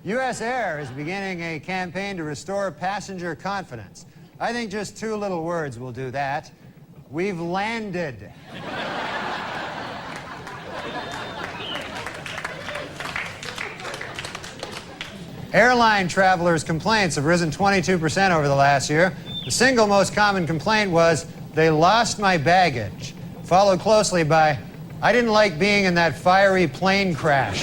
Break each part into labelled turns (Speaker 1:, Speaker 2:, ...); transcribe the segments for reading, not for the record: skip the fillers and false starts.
Speaker 1: U.S. Air is beginning a campaign to restore passenger confidence. I think just two little words will do that. We've landed. Airline travelers' complaints have risen 22% over the last year. The single most common complaint was, they lost my baggage, followed closely by, I didn't like being in that fiery plane crash.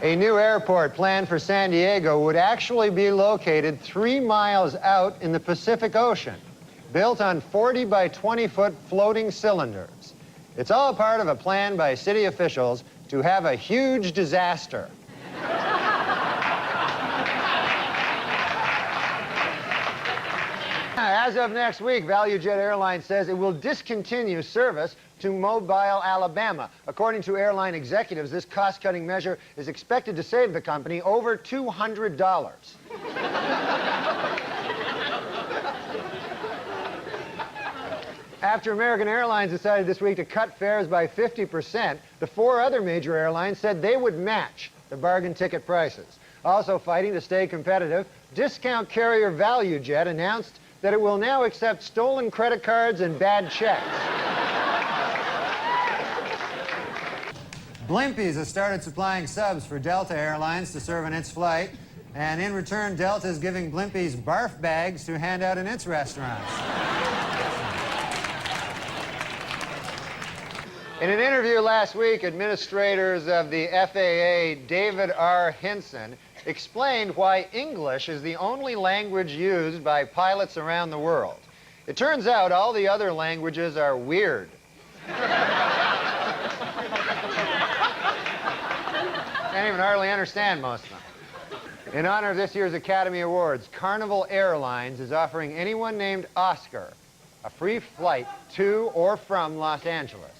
Speaker 1: A new airport planned for San Diego would actually be located 3 miles out in the Pacific Ocean, built on 40 by 20-foot floating cylinders. It's all part of a plan by city officials to have a huge disaster. As of next week, ValueJet Airlines says it will discontinue service to Mobile, Alabama. According to airline executives, this cost-cutting measure is expected to save the company over $200. After American Airlines decided this week to cut fares by 50%, the 4 other major airlines said they would match the bargain ticket prices. Also fighting to stay competitive, discount carrier ValueJet announced that it will now accept stolen credit cards and bad checks. Blimpies has started supplying subs for Delta Airlines to serve in its flight, and in return, Delta is giving Blimpies barf bags to hand out in its restaurants. In an interview last week, administrators of the FAA, David R. Hinson, explained why English is the only language used by pilots around the world. It turns out all the other languages are weird. Can't even hardly understand most of them. In honor of this year's Academy Awards, Carnival Airlines is offering anyone named Oscar a free flight to or from Los Angeles.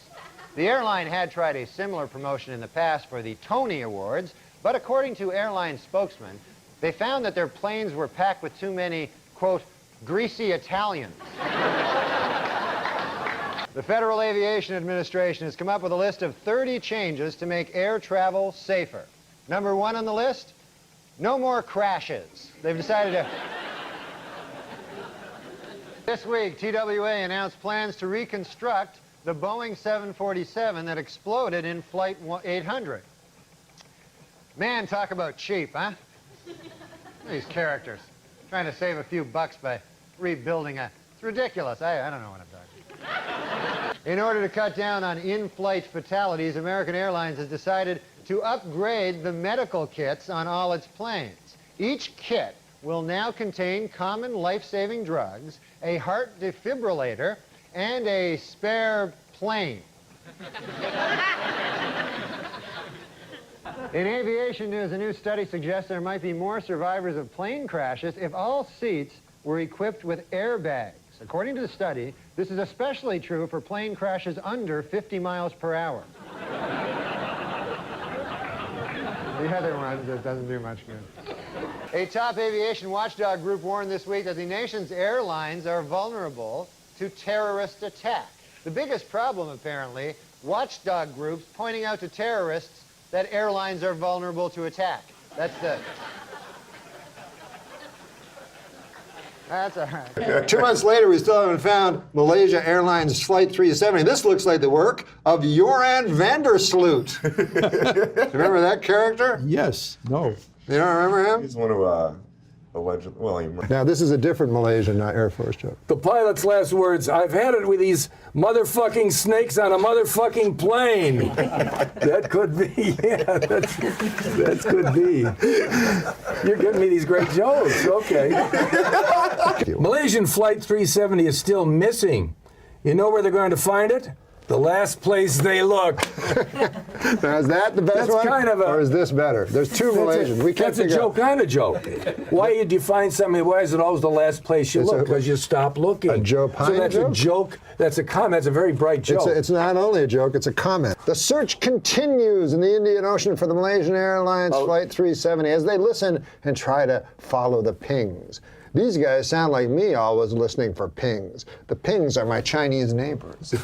Speaker 1: The airline had tried a similar promotion in the past for the Tony Awards, but according to airline spokesmen, they found that their planes were packed with too many, quote, greasy Italians. The Federal Aviation Administration has come up with a list of 30 changes to make air travel safer. Number 1 on the list, no more crashes. They've decided to... This week, TWA announced plans to reconstruct the Boeing 747 that exploded in Flight 800. Man, talk about cheap, huh? These characters. Trying to save a few bucks by rebuilding a... It's ridiculous. I don't know what I'm talking. In order to cut down on in-flight fatalities, American Airlines has decided to upgrade the medical kits on all its planes. Each kit will now contain common life-saving drugs, a heart defibrillator, and a spare plane. In aviation news, a new study suggests there might be more survivors of plane crashes if all seats were equipped with airbags. According to the study, this is especially true for plane crashes under 50 miles per hour. The other one just doesn't do much good. A top aviation watchdog group warned this week that the nation's airlines are vulnerable to terrorist attack. The biggest problem, apparently, watchdog groups pointing out to terrorists that airlines are vulnerable to attack. That's all right. 2 months later, we still haven't found Malaysia Airlines Flight 370. This looks like the work of Joran Vandersloot. Remember that character?
Speaker 2: Yes. No.
Speaker 1: You don't remember him?
Speaker 3: He's one who allegedly, well, he...
Speaker 1: Now, this is a different Malaysian Air Force joke.
Speaker 2: The pilot's last words, I've had it with these motherfucking snakes on a motherfucking plane. That could be, yeah, that could be. You're giving me these great jokes, okay. Malaysian Flight 370 is still missing. You know where they're going to find it? The last place they look.
Speaker 1: Now, is that the best one?
Speaker 2: Kind of
Speaker 1: or is this better? There's two Malaysians. We can't
Speaker 2: That's a joke, kind of joke. Why you define something? Why is it always the last place you look? Because you stop looking.
Speaker 1: A Joe Pine
Speaker 2: So that's
Speaker 1: joke?
Speaker 2: a joke. That's a comment. That's a very bright joke.
Speaker 1: It's not only a joke, it's a comment. The search continues in the Indian Ocean for the Malaysian Airlines Flight 370 as they listen and try to follow the pings. These guys sound like me always listening for pings. The pings are my Chinese neighbors.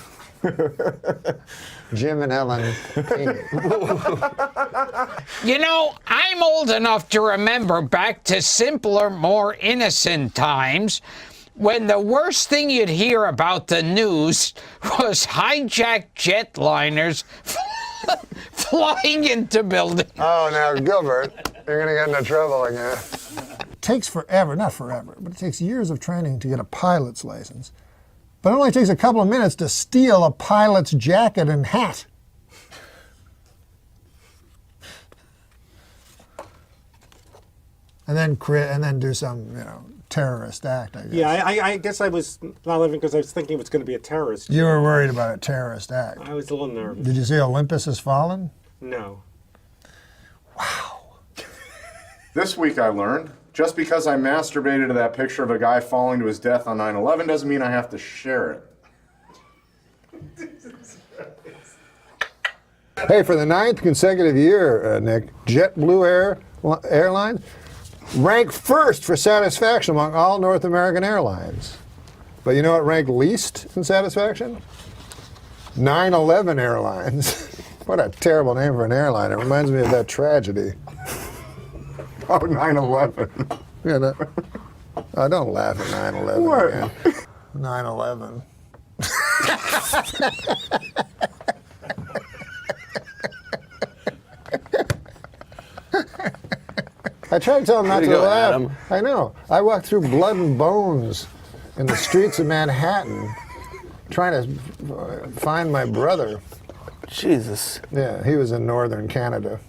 Speaker 1: Jim and Ellen.
Speaker 4: You know, I'm old enough to remember back to simpler, more innocent times when the worst thing you'd hear about the news was hijacked jetliners flying into buildings.
Speaker 1: Oh, now, Gilbert, you're going to get into trouble again.
Speaker 5: It takes forever, not forever, but it takes years of training to get a pilot's license. But it only takes a couple of minutes to steal a pilot's jacket and hat. And then do some, terrorist act, I guess.
Speaker 6: Yeah, I guess I was not living because I was thinking it was going to be a terrorist.
Speaker 5: You were worried about a terrorist act.
Speaker 6: I was a little nervous.
Speaker 5: Did you see Olympus Has Fallen?
Speaker 6: No.
Speaker 3: This week I learned, just because I masturbated to that picture of a guy falling to his death on 9/11 doesn't mean I have to share it.
Speaker 1: Hey, for the 9th consecutive year, Nick, JetBlue Airlines ranked first for satisfaction among all North American airlines. But you know what ranked least in satisfaction? 9/11 Airlines. What a terrible name for an airline. It reminds me of that tragedy.
Speaker 3: Oh, 9/11.
Speaker 1: You know? Oh, don't laugh at 9/11
Speaker 3: What?
Speaker 1: again. 9/11. I tried to tell him not to laugh.
Speaker 7: Adam.
Speaker 1: I know. I walked through blood and bones in the streets of Manhattan trying to find my brother.
Speaker 7: Jesus.
Speaker 1: Yeah, he was in northern Canada.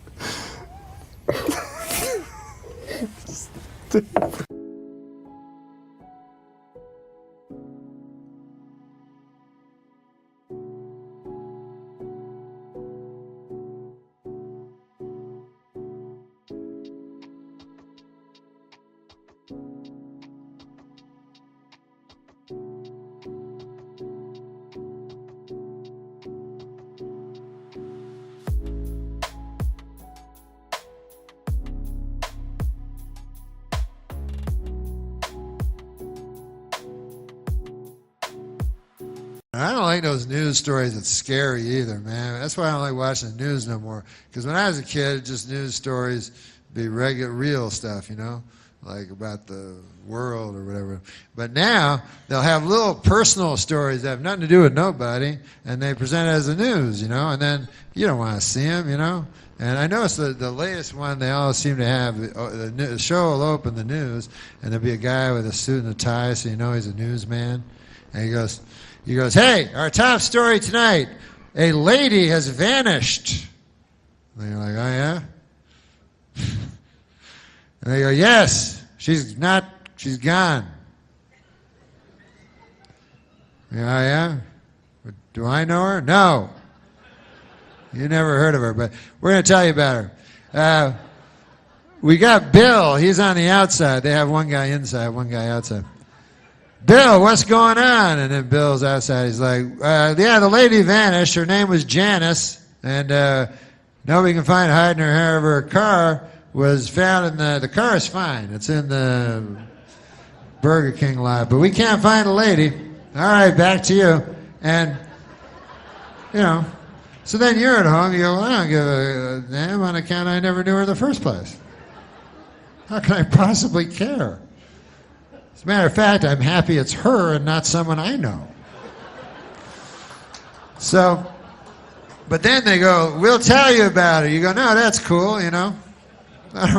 Speaker 5: I don't like those news stories that's scary either, man. That's why I don't like watching the news no more. Because when I was a kid, just news stories be real stuff, like about the world or whatever. But now they'll have little personal stories that have nothing to do with nobody, and they present it as the news, and then you don't want to see them, And I noticed the latest one, they all seem to have, the show will open the news, and there'll be a guy with a suit and a tie, so he's a newsman. And he goes, hey, our top story tonight, a lady has vanished. And you're like, oh, yeah? And they go, yes, she's gone. Oh, yeah? Do I know her? No. You never heard of her, but we're going to tell you about her. We got Bill. He's on the outside. They have one guy inside, one guy outside. Bill, what's going on? And then Bill's outside. He's like, yeah, the lady vanished. Her name was Janice, and nobody can find her hiding her hair of her car. Was found in the car is fine. It's in the Burger King lot, but we can't find the lady. All right, back to you. And, so then you're at home. You go, well, I don't give a damn on account I never knew her in the first place. How can I possibly care? As a matter of fact, I'm happy it's her and not someone I know. So, but then they go, we'll tell you about it. You go, no, that's cool, I don't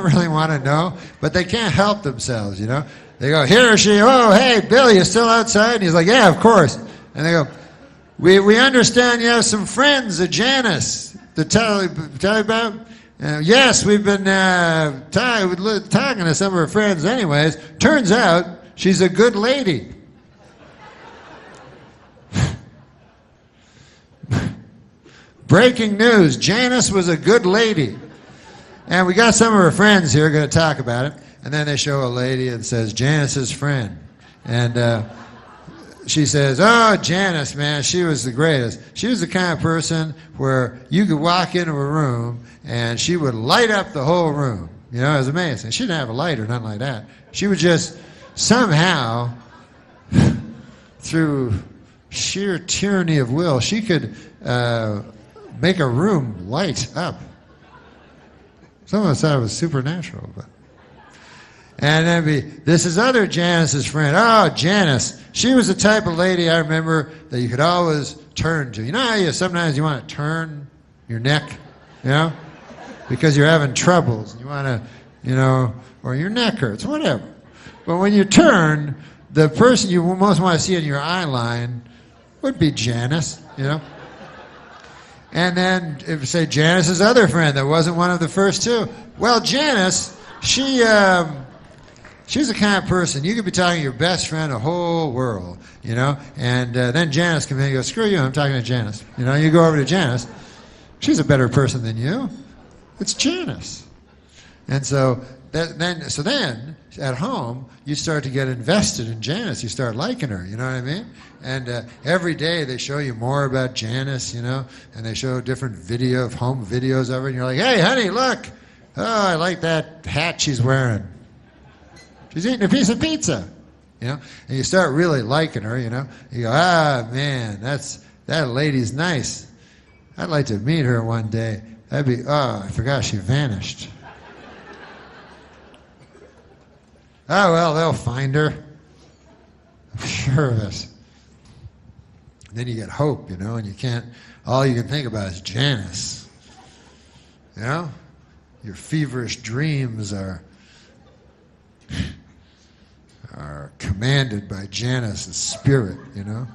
Speaker 5: really want to know. But they can't help themselves, They go, here she, oh, hey, Bill, you still outside? And he's like, yeah, of course. And they go, we understand you have some friends, a Janice, to tell you about? Yes, we've been talking to some of her friends anyways. Turns out, she's a good lady. Breaking news, Janice was a good lady. And we got some of her friends here going to talk about it. And then they show a lady and says, Janice's friend. And she says, oh, Janice, man, she was the greatest. She was the kind of person where you could walk into a room and she would light up the whole room. It was amazing. She didn't have a light or nothing like that. She would just somehow, through sheer tyranny of will. She could make a room light up. Some of us thought it was supernatural, but. And then this is other Janice's friend. Oh, Janice. She was the type of lady I remember that you could always turn to. You know how sometimes you want to turn your neck, you know, because you're having troubles. You want to, you know, or your neck hurts, whatever. But when you turn, the person you most want to see in your eye line would be Janice, you know. And then, if say Janice's other friend that wasn't one of the first two. Well, Janice, she's the kind of person, you could be talking to your best friend the whole world, you know, and then Janice comes in and goes, screw you, I'm talking to Janice. You know, you go over to Janice. She's a better person than you. It's Janice. And so then at home, you start to get invested in Janice. You start liking her, you know what I mean? And every day they show you more about Janice, you know, and they show different home videos of her, and you're like, hey, honey, look. Oh, I like that hat she's wearing. She's eating a piece of pizza, you know, and you start really liking her, you know. You go, man, that lady's nice. I'd like to meet her one day. I forgot she vanished. Oh, well, they'll find her. I'm sure of it. Then you get hope, you know, and all you can think about is Janice. You know? Your feverish dreams are commanded by Janice's spirit, you know.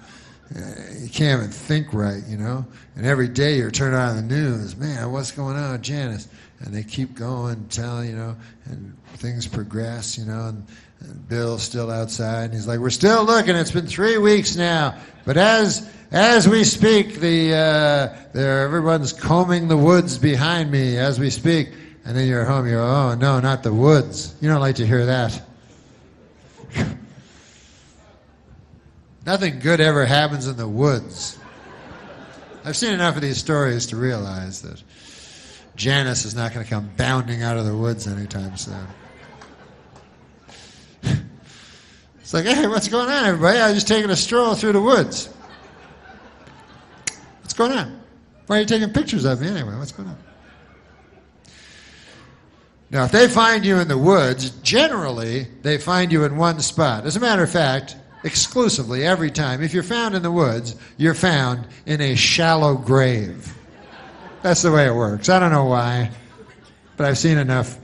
Speaker 5: You can't even think right, you know. And every day you're turning on the news, man, what's going on with Janice? And they keep going, telling, you know, and things progress, you know, and Bill's still outside, and he's like, we're still looking, it's been 3 weeks now. But as we speak, everyone's combing the woods behind me as we speak. And then you're at home, you go, oh, no, not the woods. You don't like to hear that. Nothing good ever happens in the woods. I've seen enough of these stories to realize that Janice is not going to come bounding out of the woods anytime soon. It's like, hey, what's going on, everybody? I was just taking a stroll through the woods. What's going on? Why are you taking pictures of me anyway? What's going on? Now, if they find you in the woods, generally, they find you in one spot. As a matter of fact, exclusively, every time, if you're found in the woods, you're found in a shallow grave. That's the way it works. I don't know why, but I've seen enough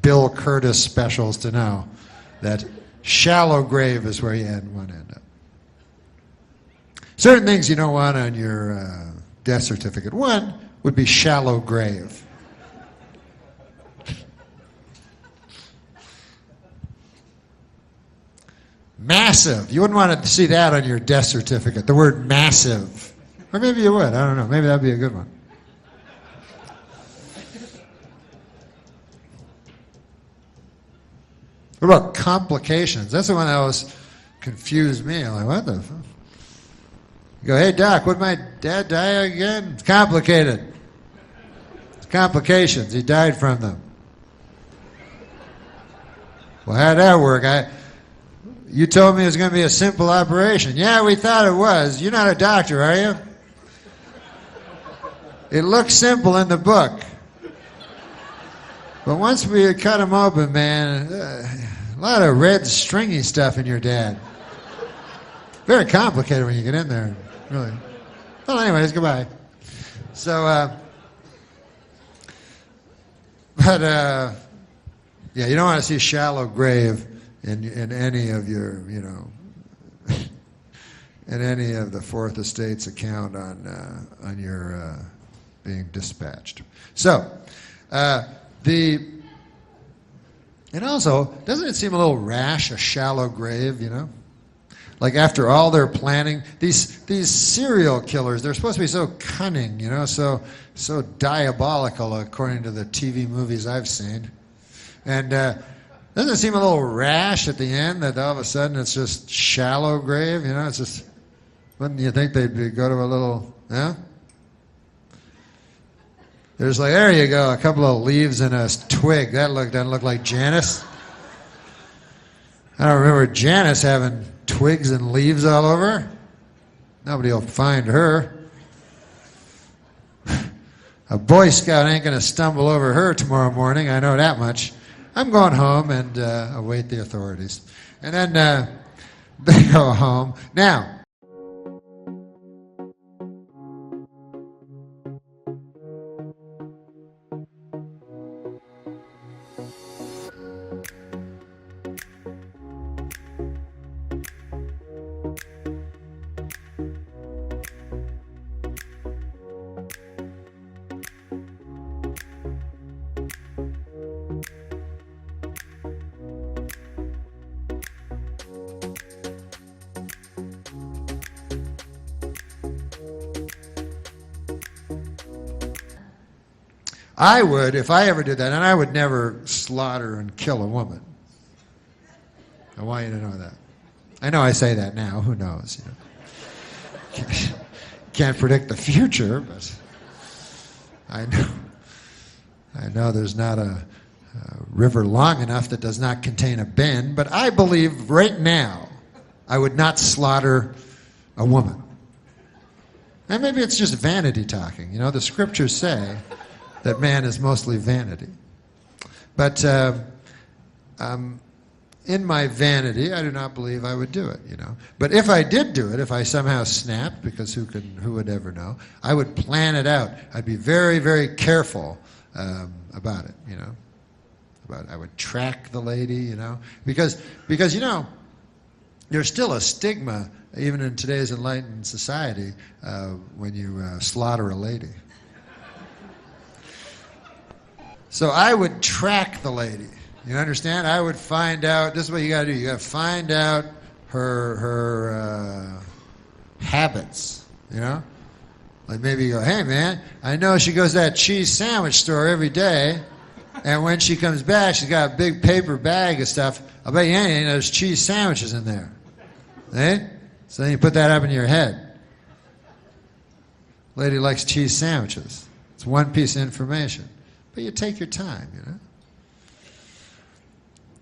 Speaker 5: Bill Curtis specials to know that shallow grave is where you want to end up. Certain things you don't want on your death certificate. One would be shallow grave. Massive. You wouldn't want to see that on your death certificate, the word massive. Or maybe you would. I don't know. Maybe that would be a good one. What about complications? That's the one that always confused me. I'm like, what the fuck? You go, hey, Doc, would my dad die again? It's complicated. It's complications. He died from them. Well, how'd that work? You told me it was going to be a simple operation. Yeah, we thought it was. You're not a doctor, are you? It looks simple in the book. But once we cut him open, man, a lot of red stringy stuff in your dad. Very complicated when you get in there, really. Well, anyways, goodbye. So, yeah, you don't want to see shallow grave in any of your, you know, in any of the Fourth Estate's account on your being dispatched. So, and also, doesn't it seem a little rash, a shallow grave, you know? Like after all their planning, these serial killers, they're supposed to be so cunning, you know, so diabolical according to the TV movies I've seen. And doesn't it seem a little rash at the end that all of a sudden it's just shallow grave, you know? It's just, wouldn't you think they'd go to a little, yeah? There's like, there you go, a couple of leaves and a twig. That doesn't look like Janice. I don't remember Janice having twigs and leaves all over. Nobody will find her. A Boy Scout ain't going to stumble over her tomorrow morning, I know that much. I'm going home and await the authorities. And then they go home. Now, I would, if I ever did that, and I would never slaughter and kill a woman. I want you to know that. I know I say that now. Who knows? You know, can't predict the future, but I know there's not a river long enough that does not contain a bend. But I believe right now I would not slaughter a woman. And maybe it's just vanity talking. You know, the scriptures say that man is mostly vanity. But in my vanity, I do not believe I would do it, you know. But if I did do it, if I somehow snapped, because who would ever know, I would plan it out. I'd be very, very careful about it, you know. I would track the lady, you know. Because you know, there's still a stigma, even in today's enlightened society, when you slaughter a lady. So I would track the lady. You understand? I would find out. This is what you got to do. You got to find out her habits. You know, like maybe you go, "Hey man, I know she goes to that cheese sandwich store every day, and when she comes back, she's got a big paper bag of stuff. I'll bet you anything there's cheese sandwiches in there." Eh? So then you put that up in your head. Lady likes cheese sandwiches. It's one piece of information. But you take your time, you know.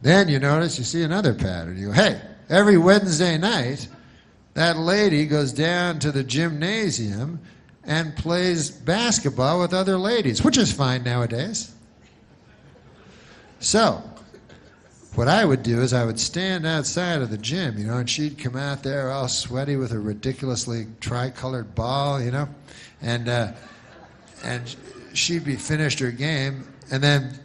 Speaker 5: Then you notice, you see another pattern. You go, hey, every Wednesday night, that lady goes down to the gymnasium and plays basketball with other ladies, which is fine nowadays. So, what I would do is I would stand outside of the gym, you know, and she'd come out there all sweaty with a ridiculously tricolored ball, you know, and she'd be finished her game, and then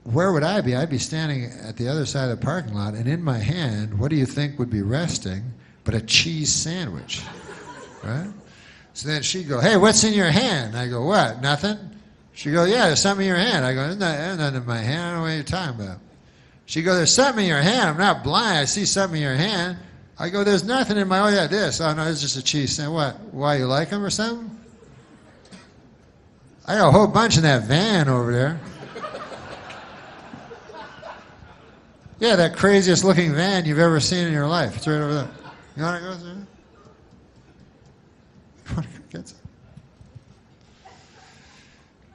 Speaker 5: where would I be? I'd be standing at the other side of the parking lot, and in my hand, what do you think would be resting but a cheese sandwich, right? So then she'd go, hey, what's in your hand? I go, what, nothing? She'd go, yeah, there's something in your hand. I go, there's nothing in my hand. I don't know what you're talking about. She'd go, there's something in your hand. I'm not blind. I see something in your hand. I go, there's nothing in my, oh yeah, this. Oh no, it's just a cheese sandwich. What, why, you like them or something? I got a whole bunch in that van over there. Yeah, that craziest looking van you've ever seen in your life. It's right over there. You want to go through? You want to go get some?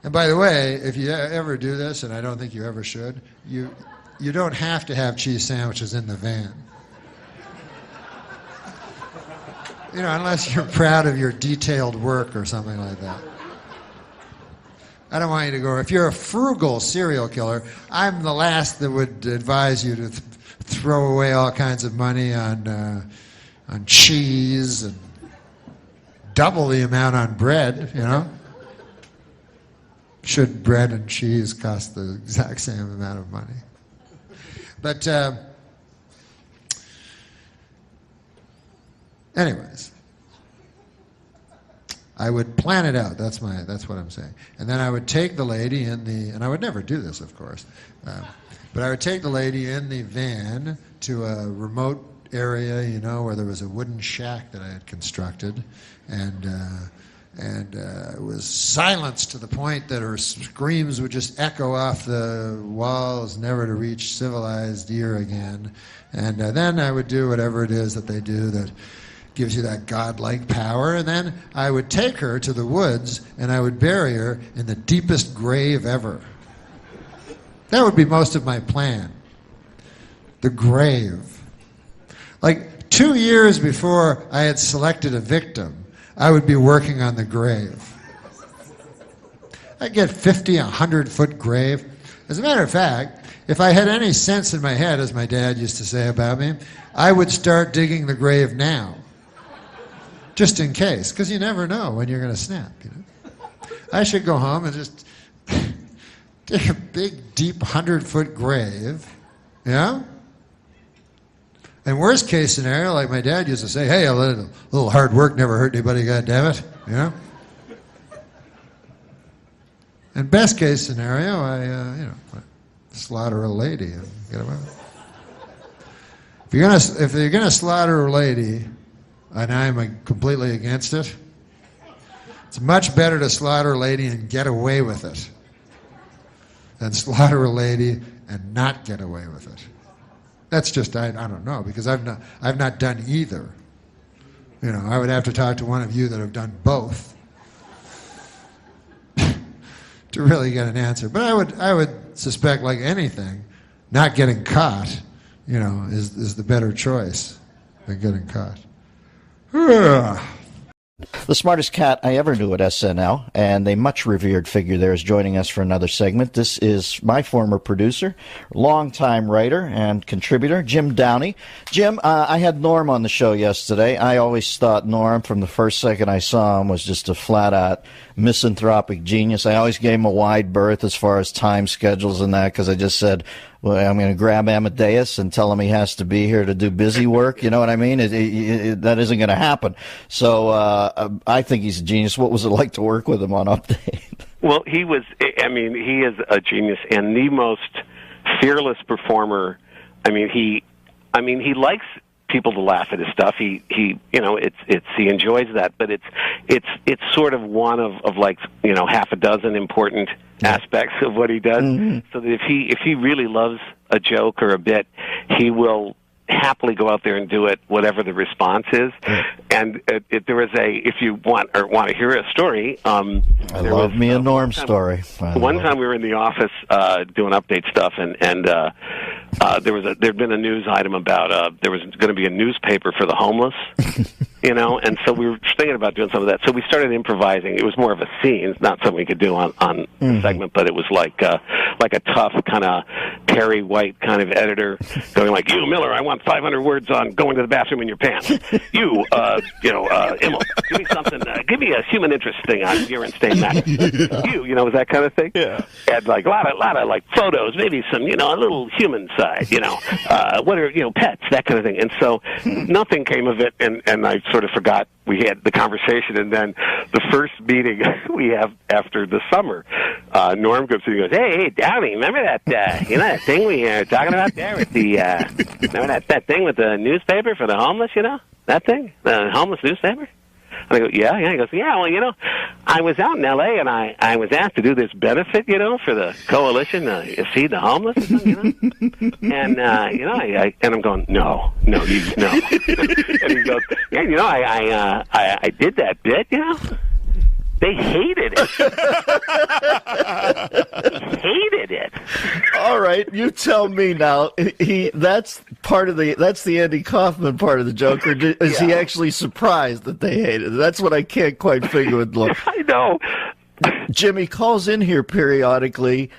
Speaker 5: And by the way, if you ever do this, and I don't think you ever should, you don't have to have cheese sandwiches in the van. You know, unless you're proud of your detailed work or something like that. I don't want you to go, if you're a frugal serial killer, I'm the last that would advise you to throw away all kinds of money on cheese and double the amount on bread, you know? Should bread and cheese cost the exact same amount of money? But anyways, I would plan it out. That's what I'm saying. And then I would take the lady and I would never do this, of course, but I would take the lady in the van to a remote area, you know, where there was a wooden shack that I had constructed, and it was silenced to the point that her screams would just echo off the walls, never to reach civilized ear again. And then I would do whatever it is that they do that gives you that godlike power, and then I would take her to the woods and I would bury her in the deepest grave ever. That would be most of my plan. The grave. Like, 2 years before I had selected a victim, I would be working on the grave. I'd get 50, 100-foot grave. As a matter of fact, if I had any sense in my head, as my dad used to say about me, I would start digging the grave now. Just in case, because you never know when you're going to snap. You know? I should go home and just dig a big, deep 100-foot grave, yeah? And worst case scenario, like my dad used to say, hey, a little hard work never hurt anybody, goddammit, you know? And best case scenario, I slaughter a lady and get away. If you're gonna slaughter a lady, and I'm completely against it, it's much better to slaughter a lady and get away with it than slaughter a lady and not get away with it. That's just I don't know, because I've not done either. You know, I would have to talk to one of you that have done both to really get an answer. But I would suspect, like anything, not getting caught, you know, is the better choice than getting caught.
Speaker 7: The smartest cat I ever knew at SNL, and a much revered figure there, is joining us for another segment. This is my former producer, longtime writer and contributor, Jim Downey. Jim, I had Norm on the show yesterday. I always thought Norm, from the first second I saw him, was just a flat-out misanthropic genius. I always gave him a wide berth as far as time schedules and that, because I just said, well, I'm going to grab Amadeus and tell him he has to be here to do busy work. You know what I mean? That isn't going to happen. So I think he's a genius. What was it like to work with him on Update?
Speaker 8: Well, he is a genius and the most fearless performer. He likes people to laugh at his stuff. He enjoys that, but it's sort of one of like, half a dozen important aspects of what he does. Mm-hmm. So that if he really loves a joke or a bit, he will happily go out there and do it, whatever the response is. And there was if you want to hear a story,
Speaker 7: I love me a Norm story.
Speaker 8: One time we were in the office doing Update stuff, and there'd been a news item about there was going to be a newspaper for the homeless, and so we were thinking about doing some of that. So we started improvising. It was more of a scene, it's not something we could do on the segment, but it was like a tough kind of Perry White kind of editor going like, "You, Miller, I want 500 words on going to the bathroom in your pants. You, Immel, give me something. Give me a human interest thing on urine stain matter. You, was that kind of thing. Yeah. And like a lot of like photos, maybe some, a little human side, what are, pets, that kind of thing. And so nothing came of it, and I sort of forgot we had the conversation. And then the first meeting we have after the summer, Norm comes in and goes, hey, Downey, remember that, that thing we were talking about there with the, remember that thing with the newspaper for the homeless, that thing, the homeless newspaper? And I go, yeah. He goes, yeah, well, I was out in L.A. and I was asked to do this benefit, for the coalition to feed the homeless, and, and I'm going, no. And he goes, yeah, I did that bit, They hated it. Hated it.
Speaker 7: All right, you tell me now. That's the Andy Kaufman part of the joke, or is he actually surprised that they hated it? That's what I can't quite figure with Look.
Speaker 8: I know.
Speaker 7: Jimmy calls in here periodically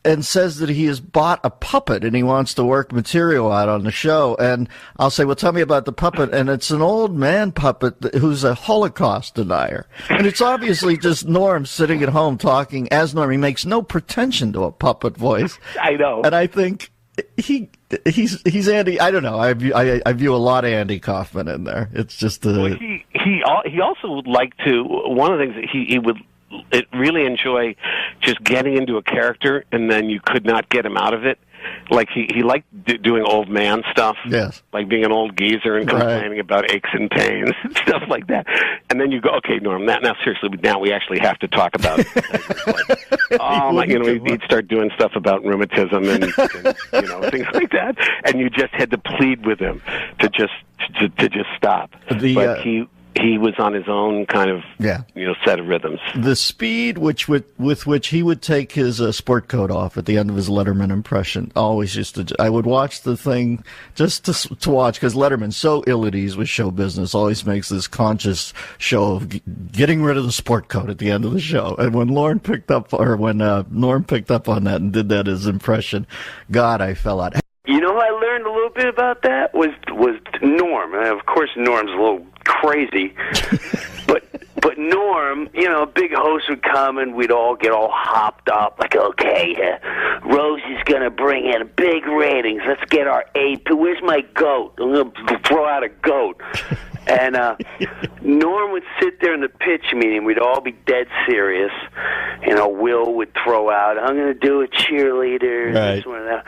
Speaker 7: and says that he has bought a puppet and he wants to work material out on the show. And I'll say, well, tell me about the puppet. And it's an old man puppet who's a Holocaust denier. And it's obviously just Norm sitting at home talking as Norm. He makes no pretension to a puppet voice.
Speaker 8: I know.
Speaker 7: And I think he's Andy. I don't know. I view a lot of Andy Kaufman in there. It's just
Speaker 8: well, he also would like to, one of the things that he would really enjoy just getting into a character, and then you could not get him out of it. Like he liked doing old man stuff,
Speaker 7: yes,
Speaker 8: like being an old geezer and complaining about aches and pains and stuff like that. And then you go, okay, Norm, now seriously, now we actually have to talk about it. He'd start doing stuff about rheumatism and things like that, and you just had to plead with him to just stop. But he was on his own kind of, set of rhythms.
Speaker 7: The speed with which he would take his sport coat off at the end of his Letterman impression, always I would watch the thing just to watch, because Letterman's so ill at ease with show business, always makes this conscious show of getting rid of the sport coat at the end of the show. And when Norm picked up on that and did that as impression, God, I fell out.
Speaker 9: You know, I learned a little bit about that was Norm. And of course, Norm's a little crazy, but Norm, you know, a big host would come and we'd all get all hopped up, like, okay, Rose is gonna bring in big ratings. Let's get our AP. Where's my goat? I'm gonna throw out a goat. And Norm would sit there in the pitch meeting. We'd all be dead serious. You know, Will would throw out, I'm going to do a cheerleader.
Speaker 7: Right.
Speaker 9: This one and that.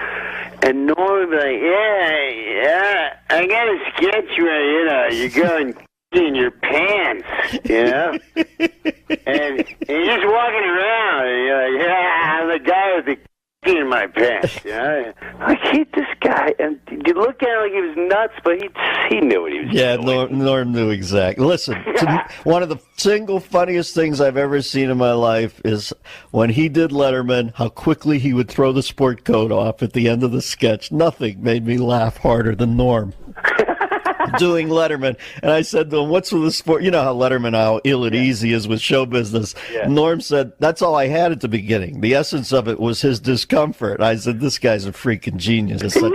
Speaker 9: And Norm would be like, yeah, I got a sketch ready. You know, you're going in your pants, you know? and you're just walking around. And you're like, yeah, I'm the guy with the in my pants, you know? I hate this guy, and you look at him like he was nuts, but he knew what he was doing.
Speaker 7: Norm knew exactly. Listen, one of the single funniest things I've ever seen in my life is when he did Letterman, how quickly he would throw the sport coat off at the end of the sketch. Nothing made me laugh harder than Norm doing Letterman. And I said to him, what's with the sport? You know how Letterman, how ill at ease he is with show business. Yeah. Norm said, that's all I had at the beginning. The essence of it was his discomfort. I said, this guy's a freaking genius.
Speaker 9: He is a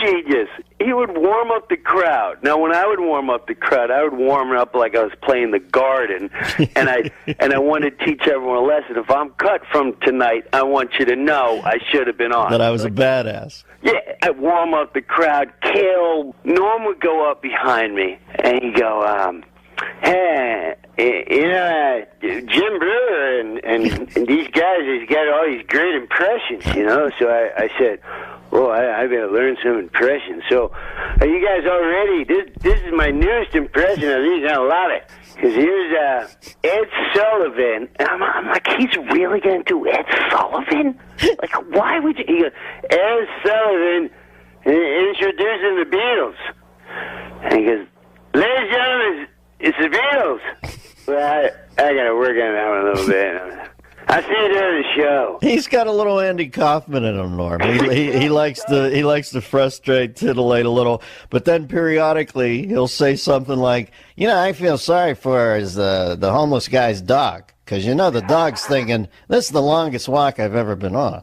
Speaker 9: genius. He would warm up the crowd. Now, when I would warm up the crowd, I would warm it up like I was playing the Garden, and I wanted to teach everyone a lesson. If I'm cut from tonight, I want you to know I should have been on.
Speaker 7: That I was a badass.
Speaker 9: Yeah, I'd warm up the crowd, kill. Norm would go up behind me, and he'd go, hey, you know, Jim Brewer and these guys, he's got all these great impressions, you know. So I said, well, I better learn some impressions. So, are you guys all ready? This is my newest impression of these. I love it. Because here's Ed Sullivan. And I'm like, he's really going to do Ed Sullivan? Like, why would you? He goes, Ed Sullivan introducing the Beatles. And he goes, ladies and gentlemen, it's the Beatles. Well, I got to work on that one a little bit. I see you during the show.
Speaker 7: He's got a little Andy Kaufman in him, Norm. He likes to frustrate, titillate a little, but then periodically he'll say something like, you know, I feel sorry for the homeless guy's dog, because you know the dog's thinking, this is the longest walk I've ever been on.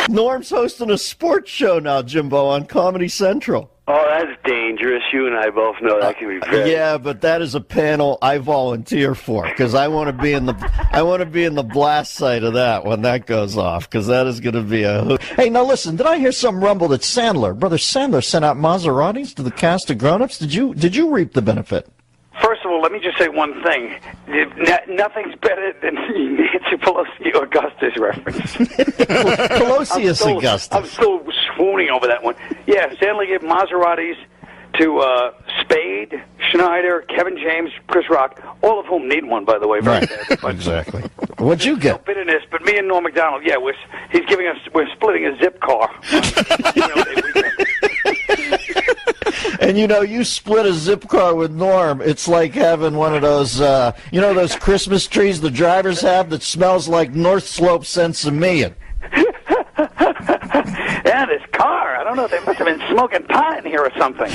Speaker 7: Norm's hosting a sports show now, Jimbo, on Comedy Central.
Speaker 9: Oh, that's dangerous. You and I both know that can be very.
Speaker 7: Yeah, but that is a panel I volunteer for, because I want to be in the blast site of that when that goes off, because that is going to be a. Hey, now listen, did I hear some rumble that Brother Sandler sent out Maseratis to the cast of Grown Ups? Did you reap the benefit?
Speaker 10: First of all, let me just say one thing. Nothing's better than Nancy Pelosi Augustus reference.
Speaker 7: Pelosi Augustus.
Speaker 10: I'm still swooning over that one. Yeah, Sandler gave Maseratis to Spade, Schneider, Kevin James, Chris Rock, all of whom need one, by the way. Very bad.
Speaker 7: Exactly. What'd you get?
Speaker 10: No bitterness, but me and Norm MacDonald, yeah, we're splitting a zip car.
Speaker 7: And you know, you split a zip car with Norm. It's like having one of those, those Christmas trees the drivers have that smells like North Slope Sensimilla.
Speaker 10: Yeah, this car. I don't know. They must have been smoking pot in here or something.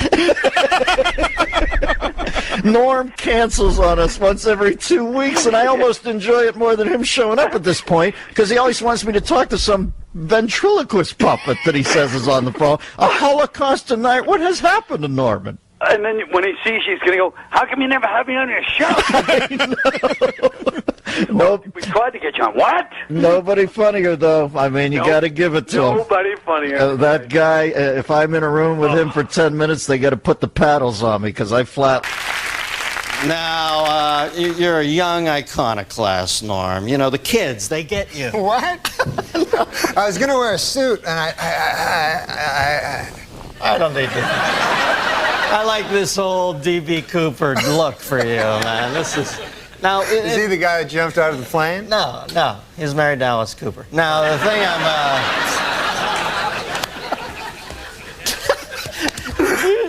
Speaker 7: Norm cancels on us once every 2 weeks, and I almost enjoy it more than him showing up at this point, because he always wants me to talk to some ventriloquist puppet that he says is on the phone. A Holocaust tonight. What has happened to Norman?
Speaker 10: And then when he sees you, he's going to go, how come you never have me on your show?
Speaker 7: Nope.
Speaker 10: We tried to get you on. What?
Speaker 7: Nobody funnier, though. I mean, you got to give it to him.
Speaker 10: Nobody funnier.
Speaker 7: That guy, if I'm in a room with him for 10 minutes, they got to put the paddles on me, because I flat... Now, you're a young iconoclast, Norm. You know, the kids, they get you.
Speaker 1: What? I was going to wear a suit, and
Speaker 7: I don't need to. I like this old D.B. Cooper look for you, man. This is... Now,
Speaker 1: is he the guy that jumped out of the plane?
Speaker 7: No. He's married to Alice Cooper. Now, the thing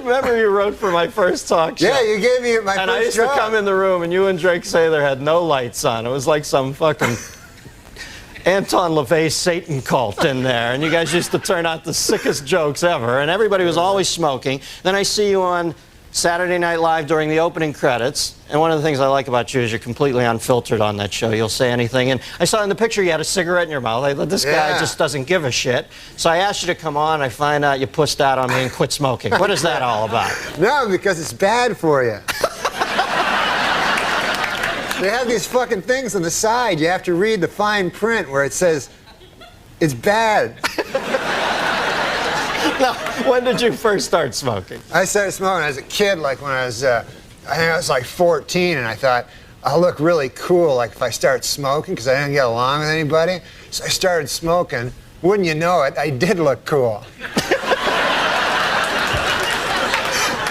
Speaker 11: remember you wrote for my first talk show.
Speaker 1: Yeah, you gave me my
Speaker 11: and
Speaker 1: first
Speaker 11: I used
Speaker 1: job.
Speaker 11: to come in the room, and you and Drake Sather had no lights on. It was like some fucking Anton LaVey Satan cult in there, and you guys used to turn out the sickest jokes ever, and everybody was always smoking. Then I see you on Saturday Night Live during the opening credits, and one of the things I like about you is you're completely unfiltered on that show. You'll say anything, and I saw in the picture you had a cigarette in your mouth. I thought, this guy just doesn't give a shit. So I asked you to come on. I find out you pussed out on me and quit smoking. What is that all about?
Speaker 1: No, because it's bad for you. They have these fucking things on the side. You have to read the fine print where it says, it's bad.
Speaker 11: Now, when did you first start smoking?
Speaker 1: I started smoking when I was a kid, like when I was, I think I was like 14, and I thought, I'll look really cool like if I start smoking, because I didn't get along with anybody. So I started smoking. Wouldn't you know it, I did look cool.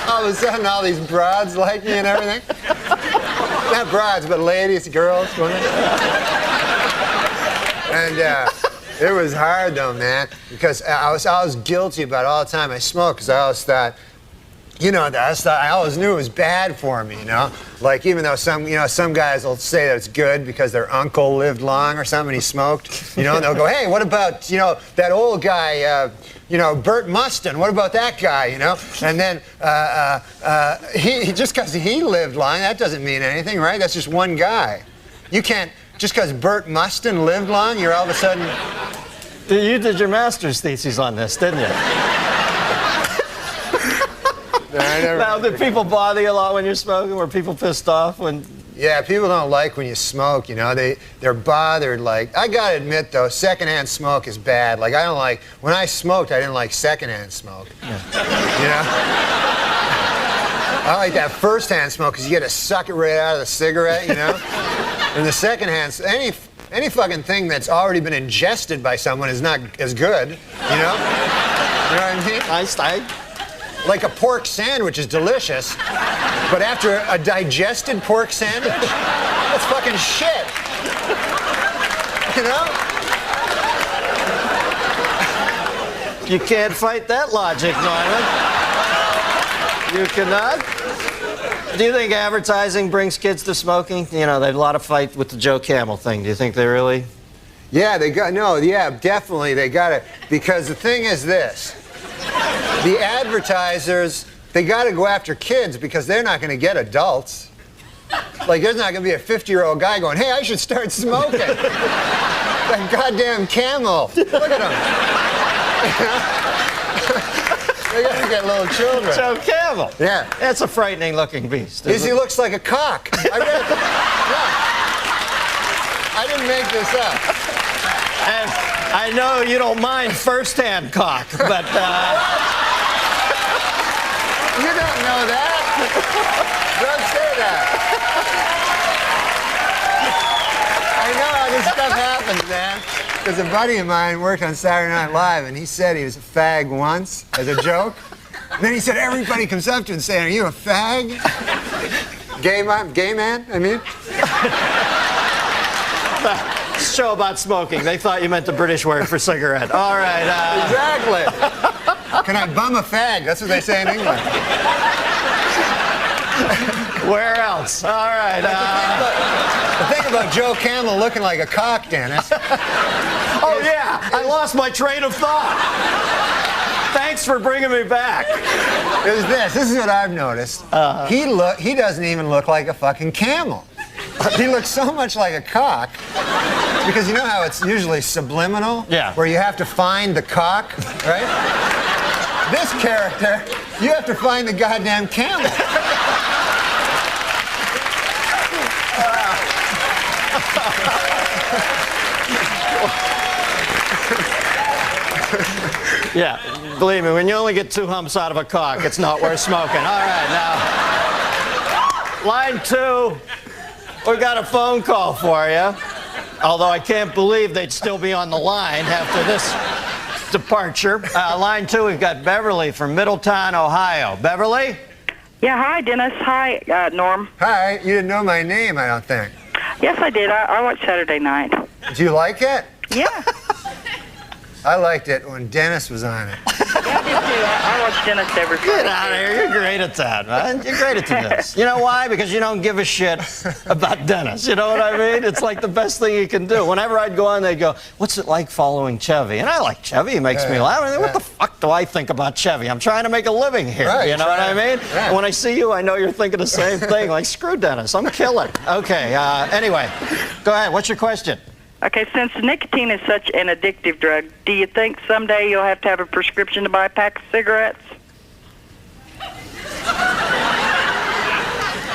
Speaker 1: All of a sudden, all these broads like me and everything. Not broads, but ladies, girls, women. And it was hard though, man, because I was guilty about it all the time I smoked, because I always thought, you know, I always knew it was bad for me, you know? Like, even though some guys will say that it's good because their uncle lived long or something and he smoked, you know, and they'll go, hey, what about, you know, that old guy, you know, Bert Mustin, what about that guy, you know? And then he just because he lived long, that doesn't mean anything, right? That's just one guy. You can't, just because Bert Mustin lived long, you're all of a sudden...
Speaker 11: You did your master's thesis on this, didn't you? Now, did people bother you a lot when you're smoking? Were people pissed off when...
Speaker 1: Yeah, people don't like when you smoke, you know. They're bothered. Like, I gotta admit, though, secondhand smoke is bad. Like, I don't like... When I smoked, I didn't like secondhand smoke. Yeah. You know? I like that first-hand smoke because you get to suck it right out of the cigarette, you know? And the second-hand... Any fucking thing that's already been ingested by someone is not as good, you know? You know what I mean? Like a pork sandwich is delicious, but after a digested pork sandwich, that's fucking shit. You know?
Speaker 11: You can't fight that logic, Norman. You cannot? Do you think advertising brings kids to smoking? You know, there's a lot of fight with the Joe Camel thing. Do you think they really?
Speaker 1: Yeah, definitely they got it. Because the thing is this. The advertisers, they got to go after kids because they're not going to get adults. Like, there's not going to be a 50-year-old guy going, hey, I should start smoking. That goddamn Camel. Look at him. They got to get little children.
Speaker 11: Joe Camel.
Speaker 1: Yeah.
Speaker 11: That's a frightening-looking beast.
Speaker 1: He looks like a cock. I read that. Yeah. I didn't make this up.
Speaker 11: And I know you don't mind first-hand cock, but...
Speaker 1: You don't know that. Don't say that. I know how this stuff happens, man. Because a buddy of mine worked on Saturday Night Live, and he said he was a fag once as a joke. And then he said everybody comes up to him and saying, "Are you a fag?" Gay man? I mean.
Speaker 11: Show about smoking. They thought you meant the British word for cigarette. All right.
Speaker 1: Exactly. Can I bum a fag? That's what they say in England.
Speaker 11: Where else? All right.
Speaker 1: The thing about Joe Camel looking like a cock, Dennis.
Speaker 11: Oh, yeah. I lost my train of thought. Thanks for bringing me back.
Speaker 1: It was this. This is what I've noticed. He doesn't even look like a fucking camel. He looks so much like a cock. Because you know how it's usually subliminal?
Speaker 11: Yeah.
Speaker 1: Where you have to find the cock, right? This character, you have to find the goddamn camel.
Speaker 11: Yeah, believe me, when you only get 2 humps out of a cock, it's not worth smoking. All right, now, line 2, we got a phone call for you. Although I can't believe they'd still be on the line after this departure. Line 2, we've got Beverly from Middletown, Ohio. Beverly?
Speaker 12: Yeah, hi, Dennis. Hi, Norm.
Speaker 1: Hi, you didn't know my name, I don't think.
Speaker 12: Yes, I did. I watched Saturday Night.
Speaker 1: Do you like it?
Speaker 12: Yeah.
Speaker 1: I liked it when Dennis was on it.
Speaker 12: Yeah, I do too. I watch Dennis every Friday.
Speaker 11: Get out of here. You're great at that, man. You're great at this. You know why? Because you don't give a shit about Dennis. You know what I mean? It's like the best thing you can do. Whenever I'd go on, they'd go, what's it like following Chevy? And I like Chevy. He makes me laugh. I mean, what the fuck do I think about Chevy? I'm trying to make a living here.
Speaker 1: Right,
Speaker 11: you know what I mean?
Speaker 1: Yeah.
Speaker 11: And when I see you, I know you're thinking the same thing. Like, screw Dennis. I'm killing. Okay, anyway, go ahead. What's your question?
Speaker 12: Okay, since nicotine is such an addictive drug, do you think someday you'll have to have a prescription to buy a pack of cigarettes?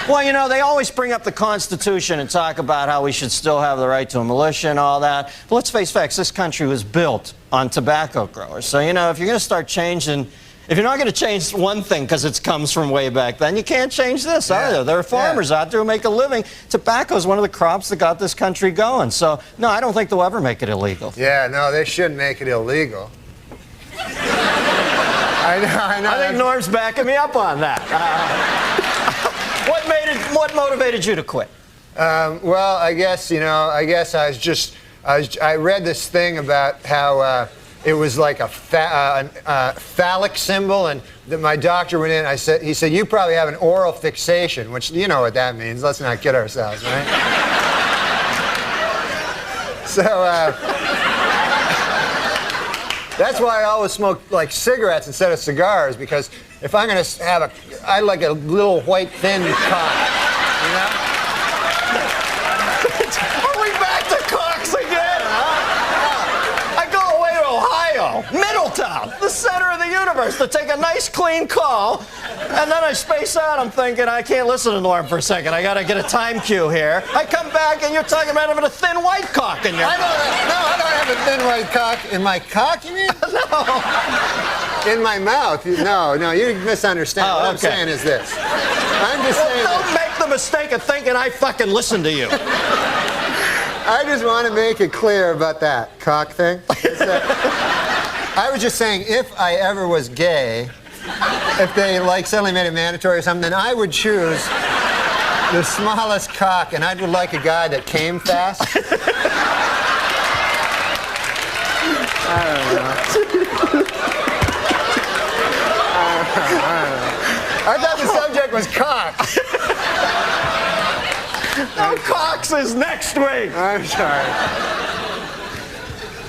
Speaker 11: Well, you know, they always bring up the Constitution and talk about how we should still have the right to a militia and all that. But let's face facts, this country was built on tobacco growers. So, you know, if you're going to start changing, if you're not going to change one thing because it comes from way back then, you can't change this either. There are farmers out there who make a living. Tobacco is one of the crops that got this country going. So, no, I don't think they'll ever make it illegal.
Speaker 1: Yeah, no, they shouldn't make it illegal. I know.
Speaker 11: I think Norm's backing me up on that. What motivated you to quit?
Speaker 1: Well, I guess, you know, I read this thing about how it was like a phallic symbol, and that my doctor went in. He said, you probably have an oral fixation, which you know what that means. Let's not kid ourselves, right? So that's why I always smoke like cigarettes instead of cigars, because if I'm gonna have I like a little white thin cock, you know.
Speaker 11: Are we back to cocks again? I go away to Ohio, Middletown, the center of the universe, to take a nice clean call, and then I space out. I'm thinking, I can't listen to Norm for a second. I gotta get a time cue here. I come back and you're talking about having a thin white cock in your...
Speaker 1: I don't have a thin white cock. In my cock, you mean?
Speaker 11: No.
Speaker 1: In my mouth. No, you misunderstand. What I'm saying is this. I'm just saying
Speaker 11: don't make the mistake of thinking I fucking listen to you.
Speaker 1: I just want to make it clear about that cock thing. I was just saying, if I ever was gay, if they like suddenly made it mandatory or something, then I would choose the smallest cock, and I would like a guy that came fast. I don't know. I thought the subject was cock.
Speaker 11: No, cocks is next week.
Speaker 1: I'm sorry.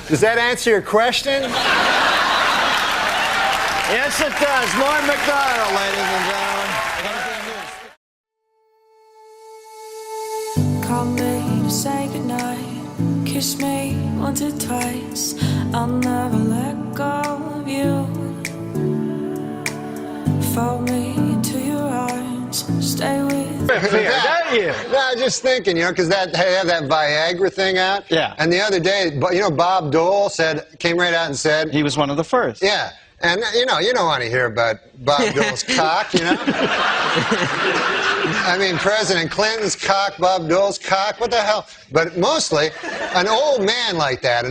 Speaker 1: Does that answer your question?
Speaker 11: Yes, it does. Norm MacDonald, ladies and gentlemen.
Speaker 13: Call me to say goodnight. Kiss me once or twice. I'll never let go of you. Fold me into your arms. Stay with me.
Speaker 1: No, just thinking, you know, because they have that Viagra thing out.
Speaker 11: Yeah.
Speaker 1: And the other day, you know, Bob Dole came right out and said
Speaker 14: he was one of the first.
Speaker 1: Yeah. And, you know, you don't want to hear about Bob Dole's cock, you know? I mean, President Clinton's cock, Bob Dole's cock, what the hell? But mostly, an old man like that,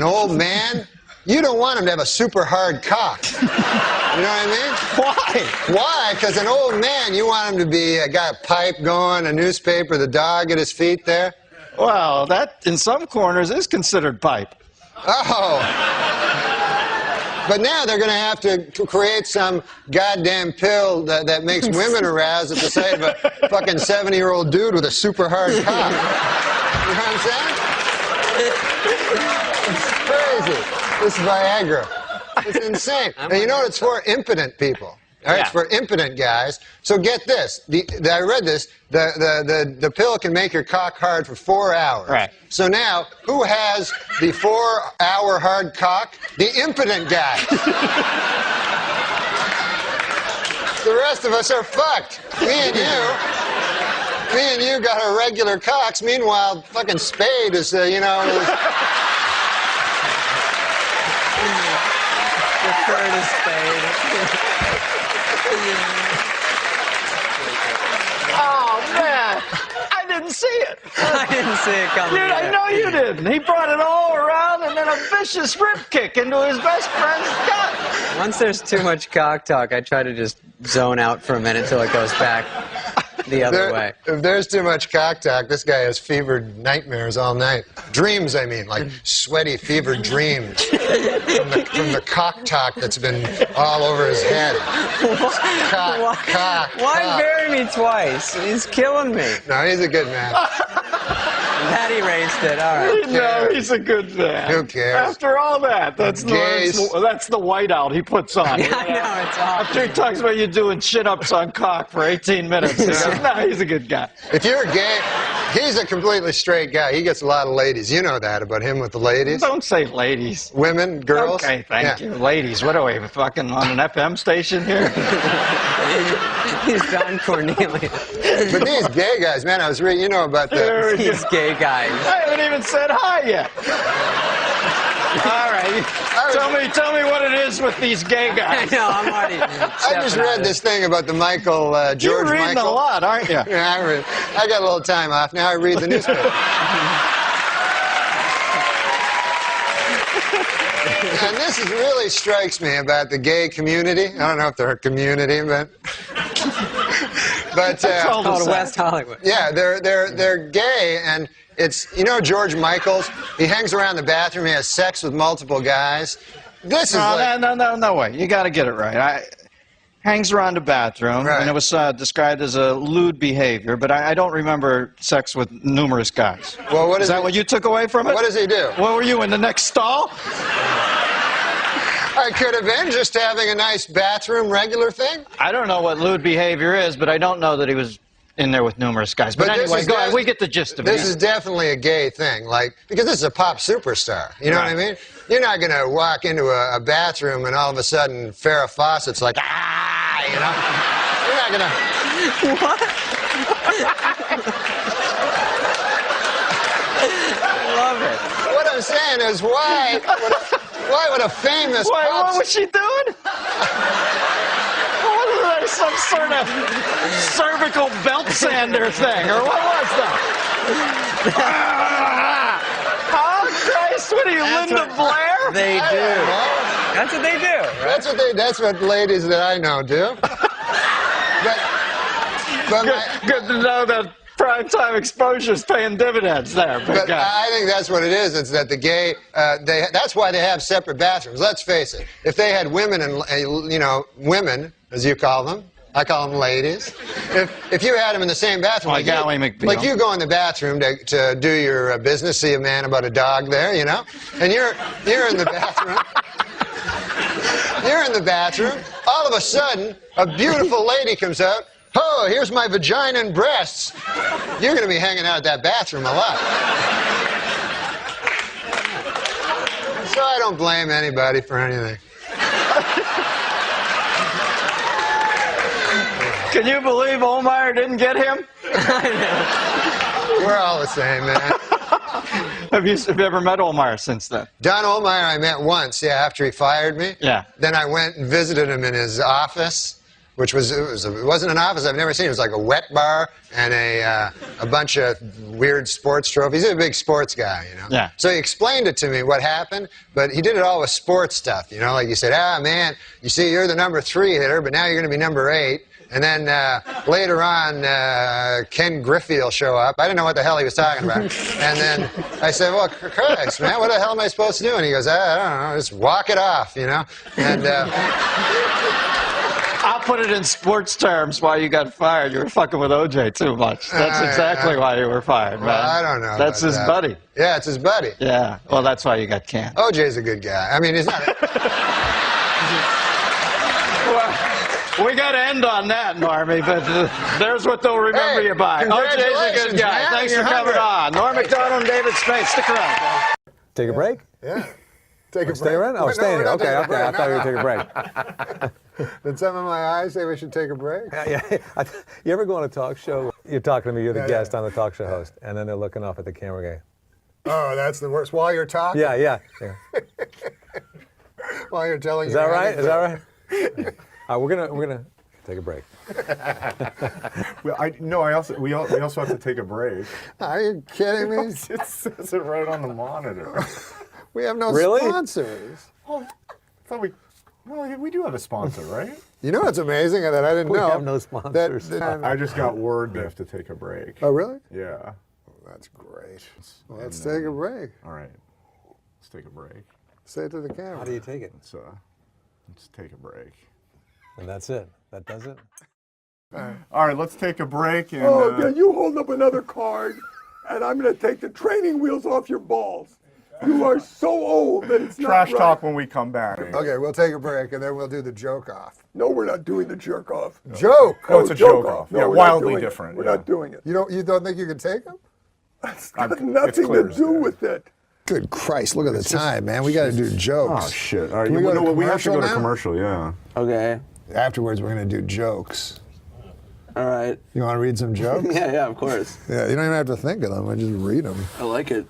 Speaker 1: you don't want him to have a super hard cock. You know what I mean?
Speaker 11: Why?
Speaker 1: Why? Because an old man, you want him to be got a pipe going, a newspaper, the dog at his feet there.
Speaker 14: Well, that in some corners is considered pipe.
Speaker 1: Oh. But now they're going to have to create some goddamn pill that makes women aroused at the sight of a fucking 70-year-old dude with a super hard cock. You know what I'm saying? It's crazy. This Viagra. It's insane. And you know what it's for? Impotent people. All right, it's for impotent guys. So get this. I read this. The pill can make your cock hard for 4 hours.
Speaker 14: Right.
Speaker 1: So now, who has the 4-hour hard cock? The impotent guy. The rest of us are fucked. Me and you got our regular cocks. Meanwhile, fucking Spade is, you know...
Speaker 14: Refer to Spade.
Speaker 11: Oh, man. I didn't see it.
Speaker 14: I didn't see it coming.
Speaker 11: Dude, I know you didn't. He brought it all around and then a vicious rip kick into his best friend's gut.
Speaker 14: Once there's too much cock talk, I try to just zone out for a minute till it goes back.
Speaker 15: the other way.
Speaker 1: If there's too much cock talk, this guy has fevered nightmares all night. Dreams, I mean, like sweaty, fevered dreams from the cock talk that's been all over his head.
Speaker 15: Why bury me twice? He's killing me.
Speaker 1: No, he's a good man.
Speaker 15: That erased it. All right.
Speaker 11: No, he's a good man.
Speaker 1: Who cares?
Speaker 11: After all that, that's
Speaker 1: Gays.
Speaker 11: that's the whiteout he puts on.
Speaker 15: I know, it's awesome.
Speaker 11: After he talks about you doing chin-ups on cock for 18 minutes, he goes, no, he's a good guy.
Speaker 1: If you're gay, he's a completely straight guy. He gets a lot of ladies. You know that about him with the ladies.
Speaker 11: Don't say ladies.
Speaker 1: Women, girls.
Speaker 11: Okay, thank you. Ladies, what are we, fucking on an FM station here?
Speaker 15: He's Don Cornelius.
Speaker 1: But these gay guys, man, I was reading, you know about the...
Speaker 15: These gay guys.
Speaker 11: I haven't even said hi yet. All right, tell me what it is with these gay guys.
Speaker 15: I know, I'm already.
Speaker 1: I just read this thing about the Michael, George
Speaker 11: You're reading
Speaker 1: Michael.
Speaker 11: a lot, aren't you?
Speaker 1: Yeah, I got a little time off. Now I read the newspaper. And this really strikes me about the gay community. I don't know if they're a community, but
Speaker 15: called West Hollywood.
Speaker 1: Yeah, they're gay, and it's, you know, George Michaels. He hangs around the bathroom. He has sex with multiple guys. This is
Speaker 11: no way. You got to get it right. Hangs around the bathroom,
Speaker 1: Right.
Speaker 11: and it was described as a lewd behavior, but I don't remember sex with numerous guys.
Speaker 1: Well, what
Speaker 11: is that what you took away from it?
Speaker 1: What does he do?
Speaker 11: What were you, in the next stall?
Speaker 1: I could have been just having a nice bathroom regular thing.
Speaker 11: I don't know what lewd behavior is, but I don't know that he was in there with numerous guys. But
Speaker 1: this
Speaker 11: anyway,
Speaker 1: is
Speaker 11: go ahead. We get the gist of it.
Speaker 1: This is definitely a gay thing, like, because this is a pop superstar. You know what I mean? You're not going to walk into a bathroom and all of a sudden Farrah Fawcett's like, ah, you know? You're not going to...
Speaker 15: What? I love it.
Speaker 1: What I'm saying is, why would a famous
Speaker 11: What was she doing? What was that, some sort of cervical belt sander thing, or what was that? Oh, Christ, what are you, Linda Blair?
Speaker 15: They do. That's what they do, right?
Speaker 1: That's what ladies that I know do.
Speaker 11: Good to know that primetime exposure's paying dividends there.
Speaker 1: But I think that's what it is. It's that the gay, that's why they have separate bathrooms. Let's face it. If they had women and, women, as you call them, I call them ladies. If you had them in the same bathroom,
Speaker 11: like Ally McBeal.
Speaker 1: Like you go in the bathroom to do your business, see a man about a dog there, you know, and you're in the bathroom. You're in the bathroom. All of a sudden, a beautiful lady comes out. Oh, here's my vagina and breasts. You're going to be hanging out at that bathroom a lot. So I don't blame anybody for anything.
Speaker 11: Can you believe Olmeyer didn't get him?
Speaker 1: We're all the same, man.
Speaker 11: Have you ever met Olmeyer since then?
Speaker 1: Don Olmeyer I met once, after he fired me.
Speaker 11: Yeah.
Speaker 1: Then I went and visited him in his office. Which it wasn't an office I've never seen. It was like a wet bar and a bunch of weird sports trophies. He's a big sports guy, you know.
Speaker 11: Yeah.
Speaker 1: So he explained it to me what happened, but he did it all with sports stuff, you know. Like you said, man, you see, you're the number 3 hitter, but now you're going to be number 8. And then later on, Ken Griffey will show up. I didn't know what the hell he was talking about. And then I said, well, Christ, man, what the hell am I supposed to do? And he goes, I don't know, just walk it off, you know. And
Speaker 11: I'll put it in sports terms why you got fired. You were fucking with OJ too much. That's exactly why you were fired, man.
Speaker 1: Well, I don't know.
Speaker 11: That's his buddy.
Speaker 1: Yeah, it's his buddy.
Speaker 11: Yeah, well, that's why you got canned.
Speaker 1: OJ's a good guy. I mean, he's not...
Speaker 11: Well, we got to end on that, Normie, but there's what they'll remember you by. OJ's a good guy.
Speaker 1: Man,
Speaker 11: Thanks for coming on. Norm MacDonald and David Spade, stick around.
Speaker 2: Take a break?
Speaker 1: Yeah. Take a break.
Speaker 2: Stay around? Oh,
Speaker 1: Wait,
Speaker 2: stay
Speaker 1: no,
Speaker 2: here.
Speaker 1: we're not
Speaker 2: Okay,
Speaker 1: taking a
Speaker 2: I thought you were
Speaker 1: break.
Speaker 2: going to take a break.
Speaker 1: Did some of my eyes say we should take a break?
Speaker 2: Yeah. You ever go on a talk show? You're talking to me, you're the
Speaker 1: Yeah,
Speaker 2: guest, I'm the talk show host, and then they're looking off at the camera going,
Speaker 1: Oh, that's the worst. While you're talking?
Speaker 2: yeah.
Speaker 1: While you're telling
Speaker 2: Is
Speaker 1: your
Speaker 2: that right? Is that
Speaker 1: anecdote.
Speaker 2: right? All right, we're gonna take a break.
Speaker 3: We also have to take a break.
Speaker 1: Are you kidding me?
Speaker 3: It says it right on the monitor.
Speaker 1: We have no
Speaker 2: Really?
Speaker 1: sponsors.
Speaker 3: Oh, I thought we do have a sponsor, right?
Speaker 5: You know what's amazing that I didn't know?
Speaker 2: We have no sponsors.
Speaker 3: I just got word we have to take a break.
Speaker 5: Oh, really?
Speaker 3: Yeah.
Speaker 5: Well, that's great. Well, let's take a break.
Speaker 3: All right. Let's take a break.
Speaker 5: Say it to the camera.
Speaker 2: How do you take it?
Speaker 3: Let's take a break.
Speaker 2: And that's it. That does it?
Speaker 3: All right, let's take a break. And,
Speaker 16: yeah, you hold up another card, and I'm going to take the training wheels off your balls. You are so old that it's
Speaker 3: trash
Speaker 16: not
Speaker 3: talk
Speaker 16: right.
Speaker 3: when we come back.
Speaker 5: Okay, we'll take a break, and then we'll do the joke off.
Speaker 16: No, we're not doing the jerk off.
Speaker 5: Joke?
Speaker 3: No, it's a joke off.
Speaker 16: No,
Speaker 3: Yeah,
Speaker 16: we're
Speaker 3: wildly
Speaker 16: not doing
Speaker 3: different.
Speaker 16: It. We're not doing it.
Speaker 5: You don't think you can take them?
Speaker 16: That's got nothing to do with it.
Speaker 5: Good Christ, look at the time, man. We got to do jokes.
Speaker 3: Oh, shit. All right,
Speaker 5: Can we
Speaker 3: have to go to
Speaker 5: now?
Speaker 3: commercial, yeah.
Speaker 15: Okay.
Speaker 5: Afterwards, we're going to do jokes.
Speaker 15: All right.
Speaker 5: You want to read some jokes?
Speaker 15: Yeah, of course.
Speaker 5: Yeah, you don't even have to think of them. I just read them.
Speaker 15: I like it.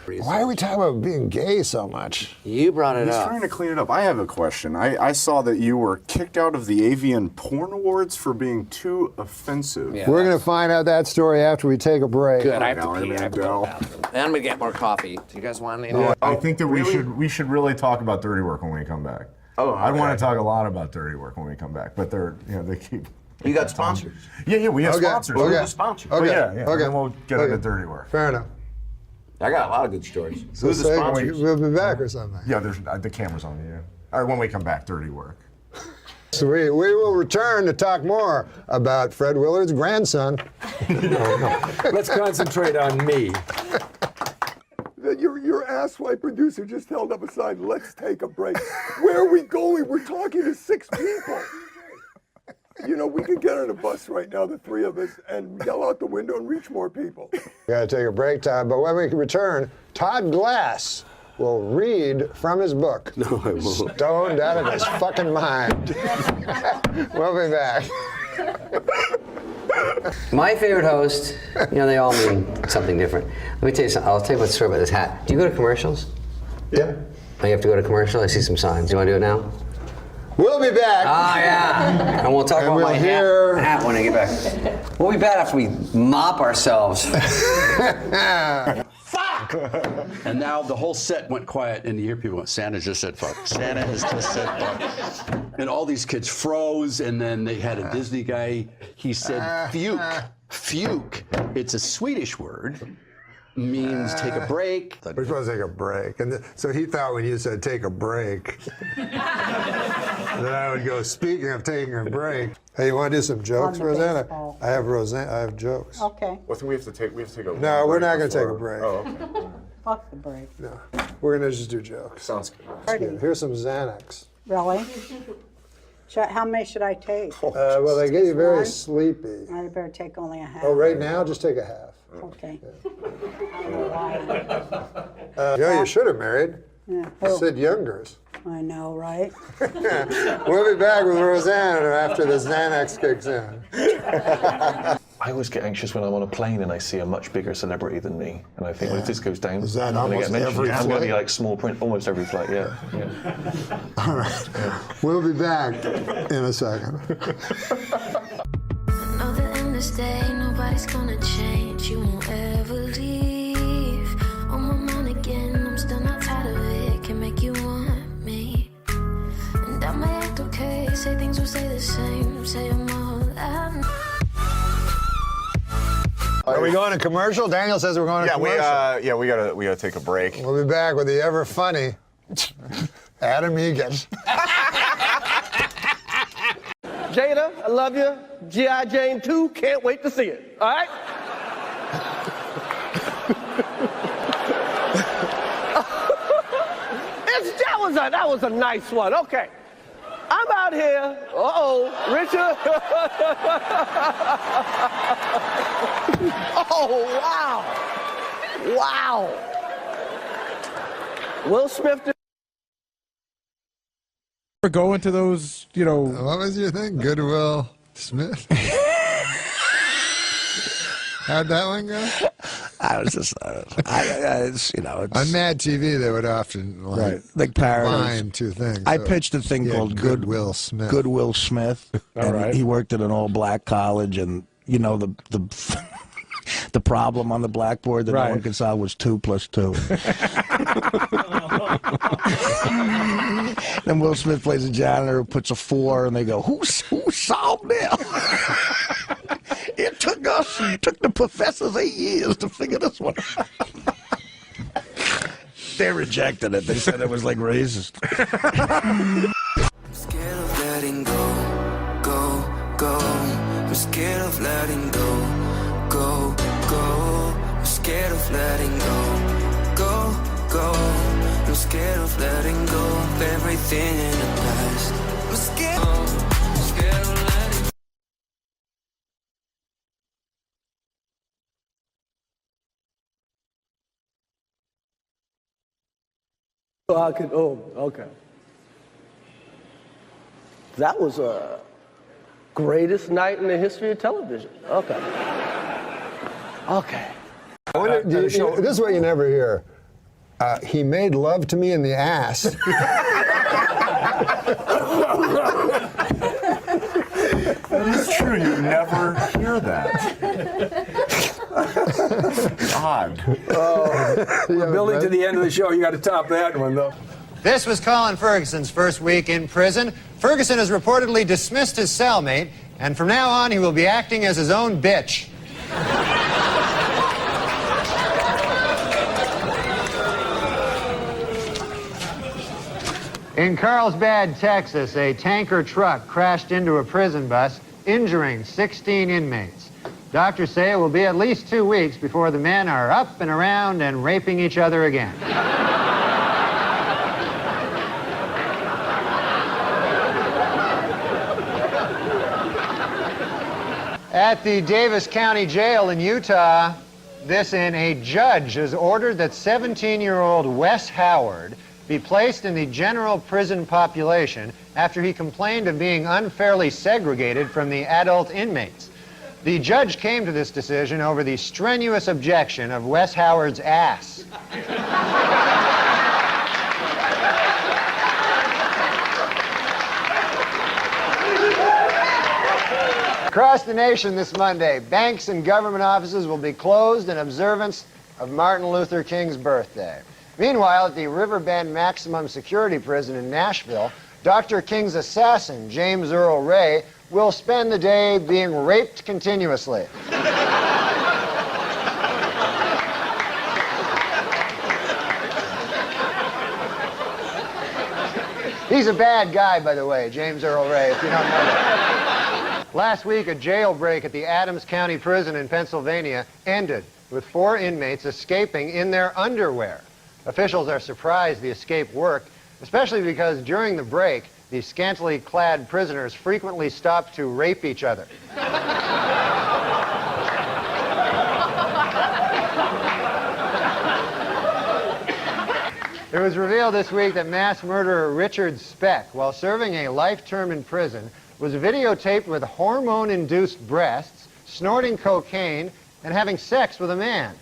Speaker 5: Why are we talking about being gay so much?
Speaker 15: You brought it
Speaker 3: He's
Speaker 15: up.
Speaker 3: trying to clean it up. I have a question. I saw that you were kicked out of the Avian Porn Awards for being too offensive.
Speaker 15: Yeah,
Speaker 5: We're going to find out that story after we take a break.
Speaker 15: Good. I have to pee. I have to go to the bathroom. And I'm going to get more coffee. Do you guys want any?
Speaker 3: I think that we should really talk about dirty work when we come back.
Speaker 15: Oh,
Speaker 3: I
Speaker 15: okay.
Speaker 3: want to talk a lot about dirty work when we come back, but they keep.
Speaker 15: You got sponsors?
Speaker 3: Yeah, we have
Speaker 5: Okay.
Speaker 3: sponsors.
Speaker 5: Okay.
Speaker 3: Who's
Speaker 15: the sponsor?
Speaker 5: Okay.
Speaker 3: Yeah.
Speaker 5: Okay.
Speaker 3: Then we'll get into dirty work.
Speaker 5: Fair enough.
Speaker 15: I got a lot of good stories.
Speaker 5: So
Speaker 15: Who's the
Speaker 5: say
Speaker 15: sponsors?
Speaker 5: we'll be back or something.
Speaker 3: Yeah, there's the camera's on you. All right, when we come back, dirty work.
Speaker 5: So we will return to talk more about Fred Willard's grandson.
Speaker 2: No. Let's concentrate on me.
Speaker 16: Your asswipe producer just held up a sign, let's take a break. Where are we going? We're talking to 6 people. You know, we could get on a bus right now, the 3 of us, and yell out the window and reach more people.
Speaker 5: We got to take a break, Todd, but when we return, Todd Glass will read from his book.
Speaker 17: No, I won't.
Speaker 5: Stoned out of his fucking mind. We'll be back.
Speaker 15: My favorite host, they all mean something different. Let me tell you something. I'll tell you what's story about this hat. Do you go to commercials?
Speaker 5: Yeah.
Speaker 15: Oh, you have to go to commercial? I see some signs. Do you want to do it now?
Speaker 5: We'll be back.
Speaker 15: Ah, yeah. And we'll talk about my hat when I get back. We'll be back after we mop ourselves.
Speaker 17: Fuck! And now the whole set went quiet, and you hear people going, Santa just said fuck. Santa has just said fuck. And all these kids froze, and then they had a Disney guy. He said fuke. Fuke. It's a Swedish word. Means take a break.
Speaker 5: We're supposed to take a break. And so he thought when you said take a break, that I would go, speaking of taking a break. Hey, you want to do some jokes, Rosanna? I have jokes.
Speaker 18: Okay.
Speaker 3: Well, I think we have to take a
Speaker 5: No, we're not
Speaker 3: break
Speaker 5: going to take a
Speaker 3: before-
Speaker 5: break.
Speaker 3: Oh, okay.
Speaker 18: Fuck the break.
Speaker 5: No, we're going to just do jokes.
Speaker 3: Sounds good.
Speaker 18: Party.
Speaker 5: Here's some Xanax.
Speaker 18: Really? How many should I take?
Speaker 5: Well, they get you very
Speaker 18: One?
Speaker 5: sleepy.
Speaker 18: I better take only a half.
Speaker 5: Oh, right now, just take a half.
Speaker 18: Okay. I don't know why.
Speaker 5: You should have married
Speaker 18: Yeah. Who?
Speaker 5: Sid Youngers.
Speaker 18: I know, right?
Speaker 5: We'll be back with Rosanna after the Xanax kicks in.
Speaker 19: I always get anxious when I'm on a plane and I see a much bigger celebrity than me, and I think, well, if this goes down,
Speaker 5: Is that
Speaker 19: I'm going to
Speaker 5: almost
Speaker 19: get mentioned.
Speaker 5: every
Speaker 19: I'm going to be
Speaker 5: flight?
Speaker 19: like small print almost every flight. Yeah.
Speaker 5: All right. We'll be back in a second.
Speaker 13: Know that in this day, nobody's gonna change. You won't ever leave. On my mind again, I'm still not tired of it. Can make you want me. And I may act okay, say things will stay the same. Say them all out.
Speaker 5: Are we going to commercial? Daniel says we're going to commercial.
Speaker 3: We gotta take a break.
Speaker 5: We'll be back with the ever funny Adam Egan.
Speaker 20: Jada, I love you. G.I. Jane 2, can't wait to see it. All right? That was a nice one. Okay. I'm out here. Richard. Oh, wow. Wow. Will Smith.
Speaker 21: Go into those,
Speaker 5: What was your thing? Goodwill Smith? How'd that one go?
Speaker 21: I was just, it's,
Speaker 5: on Mad TV, they would often
Speaker 21: like parodies.
Speaker 5: combine two things.
Speaker 21: I
Speaker 5: So,
Speaker 21: pitched a thing
Speaker 5: yeah,
Speaker 21: called
Speaker 5: Goodwill Smith.
Speaker 21: Goodwill Smith,
Speaker 5: All
Speaker 21: and
Speaker 5: right.
Speaker 21: he worked at an all-black college, and the the problem on the blackboard that no
Speaker 6: Right.
Speaker 21: one could solve was 2 + 2. Then Will Smith plays a janitor who puts a 4, and they go, who solved that? It took the professors 8 years to figure this one out. They rejected it. They said it was like racist.
Speaker 4: Scared of letting go, go. I'm scared of letting go, go. I'm scared of letting go, go. I'm scared of letting go of everything in the past. I'm scared of letting go.
Speaker 20: Okay. That was a greatest night in the history of television. Okay.
Speaker 22: I wonder, this is what you never hear. He made love to me in the ass.
Speaker 3: That is true. You never hear that. God.
Speaker 2: We're building to the end of the show. You got to top that one, though.
Speaker 1: This was Colin Ferguson's first week in prison. Ferguson has reportedly dismissed his cellmate, and from now on he will be acting as his own bitch. In Carlsbad, Texas, a tanker truck crashed into a prison bus, injuring 16 inmates. Doctors say it will be at least 2 weeks before the men are up and around and raping each other again. At the Davis County Jail in Utah, a judge has ordered that 17-year-old Wes Howard be placed in the general prison population after he complained of being unfairly segregated from the adult inmates. The judge came to this decision over the strenuous objection of Wes Howard's ass. Across the nation this Monday, banks and government offices will be closed in observance of Martin Luther King's birthday. Meanwhile, at the Riverbend Maximum Security Prison in Nashville, Dr. King's assassin, James Earl Ray, will spend the day being raped continuously. He's a bad guy, by the way, James Earl Ray, if you don't know that. Last week, a jailbreak at the Adams County Prison in Pennsylvania ended with 4 inmates escaping in their underwear. Officials are surprised the escape worked, especially because during the break, the scantily clad prisoners frequently stopped to rape each other. It was revealed this week that mass murderer Richard Speck, while serving a life term in prison, was videotaped with hormone-induced breasts, snorting cocaine, and having sex with a man.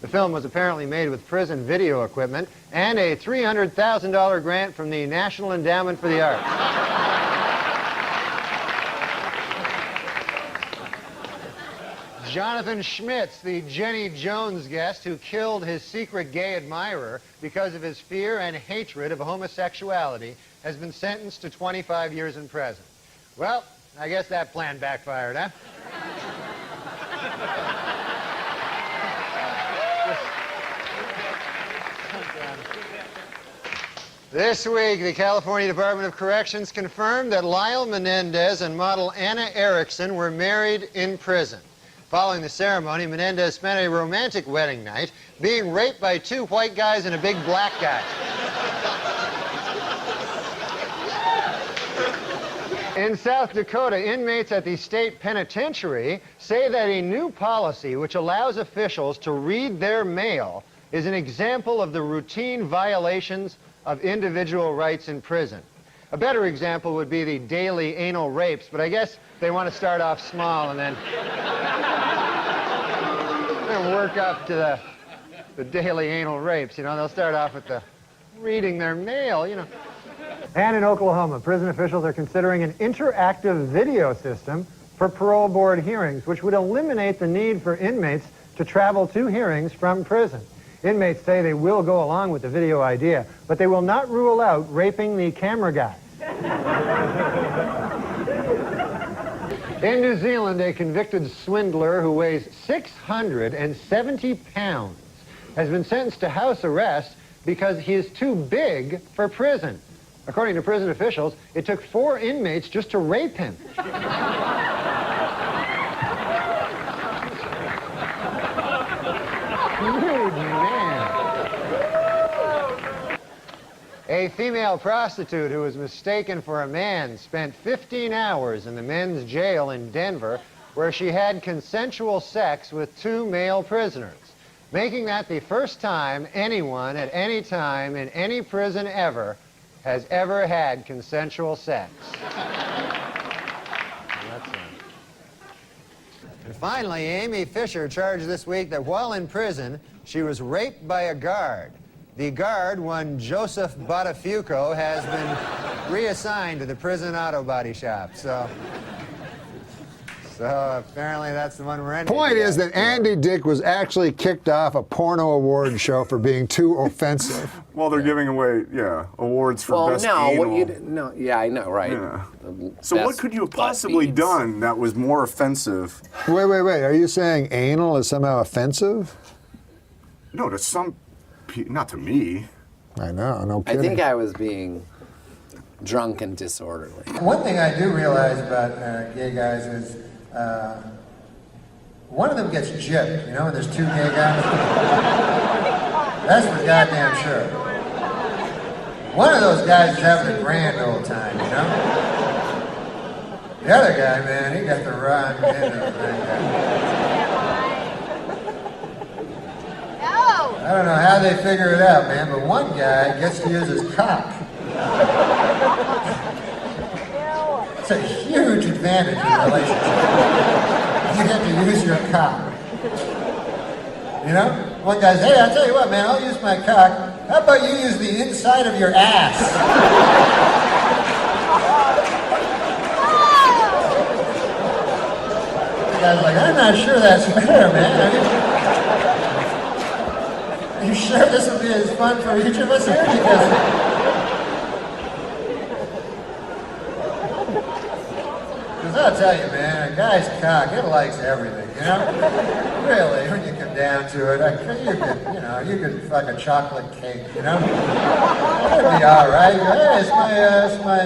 Speaker 1: The film was apparently made with prison video equipment and a $300,000 grant from the National Endowment for the Arts. Jonathan Schmitz, the Jenny Jones guest who killed his secret gay admirer because of his fear and hatred of homosexuality, has been sentenced to 25 years in prison. Well, I guess that plan backfired, huh? This week, the California Department of Corrections confirmed that Lyle Menendez and model Anna Erickson were married in prison. Following the ceremony, Menendez spent a romantic wedding night being raped by 2 white guys and a big black guy. In South Dakota, inmates at the state penitentiary say that a new policy which allows officials to read their mail is an example of the routine violations of individual rights in prison. A better example would be the daily anal rapes, but I guess they want to start off small and then work up to the daily anal rapes. You know, they'll start off with the reading their mail, you know. And in Oklahoma, prison officials are considering an interactive video system for parole board hearings, which would eliminate the need for inmates to travel to hearings from prison. Inmates say they will go along with the video idea, but they will not rule out raping the camera guy. In New Zealand, a convicted swindler who weighs 670 pounds has been sentenced to house arrest because he is too big for prison. According to prison officials, it took 4 inmates just to rape him. Rude man. A female prostitute who was mistaken for a man spent 15 hours in the men's jail in Denver, where she had consensual sex with 2 male prisoners, making that the first time anyone at any time in any prison ever has ever had consensual sex. And finally, Amy Fisher charged this week that while in prison, she was raped by a guard. The guard, one Joseph Botafuco, has been reassigned to the prison auto body shop. So apparently that's the one we're in.
Speaker 22: Point is that Andy Dick was actually kicked off a porno award show for being too offensive.
Speaker 3: Well, they're giving away, awards for best anal.
Speaker 8: Yeah, I know, right.
Speaker 3: Yeah. So what could you have possibly done that was more offensive?
Speaker 22: Wait. Are you saying anal is somehow offensive?
Speaker 3: No, to some not to me.
Speaker 22: I know, no kidding.
Speaker 8: I think I was being drunk and disorderly.
Speaker 1: One thing I do realize about gay guys is one of them gets gypped, you know, and there's 2 gay guys. That's for goddamn sure. One of those guys is having a grand old time, you know? The other guy, man, he got the run into the thing. I don't know how they figure it out, man, but one guy gets to use his cock. It's a huge advantage in a relationship. You get to use your cock. You know? One guy says, hey, I'll tell you what, man, I'll use my cock. How about you use the inside of your ass? The guy's like, I'm not sure that's fair, man. Are you sure this will be as fun for each of us here? Because I'll tell you, man, a guy's cock, it likes everything, you know? Really, when you come down to it, you could fuck a chocolate cake, you know? It'd be all right. Hey, it's my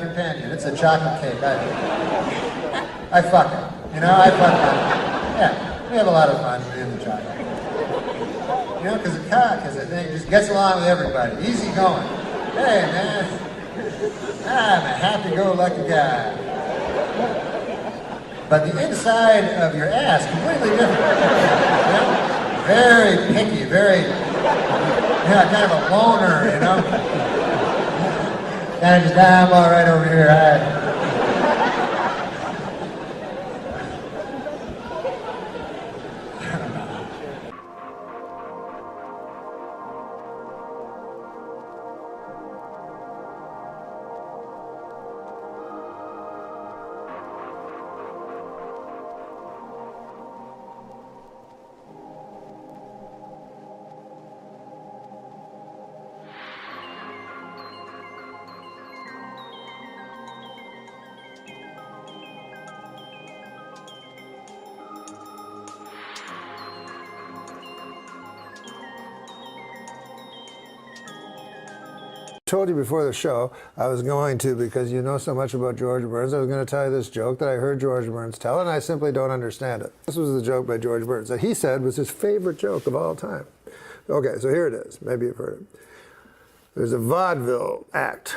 Speaker 1: companion. It's a chocolate cake. I fuck it, you know? I fuck it. Yeah, we have a lot of fun doing the chocolate. You know, because a cock is a thing, just gets along with everybody. Easy going. Hey, man, I'm a happy-go-lucky guy. But the inside of your ass, completely different. You know? Very picky, very, kind of a loner, you know? Kind of just, I'm all right over here.
Speaker 22: Told you before the show I was going to, because you know so much about George Burns, I was going to tell you this joke that I heard George Burns tell, and I simply don't understand it. This was the joke by George Burns that he said was his favorite joke of all time. Okay, so here it is. Maybe you've heard it. There's a vaudeville act,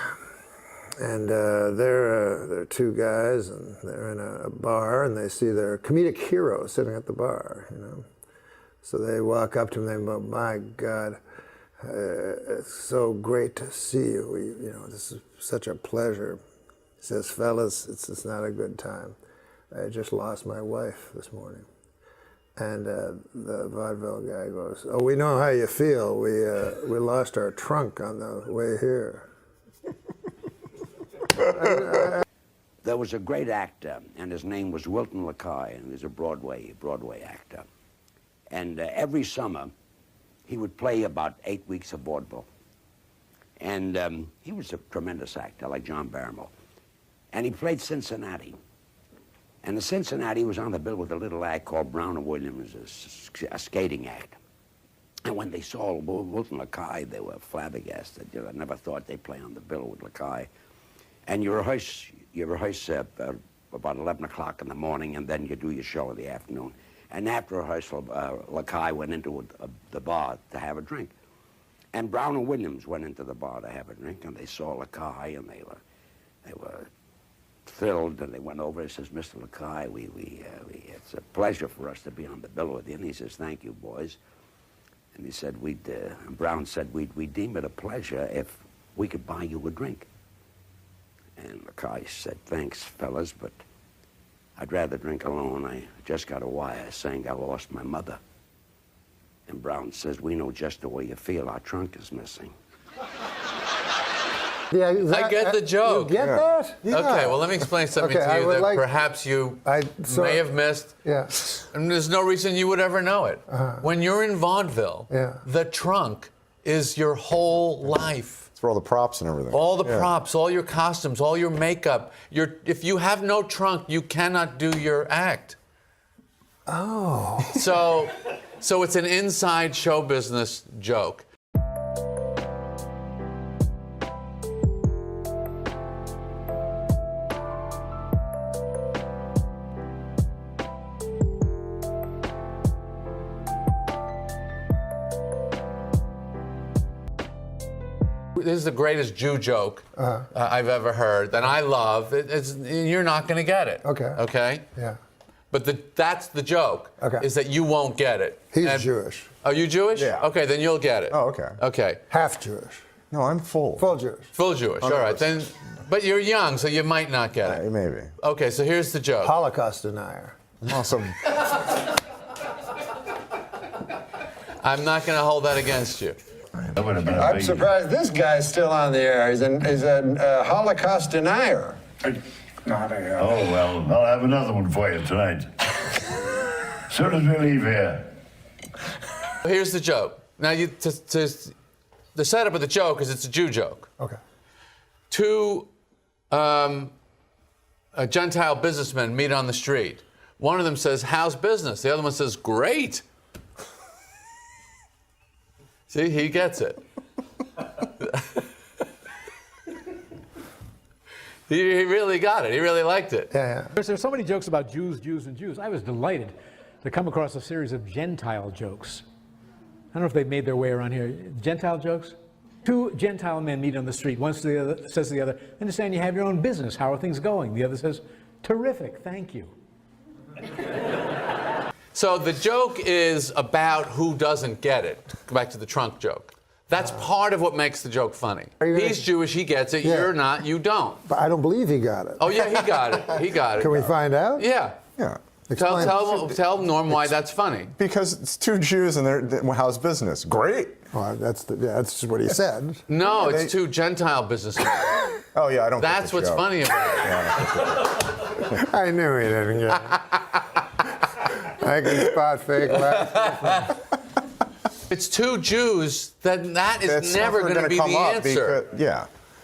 Speaker 22: and they're 2 guys, and they're in a bar, and they see their comedic hero sitting at the bar, you know. So they walk up to him and they go, my God, it's so great to see you. This is such a pleasure. He says, fellas, it's not a good time. I just lost my wife this morning. And the vaudeville guy goes, oh, we know how you feel. We lost our trunk on the way here.
Speaker 9: There was a great actor, and his name was Wilton LaCoy, and he was a Broadway actor. And every summer, he would play about 8 weeks of vaudeville. And he was a tremendous actor, like John Barrymore. And he played Cincinnati. And the Cincinnati was on the bill with a little act called Brown and Williams, a skating act. And when they saw Wilton Lacaille, they were flabbergasted. You know, I never thought they'd play on the bill with Lacaille. And you rehearse about 11 o'clock in the morning, and then you do your show in the afternoon. And after rehearsal, Lacaille went into the bar to have a drink. And Brown and Williams went into the bar to have a drink, and they saw Lacaille, and they were thrilled, and they went over and says, Mr. Lacaille, it's a pleasure for us to be on the bill with you. And he says, thank you, boys. And he said, and Brown said, we'd deem it a pleasure if we could buy you a drink. And Lacaille said, thanks, fellas, but I'd rather drink alone. I just got a wire saying I lost my mother. And Brown says, we know just the way you feel. Our trunk is missing.
Speaker 22: Yeah,
Speaker 7: I get the joke.
Speaker 22: You get that? Yeah.
Speaker 7: Okay, well, let me explain something to you that perhaps you may have missed.
Speaker 22: Yeah.
Speaker 7: And there's no reason you would ever know it. When you're in vaudeville, the trunk is your whole life.
Speaker 3: It's for all the props and everything.
Speaker 7: All the props, all your costumes, all your makeup. If you have no trunk, you cannot do your act.
Speaker 22: Oh.
Speaker 7: So it's an inside show business joke. This is the greatest Jew joke I've ever heard, and I love it. You're not going to get it.
Speaker 22: Okay.
Speaker 7: Okay?
Speaker 22: Yeah.
Speaker 7: But that's the joke, is that you won't get it.
Speaker 22: He's Jewish.
Speaker 7: Are you Jewish?
Speaker 3: Yeah.
Speaker 7: Okay, then you'll get it.
Speaker 3: Oh, okay.
Speaker 7: Okay.
Speaker 22: Half Jewish.
Speaker 3: No, I'm full.
Speaker 22: Full Jewish.
Speaker 7: Full Jewish, all right. Then, but you're young, so you might not get it.
Speaker 3: Maybe.
Speaker 7: Okay, so here's the joke.
Speaker 22: Holocaust denier.
Speaker 3: Awesome.
Speaker 7: I'm not going to hold that against you.
Speaker 10: I'm surprised this guy's still on the air. He's a Holocaust denier.
Speaker 23: Oh, well, I'll have another one for you tonight. As soon as we leave here.
Speaker 7: Here's the joke. Now, the setup of the joke is it's a Jew joke.
Speaker 22: Okay.
Speaker 7: Two Gentile businessmen meet on the street. One of them says, how's business? The other one says, great. See, he gets it. He really got it. He really liked it.
Speaker 22: Yeah.
Speaker 24: There's so many jokes about Jews, Jews, and Jews. I was delighted to come across a series of Gentile jokes. I don't know if they've made their way around here. Gentile jokes? Two Gentile men meet on the street. One says to the other, understand you have your own business. How are things going? The other says, terrific, thank you.
Speaker 7: So the joke is about who doesn't get it. Go back to the trunk joke. That's part of what makes the joke funny. He's Jewish, he gets it. You're not, you don't.
Speaker 22: But I don't believe he got it.
Speaker 7: Oh, yeah, he got it. He got it.
Speaker 22: Can we find out?
Speaker 7: Yeah.
Speaker 3: Yeah.
Speaker 7: Tell Norm why that's funny.
Speaker 3: Because it's two Jews and how's business? Great.
Speaker 22: Well, that's just what he said.
Speaker 7: No, it's two Gentile businessmen.
Speaker 3: Oh, yeah, I don't
Speaker 7: That's
Speaker 3: get the
Speaker 7: what's
Speaker 3: joke.
Speaker 7: funny about it.
Speaker 22: I knew he didn't get it. I can spot fake laughs.
Speaker 7: It's two Jews, that is never going to be the answer.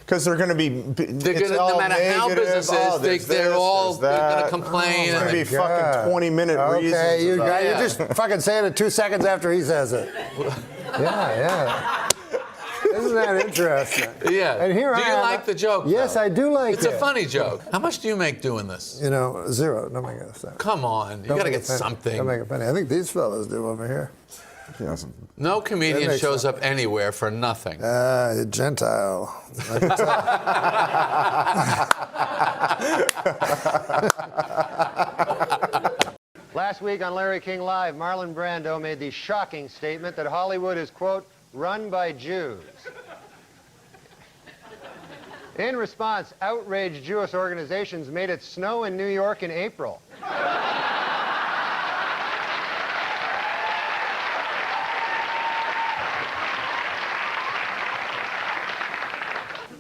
Speaker 3: Because they're going to be.
Speaker 7: No matter how business is, they're all going to complain.
Speaker 3: It's going to be fucking 20-minute reasons.
Speaker 22: Okay, you just fucking saying it 2 seconds after he says it. Yeah. Isn't that interesting?
Speaker 7: Yeah.
Speaker 22: And here
Speaker 7: do you like the joke?
Speaker 22: Yes,
Speaker 7: though?
Speaker 22: I do like it.
Speaker 7: It's a funny joke. How much do you make doing this?
Speaker 22: You know, zero. Don't make it a cent.
Speaker 7: Come on, you got to get something.
Speaker 22: Don't make it funny. I think these fellas do over here.
Speaker 7: No comedian shows up anywhere for nothing.
Speaker 22: Gentile.
Speaker 1: Last week on Larry King Live, Marlon Brando made the shocking statement that Hollywood is, quote, run by Jews. In response, outraged Jewish organizations made it snow in New York in April.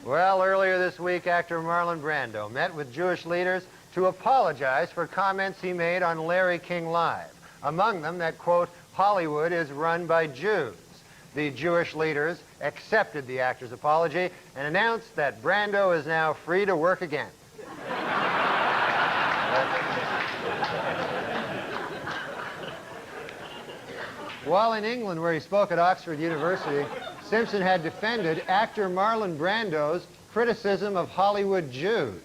Speaker 1: Well, earlier this week, actor Marlon Brando met with Jewish leaders to apologize for comments he made on Larry King Live. Among them, that, quote, Hollywood is run by Jews. The Jewish leaders accepted the actor's apology and announced that Brando is now free to work again. While in England, where he spoke at Oxford University, Simpson had defended actor Marlon Brando's criticism of Hollywood Jews.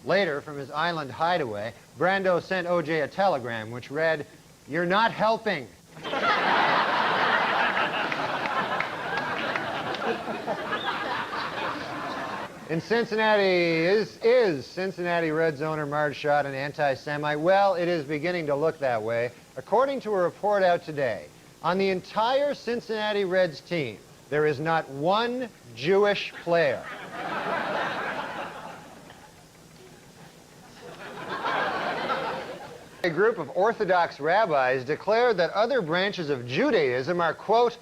Speaker 1: Later, from his island hideaway, Brando sent O.J. a telegram which read, "You're not helping." In Cincinnati, is Cincinnati Reds owner Marge Schott an anti-Semite? Well, it is beginning to look that way. According to a report out today, on the entire Cincinnati Reds team, there is not one Jewish player. A group of Orthodox rabbis declared that other branches of Judaism are, quote,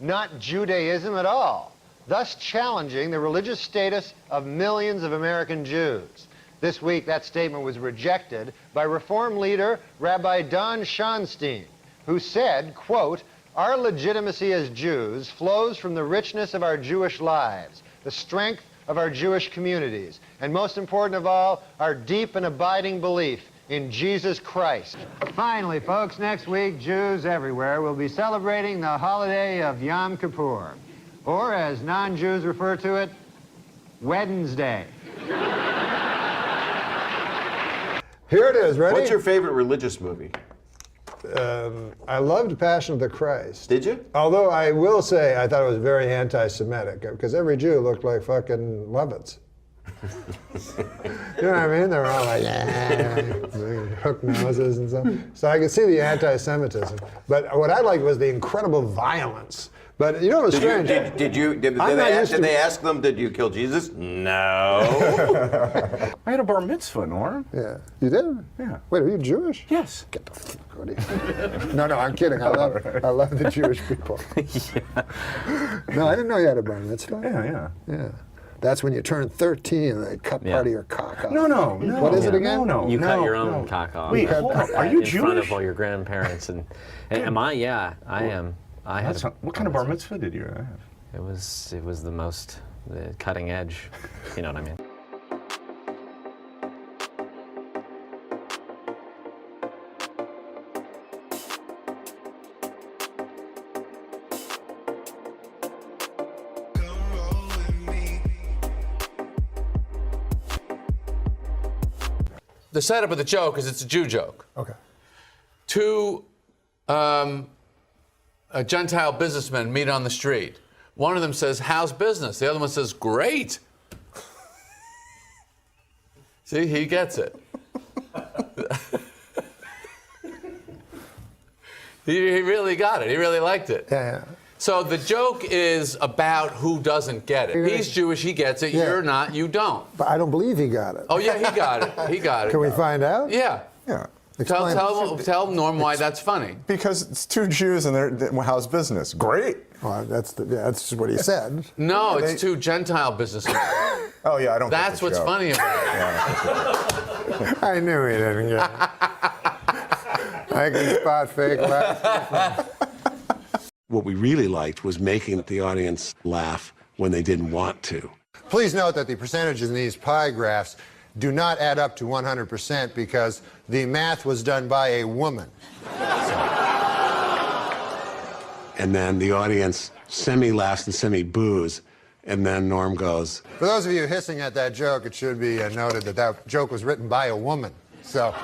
Speaker 1: not Judaism at all, thus challenging the religious status of millions of American Jews. This week, that statement was rejected by Reform leader Rabbi Don Schonstein, who said, quote, our legitimacy as Jews flows from the richness of our Jewish lives, the strength of our Jewish communities, and most important of all, our deep and abiding belief in Jesus Christ. Finally, folks, next week, Jews everywhere will be celebrating the holiday of Yom Kippur, or as non-Jews refer to it, Wednesday.
Speaker 10: Here it is, ready?
Speaker 11: What's your favorite religious movie?
Speaker 10: I loved Passion of the Christ.
Speaker 11: Did you?
Speaker 10: Although I will say I thought it was very anti-Semitic, because every Jew looked like fucking Lovitz. You know what I mean? They were all like, hook noses and stuff. So I could see the anti-Semitism. But what I liked was the incredible violence. But you know what was strange?
Speaker 11: Did they ask them, did you kill Jesus? No.
Speaker 3: I had a bar mitzvah, Norm.
Speaker 10: Yeah. You did?
Speaker 3: Yeah.
Speaker 10: Wait, are you Jewish?
Speaker 3: Yes.
Speaker 10: Get the fuck out of here. No, I'm kidding. I love the Jewish people. No, I didn't know you had a bar mitzvah. Yeah. That's when you turn 13 and they cut part of your cock off.
Speaker 3: No.
Speaker 10: What is it again?
Speaker 3: No.
Speaker 12: You cut your own cock off.
Speaker 3: Wait, hold on. Are you Jewish?
Speaker 12: In front of all your grandparents. And am I? Yeah, I am.
Speaker 3: What kind of bar mitzvah did you have?
Speaker 12: It was the most cutting edge. You know what I mean?
Speaker 7: The setup of the joke is it's a Jew joke.
Speaker 10: Okay.
Speaker 7: Two Gentile businessmen meet on the street. One of them says, how's business? The other one says, great. See, he gets it. He really got it. He really liked it.
Speaker 10: Yeah.
Speaker 7: So the joke is about who doesn't get it. He's Jewish, he gets it.
Speaker 10: Yeah.
Speaker 7: You're not, you don't.
Speaker 10: But I don't believe he got it.
Speaker 7: Oh, yeah, he got it. He got it.
Speaker 10: Can we find out?
Speaker 7: Yeah.
Speaker 3: Yeah.
Speaker 7: Tell Norm why that's funny.
Speaker 3: Because it's two Jews and how's business? Great.
Speaker 10: Well, that's what he said.
Speaker 7: No, it's two Gentile businessmen.
Speaker 3: Oh, yeah, I don't
Speaker 7: That's
Speaker 3: get the
Speaker 7: what's
Speaker 3: joke.
Speaker 7: funny about it.
Speaker 10: I knew he didn't get it. I can spot fake laughs.
Speaker 14: What we really liked was making the audience laugh when they didn't want to.
Speaker 1: Please note that the percentages in these pie graphs do not add up to 100% because the math was done by a woman.
Speaker 14: And then the audience semi-laughs and semi-boos, and then Norm goes,
Speaker 1: For those of you hissing at that joke, it should be noted that that joke was written by a woman. So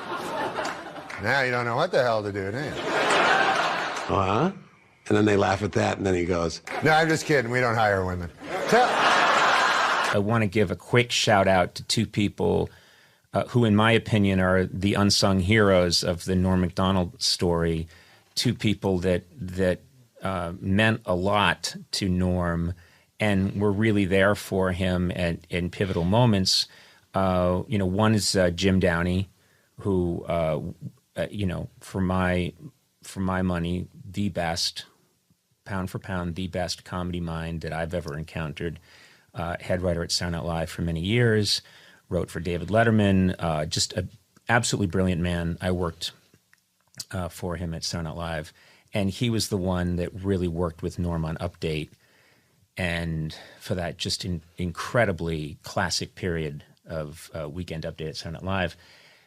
Speaker 1: now you don't know what the hell to do, do you?
Speaker 14: uh-huh. And then they laugh at that, and then he goes,
Speaker 1: No, I'm just kidding. We don't hire women.
Speaker 16: I want to give a quick shout out to two people who, in my opinion, are the unsung heroes of the Norm MacDonald story. Two people that meant a lot to Norm and were really there for him in pivotal moments. One is Jim Downey, who, for my money, the best, pound for pound, the best comedy mind that I've ever encountered. Head writer at Saturday Night Live for many years, wrote for David Letterman, just an absolutely brilliant man. I worked for him at Saturday Night Live. And he was the one that really worked with Norm on Update, and for that just incredibly classic period of Weekend Update at Saturday Night Live.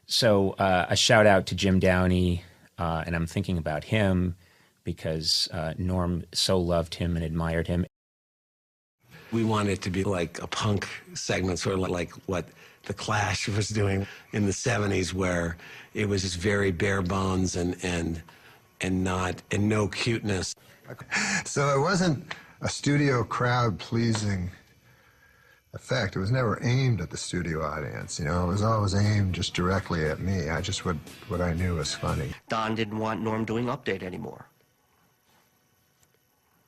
Speaker 16: So a shout out to Jim Downey, and I'm thinking about him because Norm so loved him and admired him.
Speaker 14: We want it to be like a punk segment, sort of like what The Clash was doing in the 70s, where it was just very bare bones and no cuteness.
Speaker 10: So it wasn't a studio crowd pleasing effect. It was never aimed at the studio audience. You know, it was always aimed just directly at me. I just what I knew was funny.
Speaker 15: Don didn't want Norm doing Update anymore.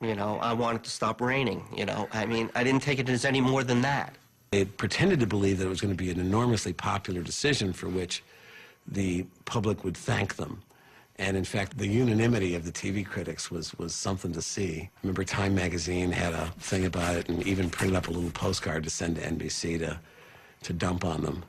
Speaker 15: You know, I wanted to stop raining, you know. I mean, I didn't take it as any more than that.
Speaker 14: They pretended to believe that it was going to be an enormously popular decision for which the public would thank them. And in fact, the unanimity of the TV critics was something to see. I remember Time magazine had a thing about it and even printed up a little postcard to send to NBC to dump on them.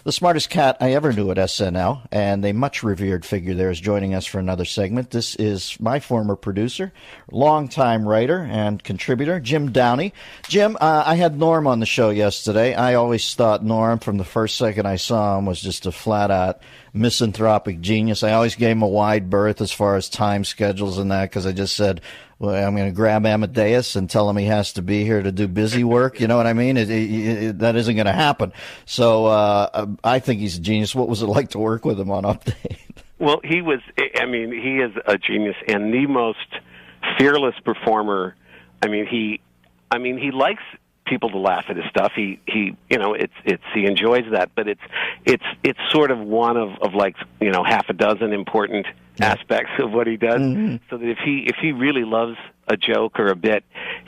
Speaker 21: The smartest cat I ever knew at SNL, and a much revered figure there, is joining us for another segment. This is my former producer, longtime writer and contributor, Jim Downey. Jim, I had Norm on the show yesterday. I always thought Norm, from the first second I saw him, was just a flat-out misanthropic genius. I always gave him a wide berth as far as time schedules and that, because I just said, well, I'm going to grab Amadeus and tell him he has to be here to do busy work. You know what I mean? That isn't going to happen. So I think he's a genius. What was it like to work with him on Update?
Speaker 17: Well, he is a genius and the most fearless performer. I mean, he likes people to laugh at his stuff. He enjoys that, but it's sort of one of like, you know, half a dozen important aspects of what he does. Mm-hmm. So that if he really loves a joke or a bit,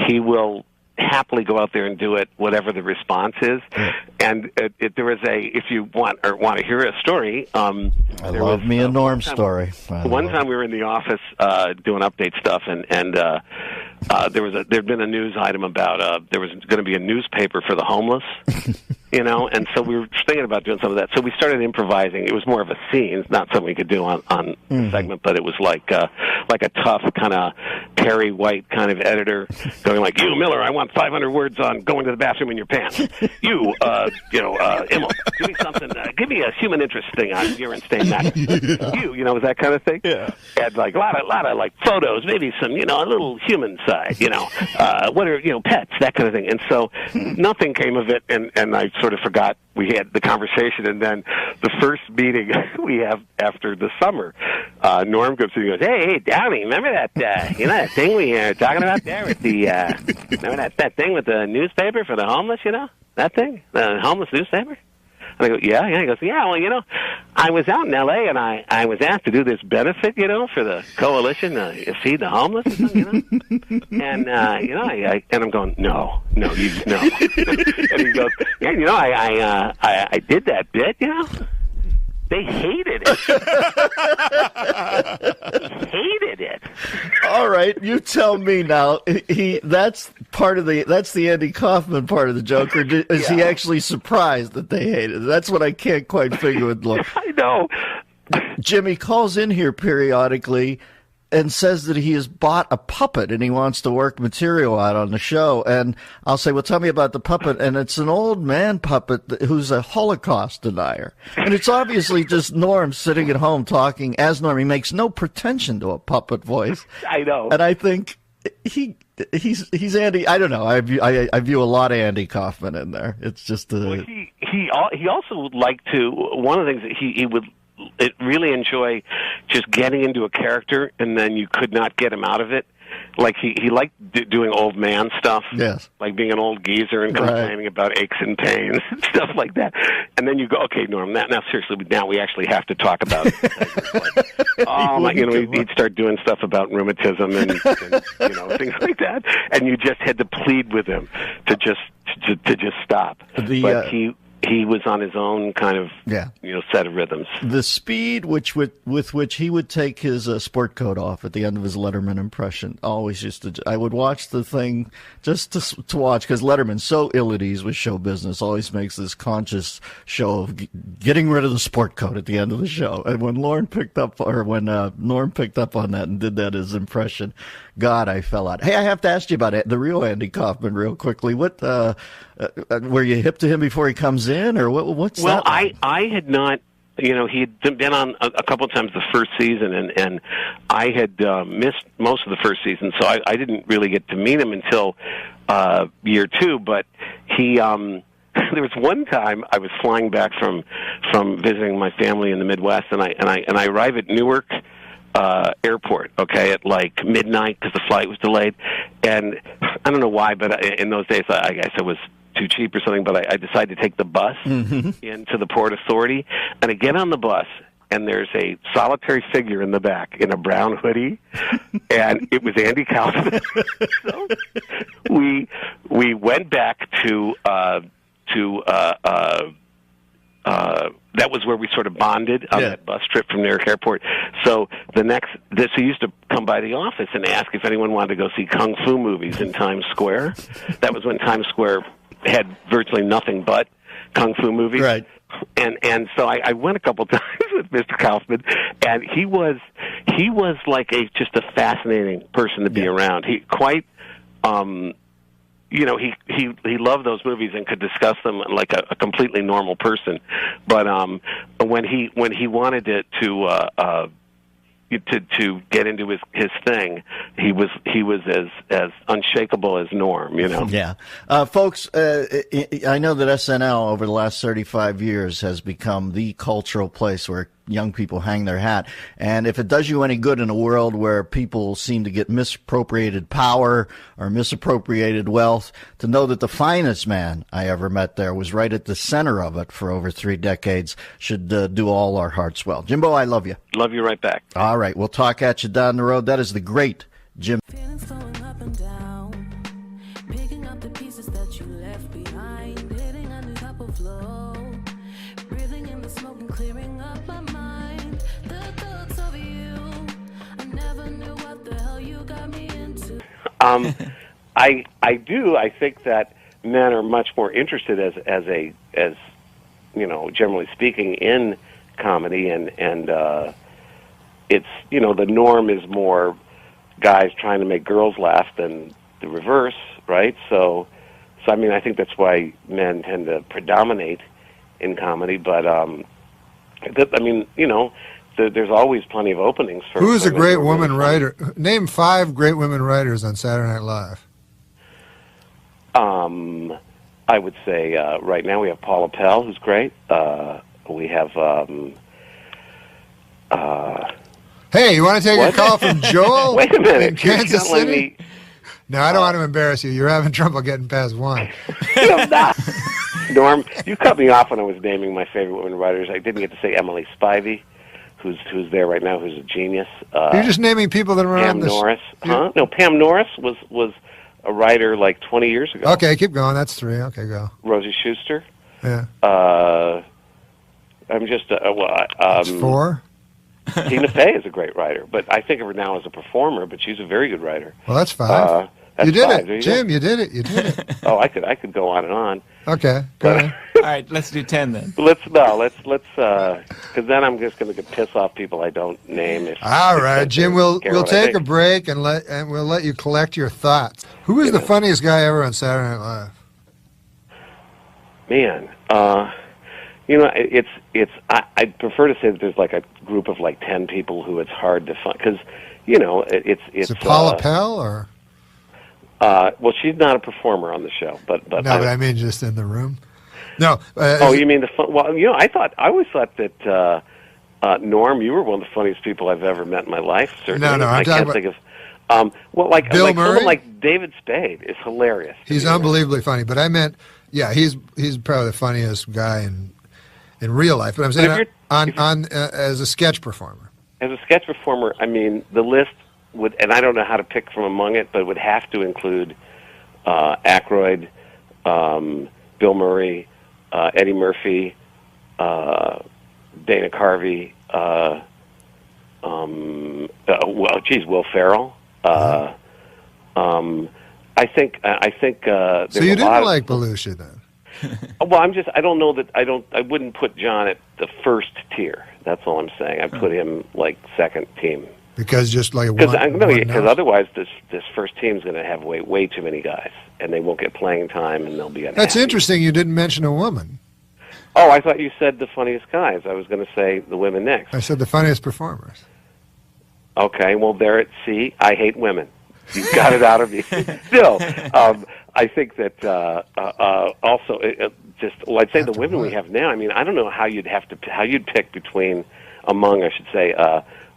Speaker 17: he will happily go out there and do it, whatever the response is. Yeah. And there was if you want to hear a story,
Speaker 21: I love me a Norm story.
Speaker 17: One time we were in the office doing Update stuff, and there'd been a news item about there was going to be a newspaper for the homeless, you know, and so we were thinking about doing some of that. So we started improvising. It was more of a scene, not something we could do on the segment, but it was like a tough kind of Perry White kind of editor going like, "You, Miller, I want 500 words on going to the bathroom in your pants. You, Immel, give me something. Give me a human interest thing on urine stain matter. You know, that kind of thing." Yeah. And like a lot of like photos, maybe some, you know, a little human side, you know, what are, you know, pets, that kind of thing. And so nothing came of it, and I sort of forgot we had the conversation. And then the first meeting we have after the summer, Norm comes in and goes, "Hey, Downey, remember that that thing we were talking about there with the remember that thing with the newspaper for the homeless, you know, that thing, the homeless newspaper?" And I go, yeah. He goes, "Yeah, well, you know, I was out in L.A. and I was asked to do this benefit, you know, for the coalition to feed the homeless or something, you know." And, you know, and I'm going, no. And he goes, "Yeah, you know, I did that bit, you know." They hated it. Hated it.
Speaker 21: All right, you tell me now. That's the Andy Kaufman part of the joke, or is he actually surprised that they hated it? That's what I can't quite figure with Lord.
Speaker 17: I know.
Speaker 21: Jimmy calls in here periodically and says that he has bought a puppet and he wants to work material out on the show. And I'll say, "Well, tell me about the puppet." And it's an old man puppet who's a Holocaust denier. And it's obviously just Norm sitting at home talking as Norm. He makes no pretension to a puppet voice.
Speaker 17: I know.
Speaker 21: And I think he's Andy. I don't know. I view a lot of Andy Kaufman in there. It's just
Speaker 17: well, he also would like to. One of the things that he would really enjoy just getting into a character, and then you could not get him out of it. Like he liked doing old man stuff, yes, like being an old geezer and complaining about aches and pains and stuff like that. And then you go, "Okay, Norm, now seriously, now we actually have to talk about it." He'd start doing stuff about rheumatism and you know, things like that, and you just had to plead with him to just stop. But he was on his own kind of set of rhythms.
Speaker 21: The speed with which he would take his sport coat off at the end of his Letterman impression always I would watch the thing just to watch, because Letterman's so ill at ease with show business, always makes this conscious show of getting rid of the sport coat at the end of the show. And when Norm picked up on that and did that as impression, God, I fell out. Hey, I have to ask you about the real Andy Kaufman real quickly. What were you hip to him before he comes in, or what's
Speaker 17: well,
Speaker 21: that like?
Speaker 17: I had not. He had been on a couple of times the first season, and I had missed most of the first season, so I didn't really get to meet him until year 2. But he, there was one time I was flying back from visiting my family in the Midwest, and I arrive at Newark airport, at like midnight because the flight was delayed, and I don't know why, but in those days I guess it was too cheap or something, but I decided to take the bus into the Port Authority, and I get on the bus, and there's a solitary figure in the back in a brown hoodie, and it was Andy Kaufman. So we went back to that was where we sort of bonded on that bus trip from Newark Airport. So he used to come by the office and ask if anyone wanted to go see kung fu movies in Times Square. That was when Times Square had virtually nothing but kung fu movies.
Speaker 21: Right.
Speaker 17: And so I went a couple times with Mr. Kaufman, and he was like just a fascinating person to be around. He quite he loved those movies and could discuss them like a completely normal person. But when he wanted to get into his thing, he was as unshakable as Norm,
Speaker 21: Yeah. Folks, I know that SNL over the last 35 years has become the cultural place where young people hang their hat. And if it does you any good in a world where people seem to get misappropriated power or misappropriated wealth, to know that the finest man I ever met there was right at the center of it for over 3 decades should do all our hearts well. Jimbo, I love you.
Speaker 17: Love you right back.
Speaker 21: All right. We'll talk at you down the road. That is the great Jim.
Speaker 17: I do. I think that men are much more interested as generally speaking, in comedy, and it's the norm is more guys trying to make girls laugh than the reverse, right? So I mean, I think that's why men tend to predominate in comedy. But there's always plenty of openings for.
Speaker 22: Who is a great woman writer? Name 5 great women writers on Saturday Night Live.
Speaker 17: I would say right now we have Paula Pell, who's great. We have.
Speaker 22: Hey, you want to take a call from Joel?
Speaker 17: Wait a minute,
Speaker 22: in Kansas
Speaker 17: telling
Speaker 22: City?
Speaker 17: me.
Speaker 22: No, I don't want to embarrass you. You're having trouble getting past 1.
Speaker 17: Norm, you cut me off when I was naming my favorite women writers. I didn't get to say Emily Spivey, who's there right now, who's a genius.
Speaker 22: You're just naming people that are
Speaker 17: Pam
Speaker 22: on this.
Speaker 17: Norris. Huh? No, Pam Norris was a writer like 20 years ago.
Speaker 22: Okay, keep going. That's 3. Okay, go.
Speaker 17: Rosie Schuster.
Speaker 22: Yeah.
Speaker 17: I'm just
Speaker 22: That's 4.
Speaker 17: Tina Fey is a great writer, but I think of her now as a performer. But she's a very good writer.
Speaker 22: Well, that's 5.
Speaker 17: That's
Speaker 22: you did
Speaker 17: 5.
Speaker 22: it, Jim. You did it. You did it.
Speaker 17: Oh, I could go on and on.
Speaker 22: Okay, go ahead.
Speaker 16: All right, let's do 10 then.
Speaker 17: Let's because then I'm just going to piss off people I don't name.
Speaker 22: All right, Jim. We'll take a break and we'll let you collect your thoughts. Who is the funniest guy ever on Saturday Night Live?
Speaker 17: Man, I'd prefer to say that there's like a group of like 10 people who it's hard to find because it's.
Speaker 22: Is it Paula Pell or?
Speaker 17: Well, she's not a performer on the show, but
Speaker 22: no, but I mean just in the room. No.
Speaker 17: You mean the fun? Well, I always thought that Norm, you were one of the funniest people I've ever met in my life. Certainly,
Speaker 22: No,
Speaker 17: I can't think of. Like
Speaker 22: Bill Murray?
Speaker 17: Someone like David Spade is hilarious.
Speaker 22: He's unbelievably funny, but I meant, yeah, he's probably the funniest guy in real life. But I'm saying as a sketch performer.
Speaker 17: As a sketch performer, I mean, the list would, and I don't know how to pick from among it, but it would have to include Aykroyd, Bill Murray, Eddie Murphy, Dana Carvey, Will Ferrell. I think there's
Speaker 10: So you
Speaker 17: a
Speaker 10: didn't
Speaker 17: lot
Speaker 10: like Belushi then?
Speaker 17: Well, I don't know that I wouldn't put John at the first tier. That's all I'm saying. I put him like second team.
Speaker 10: Because just like
Speaker 17: Because
Speaker 10: one
Speaker 17: otherwise this first team's going to have way too many guys, and they won't get playing time, and they'll be unhappy.
Speaker 10: That's interesting. You didn't mention a woman.
Speaker 17: Oh, I thought you said the funniest guys. I was going to say the women next.
Speaker 10: I said the funniest performers.
Speaker 17: Okay, well, see, I hate women. You got it out of me. Still, I think that also I'd say the women we have now. I mean, I don't know how you'd pick among I should say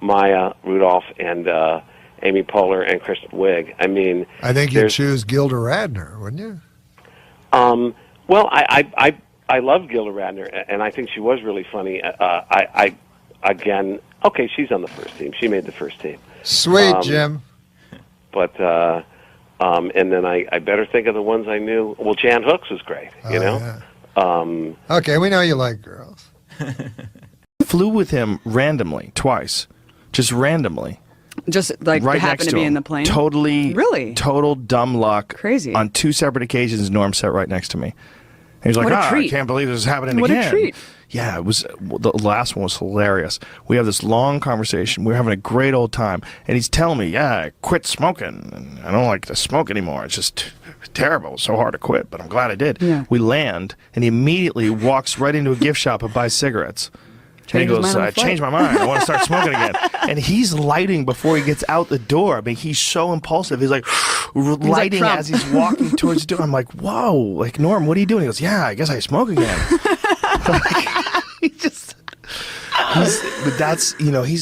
Speaker 17: Maya Rudolph and Amy Poehler and Kristen Wiig. I mean,
Speaker 10: I think you'd choose Gilda Radner, wouldn't you?
Speaker 17: Well, I love Gilda Radner, and I think she was really funny. Okay, she's on the first team. She made the first team.
Speaker 10: Sweet, Jim.
Speaker 17: But and then I better think of the ones I knew. Well, Jan Hooks was great. You know.
Speaker 10: Yeah. Okay, we know you like girls.
Speaker 5: Flew with him randomly twice, just randomly.
Speaker 13: Just like
Speaker 5: right
Speaker 13: happened
Speaker 5: next
Speaker 13: to be
Speaker 5: him.
Speaker 13: in the plane.
Speaker 5: Really? Total dumb luck.
Speaker 13: Crazy.
Speaker 5: On 2 separate occasions, Norm sat right next to me. And he was like,
Speaker 13: What a
Speaker 5: I
Speaker 13: treat.
Speaker 5: can't believe this is happening
Speaker 13: What
Speaker 5: again.
Speaker 13: a treat.
Speaker 5: Yeah, it was. The last one was hilarious. We have this long conversation. We're having a great old time, and he's telling me, "Yeah, I quit smoking, and I don't like to smoke anymore. It's just terrible. It's so hard to quit, but I'm glad I did."
Speaker 13: Yeah.
Speaker 5: We land, and he immediately walks right into a gift shop and buys cigarettes. And he goes, I changed my mind. I want to start smoking again. And he's lighting before he gets out the door. I mean, he's so impulsive. He's like lighting as he's walking towards the door. I'm like, whoa, like, Norm, what are you doing? He goes, yeah, I guess I smoke again. But that's,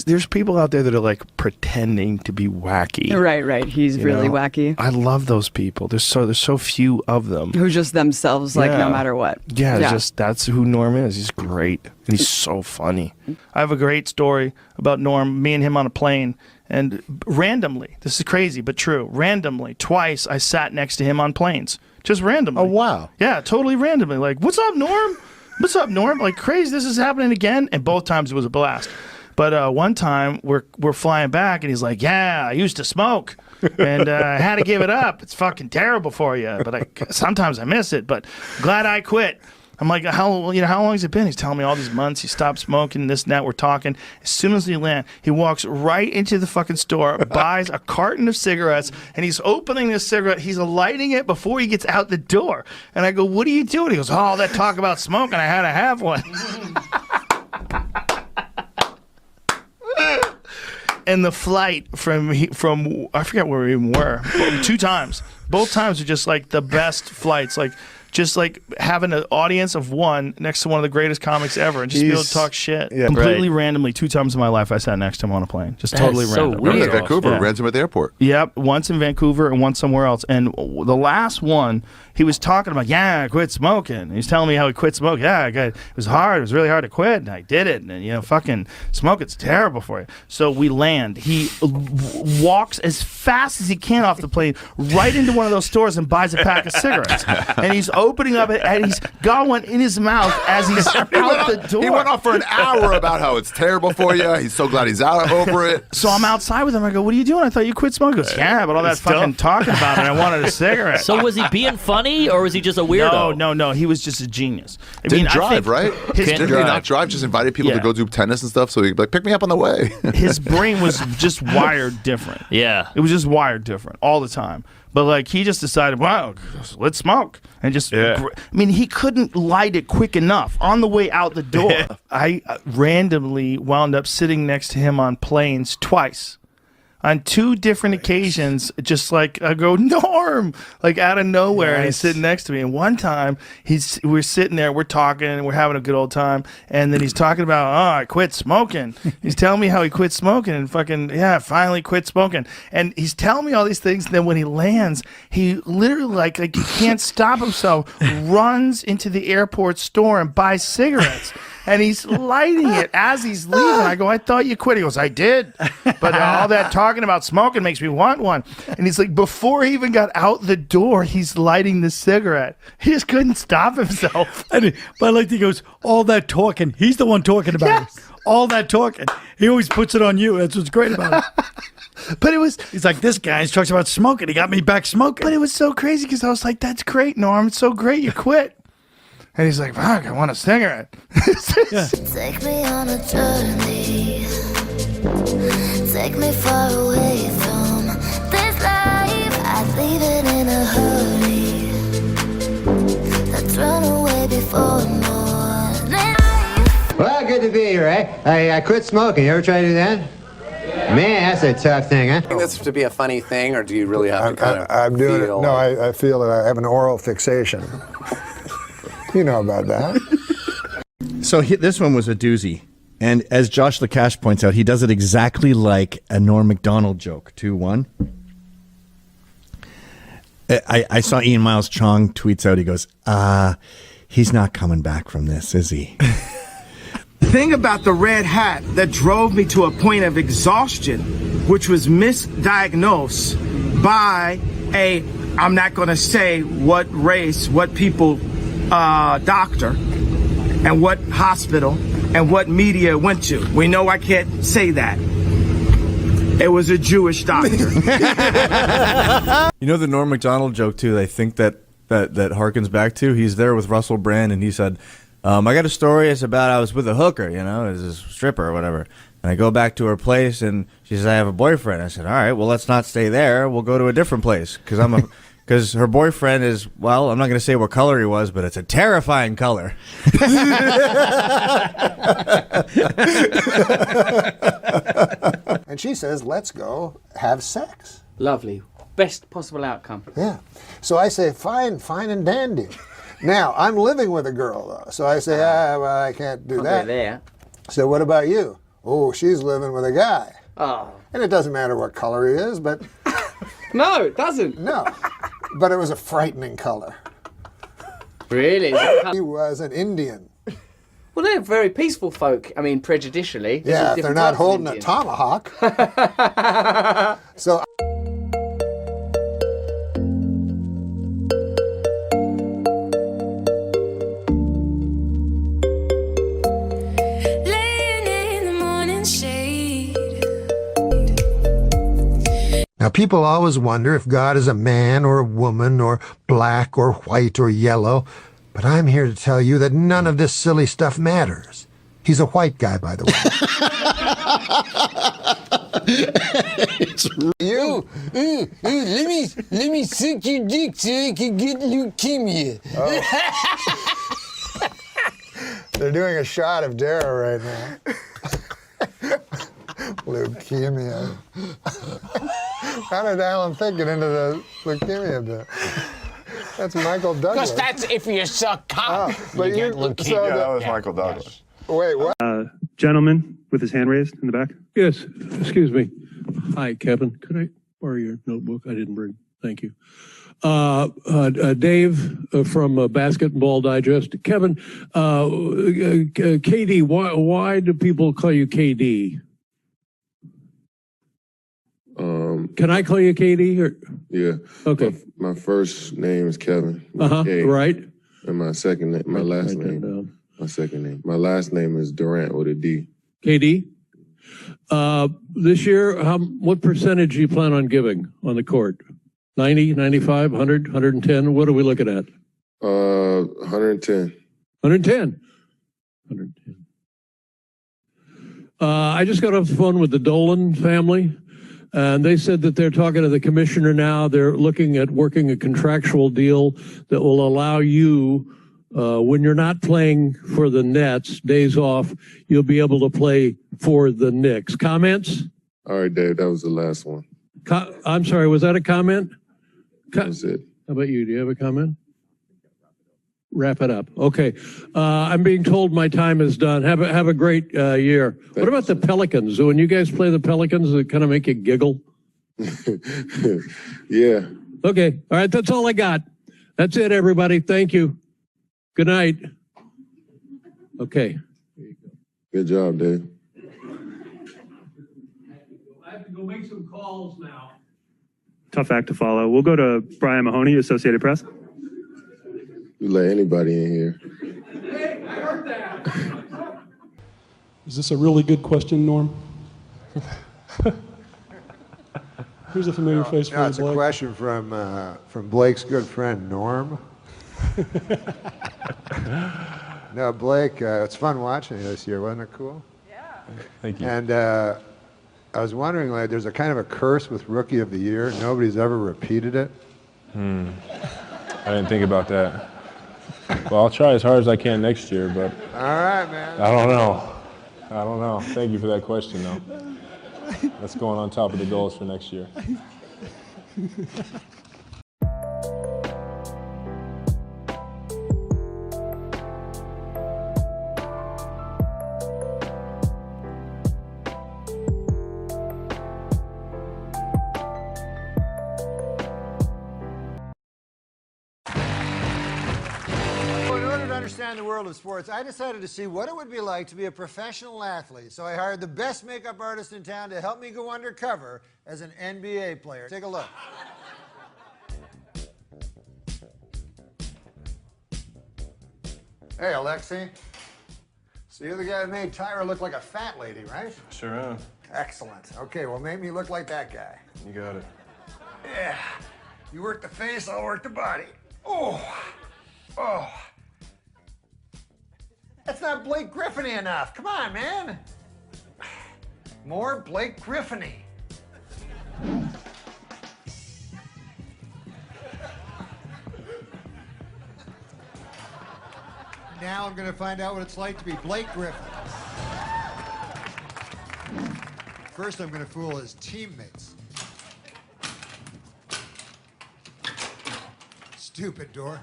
Speaker 5: there's people out there that are like pretending to be wacky.
Speaker 13: Right. He's really wacky.
Speaker 5: I love those people. There's so few of them.
Speaker 13: Who just themselves, like,
Speaker 5: Yeah.
Speaker 13: no matter what.
Speaker 5: Yeah, it's just that's who Norm is. He's great. And he's so funny. I have a great story about Norm, me and him on a plane. And randomly, this is crazy, but true, randomly, twice I sat next to him on planes. Just randomly.
Speaker 3: Oh, wow.
Speaker 5: Yeah, totally randomly. Like, what's up, Norm? What's up, Norm? Like, crazy, this is happening again. And both times it was a blast. But one time we're flying back, and he's like, yeah, I used to smoke. And I had to give it up. It's fucking terrible for you. But sometimes I miss it. But glad I quit. I'm like, how long has it been? He's telling me all these months. He stopped smoking, this and that. We're talking. As soon as we land, he walks right into the fucking store, buys a carton of cigarettes, and he's opening this cigarette. He's lighting it before he gets out the door. And I go, what are you doing? He goes, all that talk about smoking, I had to have one. And the flight from I forget where we even were, 2 times. Both times are just like the best flights. Like, just like having an audience of one next to one of the greatest comics ever and just be able to talk shit.
Speaker 18: Yeah,
Speaker 5: completely randomly, 2 times in my life I sat next to him on a plane. Just totally random.
Speaker 18: I was in Vancouver, ran him at the airport.
Speaker 5: Yep, once in Vancouver and once somewhere else. And the last one, he was talking about, I quit smoking. He's telling me how he quit smoking. It was hard. It was really hard to quit, and I did it. And, fucking smoking's terrible for you. So we land. He walks as fast as he can off the plane right into one of those stores and buys a pack of cigarettes. And he's opening up it, and he's got one in his mouth as he's out the door.
Speaker 18: He went on for an hour about how it's terrible for you. He's so glad he's out over it.
Speaker 5: So I'm outside with him. I go, what are you doing? I thought you quit smoking. He goes, yeah, but all that fucking talking about it, I wanted a cigarette.
Speaker 19: So was he being funny, or was he just a weirdo?
Speaker 5: No. He was just a genius.
Speaker 18: Didn't drive, right? Didn't he not drive? Just invited people to go do tennis and stuff, so he'd be like, pick me up on the way.
Speaker 5: His brain was just wired different.
Speaker 19: Yeah.
Speaker 5: It was just wired different all the time. But, like, he just decided, wow, let's smoke. And just, he couldn't light it quick enough on the way out the door. I randomly wound up sitting next to him on planes twice. On 2 different occasions, just like, I go, Norm, like out of nowhere, and he's sitting next to me. And one time, we're sitting there, we're talking, and we're having a good old time. And then he's talking about, I quit smoking. He's telling me how he quit smoking and finally quit smoking. And he's telling me all these things. And then when he lands, he literally, like he can't stop himself, runs into the airport store and buys cigarettes. and he's lighting it as he's leaving. I go, I thought you quit. He goes, I did, but all that talking about smoking makes me want one. And he's like, before he even got out the door, he's lighting the cigarette. He just couldn't stop himself.
Speaker 2: But I like he goes, all that talking. He's the one talking about it. All that talking. He always puts it on you. That's what's great about it.
Speaker 5: But
Speaker 2: he's like, this guy talks about smoking. He got me back smoking.
Speaker 5: But it was so crazy because I was like, that's great, Norm. It's so great you quit. And he's like, fuck, I want a cigarette.
Speaker 4: Take me on a journey. Take me far away from this life. I'd leave it in a hurry. Let's run away before morning.
Speaker 1: Well, good to be here, eh? I quit smoking. You ever try to do that? Man, that's a tough thing, huh?
Speaker 8: Do you think this to be a funny thing, or do you really have to kind of
Speaker 10: I'm doing it.
Speaker 8: feel
Speaker 10: No,
Speaker 8: like-
Speaker 10: I feel that I have an oral fixation. You know about that.
Speaker 6: So this one was a doozy. And as Josh Lacash points out, he does it exactly like a Norm MacDonald joke. 2-1. I saw Ian Miles Chong tweets out, he goes, he's not coming back from this, is he?
Speaker 20: The thing about the red hat that drove me to a point of exhaustion, which was misdiagnosed by I'm not going to say what race, what people, doctor, and what hospital, and what media it went to. We know I can't say that. It was a Jewish doctor.
Speaker 6: You know the Norm MacDonald joke, too, I think that harkens back to? He's there with Russell Brand, and he said, I got a story. It's about I was with a hooker, as a stripper or whatever. And I go back to her place, and she says, I have a boyfriend. I said, all right, well, let's not stay there. We'll go to a different place. Because her boyfriend is, well, I'm not going to say what color he was, but it's a terrifying color.
Speaker 10: And she says, let's go have sex.
Speaker 25: Lovely. Best possible outcome.
Speaker 10: Yeah. So I say, fine and dandy. Now, I'm living with a girl, though. So I say, well, I can't do that.
Speaker 25: There.
Speaker 10: So what about you? Oh, she's living with a guy.
Speaker 25: Oh.
Speaker 10: And it doesn't matter what color he is, but...
Speaker 25: No, it doesn't.
Speaker 10: No. But it was a frightening color.
Speaker 25: Really?
Speaker 10: He was an Indian.
Speaker 25: Well, they're very peaceful folk. I mean, prejudicially.
Speaker 10: Yeah, if they're not holding a tomahawk. So... Now, people always wonder if God is a man or a woman or black or white or yellow, but I'm here to tell you that none of this silly stuff matters. He's a white guy, by the way.
Speaker 4: Let me suck your dick so I can get leukemia.
Speaker 10: They're doing a shot of Dara right now. Leukemia. How did Alan Thicke get into the leukemia bit? That's Michael Douglas.
Speaker 4: Because that's if you suck cock.
Speaker 10: But
Speaker 4: you get leukemia.
Speaker 10: so
Speaker 3: that was Michael Douglas.
Speaker 10: Wait, what?
Speaker 26: Gentleman with his hand raised in the back. Yes, excuse me. Hi, Kevin. Could I borrow your notebook? I didn't bring. Thank you. Dave from Basketball Digest. Kevin, KD, why do people call you KD? Can I call you KD? Or?
Speaker 27: Yeah.
Speaker 26: Okay.
Speaker 27: My first name is Kevin.
Speaker 26: Right.
Speaker 27: And my second name, my last name. My second name. My last name is Durant with a D.
Speaker 26: KD. This year, what percentage do you plan on giving on the court? 90, 95, 100, 110? What are we looking at?
Speaker 27: 110.
Speaker 26: 110. 110. I just got off the phone with the Dolan family, and they said that they're talking to the commissioner now. They're looking at working a contractual deal that will allow you, when you're not playing for the Nets, days off, you'll be able to play for the Knicks. Comments?
Speaker 27: All right, Dave, that was the last one. I'm sorry, was that a comment? That was it.
Speaker 26: How about you? Do you have a comment? Wrap it up. Okay. I'm being told my time is done. Have a great year. What about the Pelicans? When you guys play the Pelicans, does it kind of make you giggle?
Speaker 27: Yeah.
Speaker 26: Okay. All right. That's all I got. That's it, everybody. Thank you. Good night. Okay.
Speaker 27: Good job, Dave.
Speaker 26: I have to go make some calls now.
Speaker 7: Tough act to follow. We'll go to Brian Mahoney, Associated Press.
Speaker 27: You let anybody in here.
Speaker 26: Hey, I heard that.
Speaker 9: Is this a really good question, Norm? Here's a familiar face for
Speaker 10: No,
Speaker 9: you,
Speaker 10: it's a
Speaker 9: Blake.
Speaker 10: question from Blake's good friend, Norm. No, Blake, it's fun watching you this year. Wasn't it cool?
Speaker 9: Yeah. Thank you.
Speaker 10: And I was wondering, like, there's a kind of a curse with Rookie of the Year. Nobody's ever repeated it.
Speaker 9: I didn't think about that. Well, I'll try as hard as I can next year, but
Speaker 10: All right, man.
Speaker 9: I don't know. Thank you for that question, though. That's going on top of the goals for next year.
Speaker 1: Well, in order to understand the world of sports, I decided to see what it would be like to be a professional athlete. So I hired the best makeup artist in town to help me go undercover as an NBA player. Take a look. Hey, Alexi. So you're the guy that made Tyra look like a fat lady, right?
Speaker 9: Sure am.
Speaker 1: Excellent. Okay, well, make me look like that guy.
Speaker 9: You got it.
Speaker 1: Yeah. You work the face, I'll work the body. Oh. Oh. That's not Blake Griffin-y enough. Come on, man. More Blake Griffin-y. Now I'm going to find out what it's like to be Blake Griffin. First, I'm going to fool his teammates. Stupid door.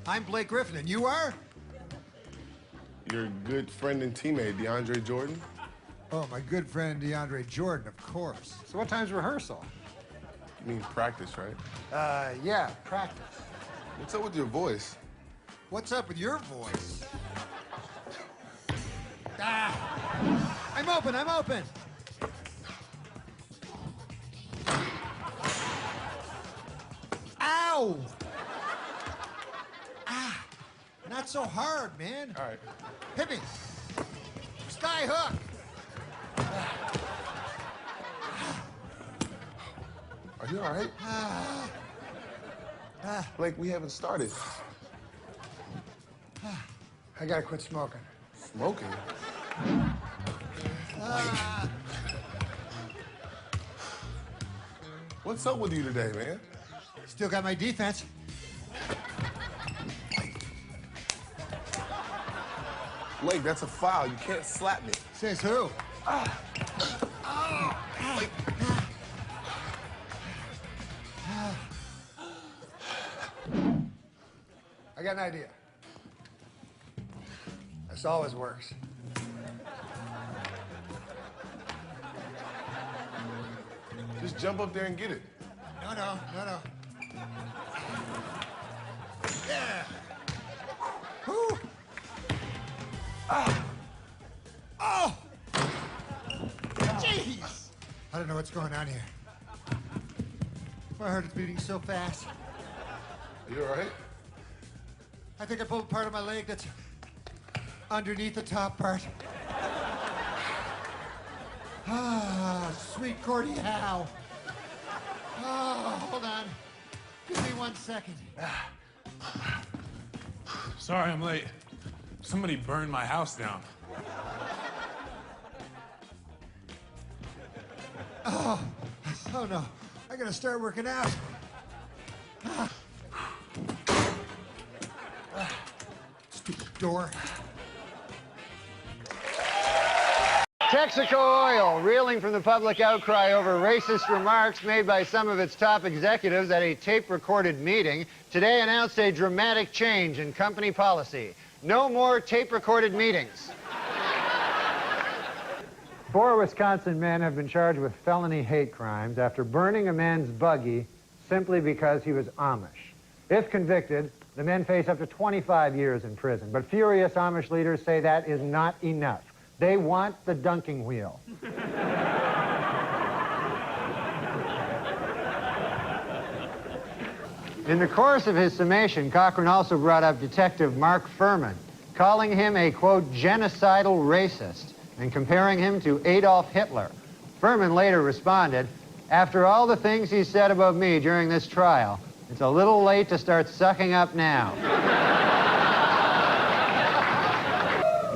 Speaker 1: I'm Blake Griffin, and you are?
Speaker 27: Your good friend and teammate, DeAndre Jordan.
Speaker 1: Oh, my good friend DeAndre Jordan, of course. So what time's rehearsal?
Speaker 27: You mean practice, right?
Speaker 1: Yeah, practice.
Speaker 27: What's up with your voice?
Speaker 1: What's up with your voice? Ah! I'm open! Ow! Ah! Not so hard, man.
Speaker 27: All right.
Speaker 1: Hit me! Sky hook!
Speaker 27: Are you all right? Blake, we haven't started.
Speaker 1: I gotta quit smoking.
Speaker 27: Smoking? What's up with you today, man?
Speaker 1: Still got my defense.
Speaker 27: Blake, that's a foul. You can't slap me.
Speaker 1: Says who? I got an idea. This always works.
Speaker 27: Just jump up there and get it.
Speaker 1: No. Yeah. Whoo. Oh. Jeez. I don't know what's going on here. My heart is beating so fast.
Speaker 27: Are you all right?
Speaker 1: I think I pulled a part of my leg that's underneath the top part. Ah, sweet Cordy Howe. Oh, hold on. Give me 1 second.
Speaker 11: Sorry I'm late. Somebody burned my house down.
Speaker 1: Oh no. I gotta start working out. Stupid door. Texaco Oil, reeling from the public outcry over racist remarks made by some of its top executives at a tape-recorded meeting, today announced a dramatic change in company policy. No more tape-recorded meetings. 4 Wisconsin men have been charged with felony hate crimes after burning a man's buggy simply because he was Amish. If convicted, the men face up to 25 years in prison. But furious Amish leaders say that is not enough. They want the dunking wheel. In the course of his summation, Cochran also brought up Detective Mark Furman, calling him a, quote, genocidal racist, and comparing him to Adolf Hitler. Furman later responded, "After all the things he said about me during this trial, it's a little late to start sucking up now."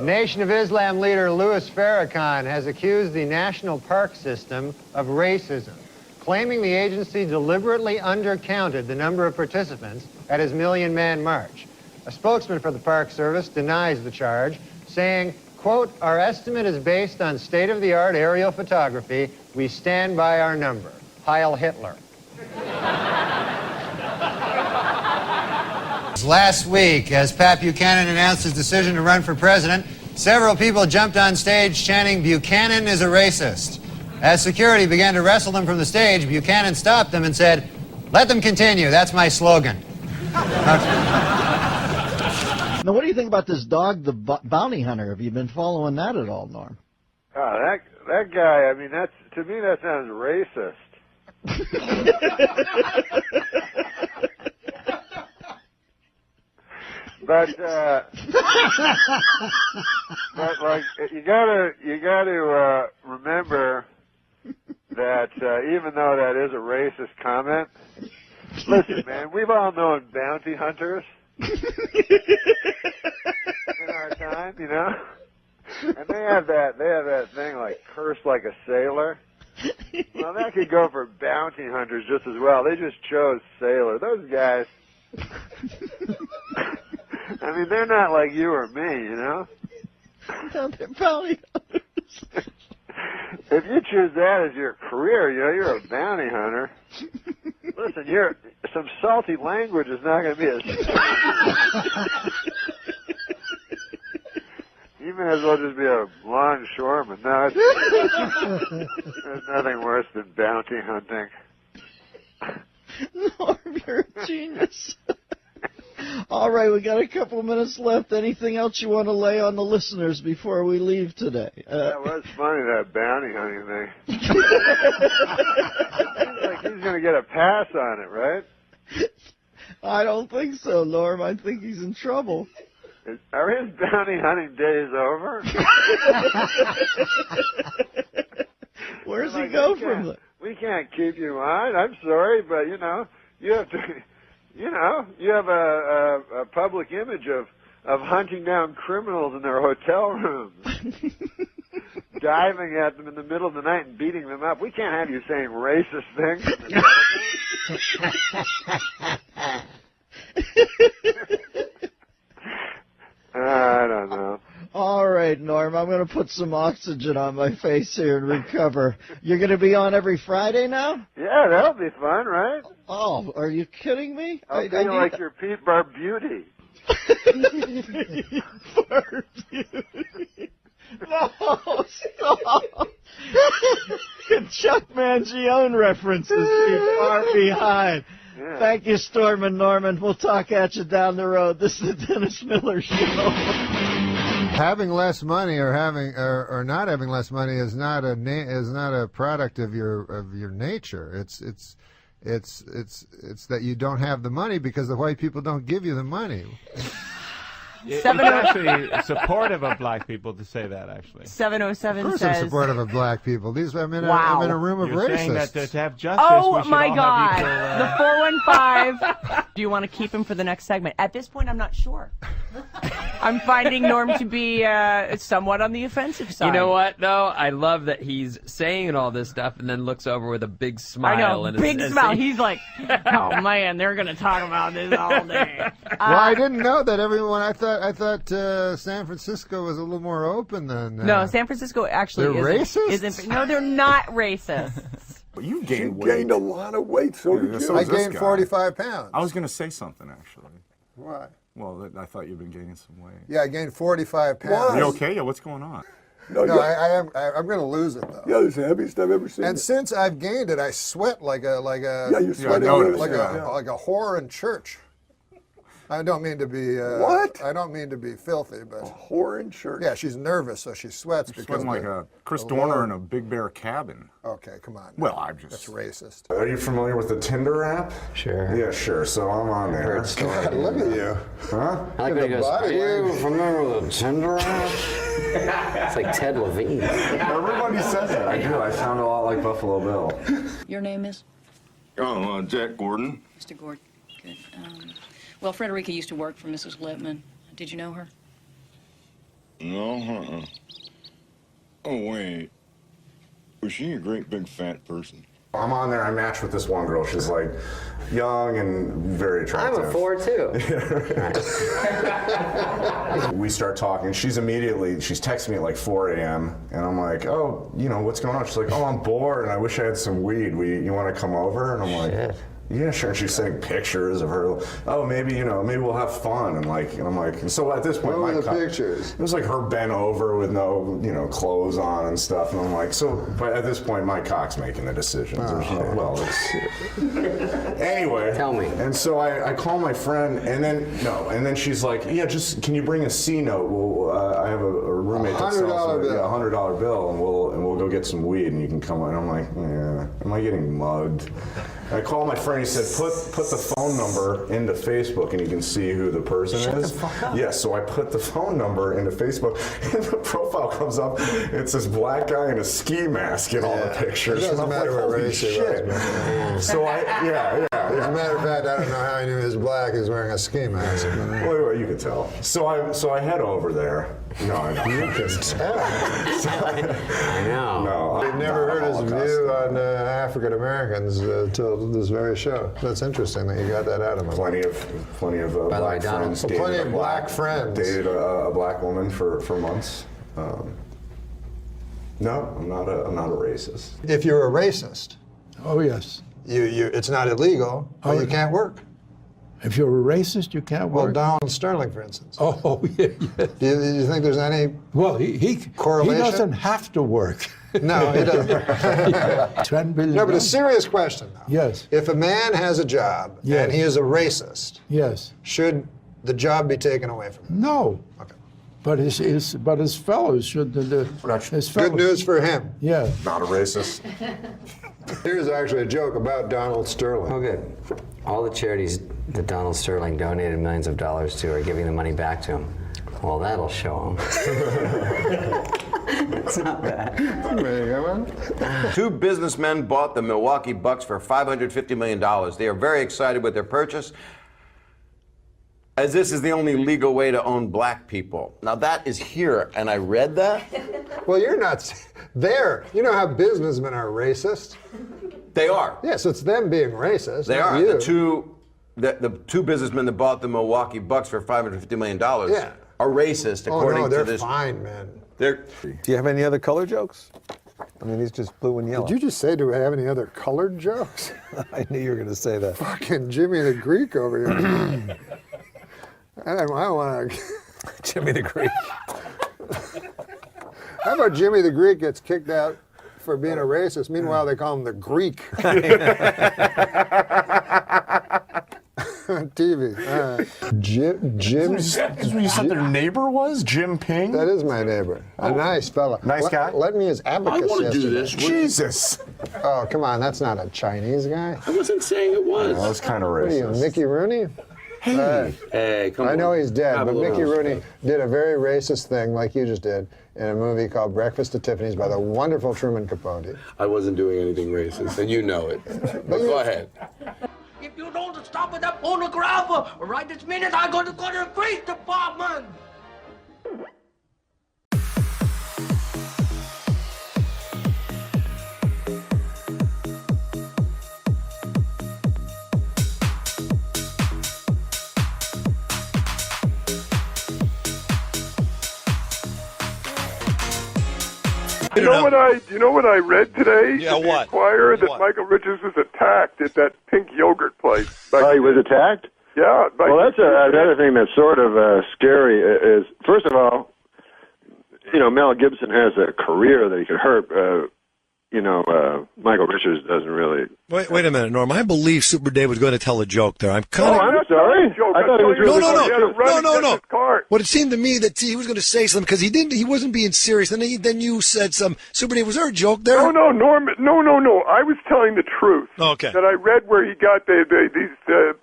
Speaker 1: Nation of Islam leader Louis Farrakhan has accused the national park system of racism, claiming the agency deliberately undercounted the number of participants at his Million Man March. A spokesman for the Park Service denies the charge, saying, quote, "Our estimate is based on state-of-the-art aerial photography. We stand by our number. Heil Hitler." Last week, as Pat Buchanan announced his decision to run for president, several people jumped on stage chanting, "Buchanan is a racist." As security began to wrestle them from the stage, Buchanan stopped them and said, "Let them continue. That's my slogan."
Speaker 12: Now, what do you think about this dog, the bounty hunter? Have you been following that at all, Norm?
Speaker 14: Oh, that guy, I mean, to me that sounds racist. But like you gotta remember that even though that is a racist comment, listen, man, we've all known bounty hunters in our time, you know, and they have that thing like curse like a sailor. Well, that could go for bounty hunters just as well. They just chose sailor. Those guys. I mean, they're not like you or me, you know?
Speaker 12: No, they're bounty hunters.
Speaker 14: If you choose that as your career, you know, you're a bounty hunter. Listen, some salty language is not going to be as... You may as well just be a longshoreman. No, there's nothing worse than bounty hunting.
Speaker 12: Norm, you're a genius. All right, we got a couple of minutes left. Anything else you want to lay on the listeners before we leave today?
Speaker 14: That was funny, that bounty hunting thing. Seems like he's going to get a pass on it, right?
Speaker 12: I don't think so, Norm. I think he's in trouble.
Speaker 14: Are his bounty hunting days over?
Speaker 12: Where's he go from there?
Speaker 14: We can't keep you on. I'm sorry, but, you know, you have to... You know, you have a public image of hunting down criminals in their hotel rooms, diving at them in the middle of the night and beating them up. We can't have you saying racist things. I don't know.
Speaker 12: All right, Norm, I'm going to put some oxygen on my face here and recover. You're going to be on every Friday now?
Speaker 14: Yeah, that'll be fun, right?
Speaker 12: Oh, are you kidding me?
Speaker 14: I'll be like your Pete Barbuti.
Speaker 12: Barbuti. No, stop. Chuck Mangione references be far behind. Yeah. Thank you, Storm and Norman. We'll talk at you down the road. This is the Dennis Miller Show.
Speaker 10: Having less money or having or not having less money is not a product of your nature. It's that you don't have the money because the white people don't give you the money.
Speaker 15: It's actually supportive of black people to say that, actually.
Speaker 16: 707
Speaker 10: of course
Speaker 16: says...
Speaker 10: I'm supportive of black people. I'm in a room of
Speaker 15: You're
Speaker 10: racists.
Speaker 15: saying that to have justice,
Speaker 16: Oh,
Speaker 15: we should
Speaker 16: my
Speaker 15: all
Speaker 16: God.
Speaker 15: have
Speaker 16: The 415. Do you want to keep him for the next segment? At this point, I'm not sure. I'm finding Norm to be somewhat on the offensive side.
Speaker 21: You know what, though? I love that he's saying all this stuff and then looks over with a big smile.
Speaker 16: I know,
Speaker 21: and
Speaker 16: big smile. He's like, oh, man, they're going to talk about this all day.
Speaker 10: Well, I didn't know that everyone. I thought San Francisco was a little more open than.
Speaker 16: No, San Francisco actually
Speaker 10: they're
Speaker 16: isn't. No, they're not racist.
Speaker 9: But you gained weight.
Speaker 10: gained a lot of weight, so did you. I gained 45 pounds.
Speaker 9: I was going to say something, actually.
Speaker 10: Why?
Speaker 9: Well, I thought you'd been gaining some weight.
Speaker 10: Yeah, I gained 45 pounds.
Speaker 9: Are you okay? Yeah, what's going on?
Speaker 10: No, I am. I'm going to lose it though. Yeah, it's the heaviest I've ever seen. And since I've gained it, I sweat like a. Yeah, you sweat like a whore in church. I don't mean to be.
Speaker 3: What?
Speaker 10: I don't mean to be filthy, but.
Speaker 3: Whore in church.
Speaker 10: Yeah, she's nervous, so she sweats because.
Speaker 9: Sweating like a Chris Dorner in a Big Bear cabin.
Speaker 10: Okay, come on.
Speaker 9: Well, I'm just.
Speaker 10: That's racist.
Speaker 3: Are you familiar with the Tinder app?
Speaker 8: Sure.
Speaker 3: Yeah, sure. So I'm on there.
Speaker 10: God, look at you.
Speaker 3: Huh?
Speaker 8: I like when he goes, are you familiar with the Tinder app? It's like Ted Levine.
Speaker 3: Everybody says that. I do. I sound a lot like Buffalo Bill.
Speaker 13: Your name is?
Speaker 17: Oh, Jack Gordon.
Speaker 13: Mr. Gordon. Good. Well, Frederica used to work for Mrs. Lippman. Did you know her?
Speaker 17: No, Oh, wait. Was she a great big fat person?
Speaker 3: I'm on there. I match with this one girl. She's like young and very attractive.
Speaker 8: I'm a 4 too.
Speaker 3: We start talking. She's texting me at like 4 a.m. and I'm like, oh, what's going on? She's like, oh, I'm bored and I wish I had some weed. You want to come over? And I'm like, yeah, sure. And she's sending pictures of her. Oh, maybe we'll have fun. And I'm like, so at this point,
Speaker 10: what were the pictures?
Speaker 3: It was like her bent over with no, clothes on and stuff. And I'm like, but at this point, my cock's making the decisions. Anyway.
Speaker 8: Tell me.
Speaker 3: And so I call my friend, and then she's like, yeah, just can you bring a C note? Well, I have a roommate that sells $100 bill, and we'll go get some weed, and you can come. And I'm like, yeah, am I getting mugged? I called my friend. He said, put the phone number into Facebook, and you can see who the person is.
Speaker 8: Shut the fuck up.
Speaker 3: Yeah, so I put the phone number into Facebook, and the profile comes up. It's this black guy in a ski mask in all the pictures.
Speaker 10: It doesn't matter what race he was, man.
Speaker 3: So yeah.
Speaker 10: As a matter of fact, I don't know how I knew he was black. He was wearing a ski mask.
Speaker 3: Well, you could tell. So I head over there. No, you can tell.
Speaker 8: I know.
Speaker 3: No,
Speaker 10: I've never heard his view on African Americans until this very show. That's interesting that you got that out of him.
Speaker 3: Plenty of black friends.
Speaker 10: Plenty of black friends.
Speaker 3: Dated a black woman for months. No, I'm not a racist.
Speaker 10: If you're a racist,
Speaker 2: Oh, yes.
Speaker 10: it's not illegal, but you can't work.
Speaker 2: If you're a racist, you can't
Speaker 10: Well,
Speaker 2: work.
Speaker 10: Donald Sterling, for instance.
Speaker 2: Oh, yeah.
Speaker 10: Do you think there's any correlation?
Speaker 2: He doesn't have to work.
Speaker 10: No, he doesn't.
Speaker 2: $10 billion.
Speaker 10: No, but a serious question, though.
Speaker 2: Yes.
Speaker 10: If a man has a job and he is a racist,
Speaker 2: Yes.
Speaker 10: should the job be taken away from him?
Speaker 2: No.
Speaker 10: Okay.
Speaker 2: But his fellows should. His fellows.
Speaker 10: Good news for him.
Speaker 2: Yeah.
Speaker 3: Not a racist.
Speaker 10: Here's actually a joke about Donald Sterling.
Speaker 8: Oh, good. All the charities that Donald Sterling donated millions of dollars to are giving the money back to him. Well, that'll show him. It's not bad.
Speaker 18: Two businessmen bought the Milwaukee Bucks for $550 million. They are very excited with their purchase, as this is the only legal way to own black people. Now that is here, and I read that.
Speaker 10: Well, you're not there. You know how businessmen are racist?
Speaker 18: They are.
Speaker 10: Yes, it's them being racist.
Speaker 18: They
Speaker 10: not
Speaker 18: are.
Speaker 10: You.
Speaker 18: The two businessmen that bought the Milwaukee Bucks for $550 million
Speaker 10: Yeah.
Speaker 18: are racist, according
Speaker 10: they're
Speaker 18: to this.
Speaker 10: fine, man.
Speaker 18: They're.
Speaker 19: Do you have any other color jokes? I mean, he's just blue and yellow.
Speaker 10: Did you just say, do we have any other colored jokes?
Speaker 19: I knew you were going to say that.
Speaker 10: Fucking Jimmy the Greek over here. I don't want to.
Speaker 19: Jimmy the Greek.
Speaker 10: How about Jimmy the Greek gets kicked out for being a racist? Meanwhile, they call him the Greek. On TV.
Speaker 3: This is what you said their neighbor was? Jim Ping?
Speaker 10: That is my neighbor. A nice fella.
Speaker 3: Nice guy?
Speaker 10: Let me his abacus
Speaker 3: I want to do
Speaker 10: yesterday.
Speaker 3: this. Jesus.
Speaker 10: Oh, come on. That's not a Chinese guy.
Speaker 15: I wasn't saying it was.
Speaker 3: That's kind of
Speaker 10: What are you,
Speaker 3: racist.
Speaker 10: Mickey Rooney?
Speaker 15: Hey, come on.
Speaker 10: I know he's dead,
Speaker 15: Have a
Speaker 10: but
Speaker 15: little
Speaker 10: Mickey Rooney
Speaker 15: respect.
Speaker 10: did a very racist thing like you just did in a movie called Breakfast at Tiffany's by the wonderful Truman Capote.
Speaker 15: I wasn't doing anything racist, and you know it. But go ahead.
Speaker 22: If you don't stop with that pornographer, right this minute, I'm going to go to the police department.
Speaker 14: You know what I read today?
Speaker 23: Yeah,
Speaker 14: in the
Speaker 23: what?
Speaker 14: Inquirer that
Speaker 23: What?
Speaker 14: Michael Richards was attacked at that pink yogurt place.
Speaker 24: Oh, he was attacked?
Speaker 14: Yeah.
Speaker 24: Well, that's another thing that's sort of scary is, first of all, you know, Mel Gibson has a career that he could hurt. Michael Richards doesn't really.
Speaker 4: Wait a minute, Norm. I believe Super Dave was going to tell a joke there. I'm kind
Speaker 24: Oh,
Speaker 4: of.
Speaker 24: I'm sorry. I thought he was really
Speaker 4: No. What it seemed to me that he was going to say something because he wasn't being serious. Then you said some. Super Dave, was there a joke there?
Speaker 24: No, Norm. No. I was telling the truth.
Speaker 4: Okay.
Speaker 24: That I read where he got these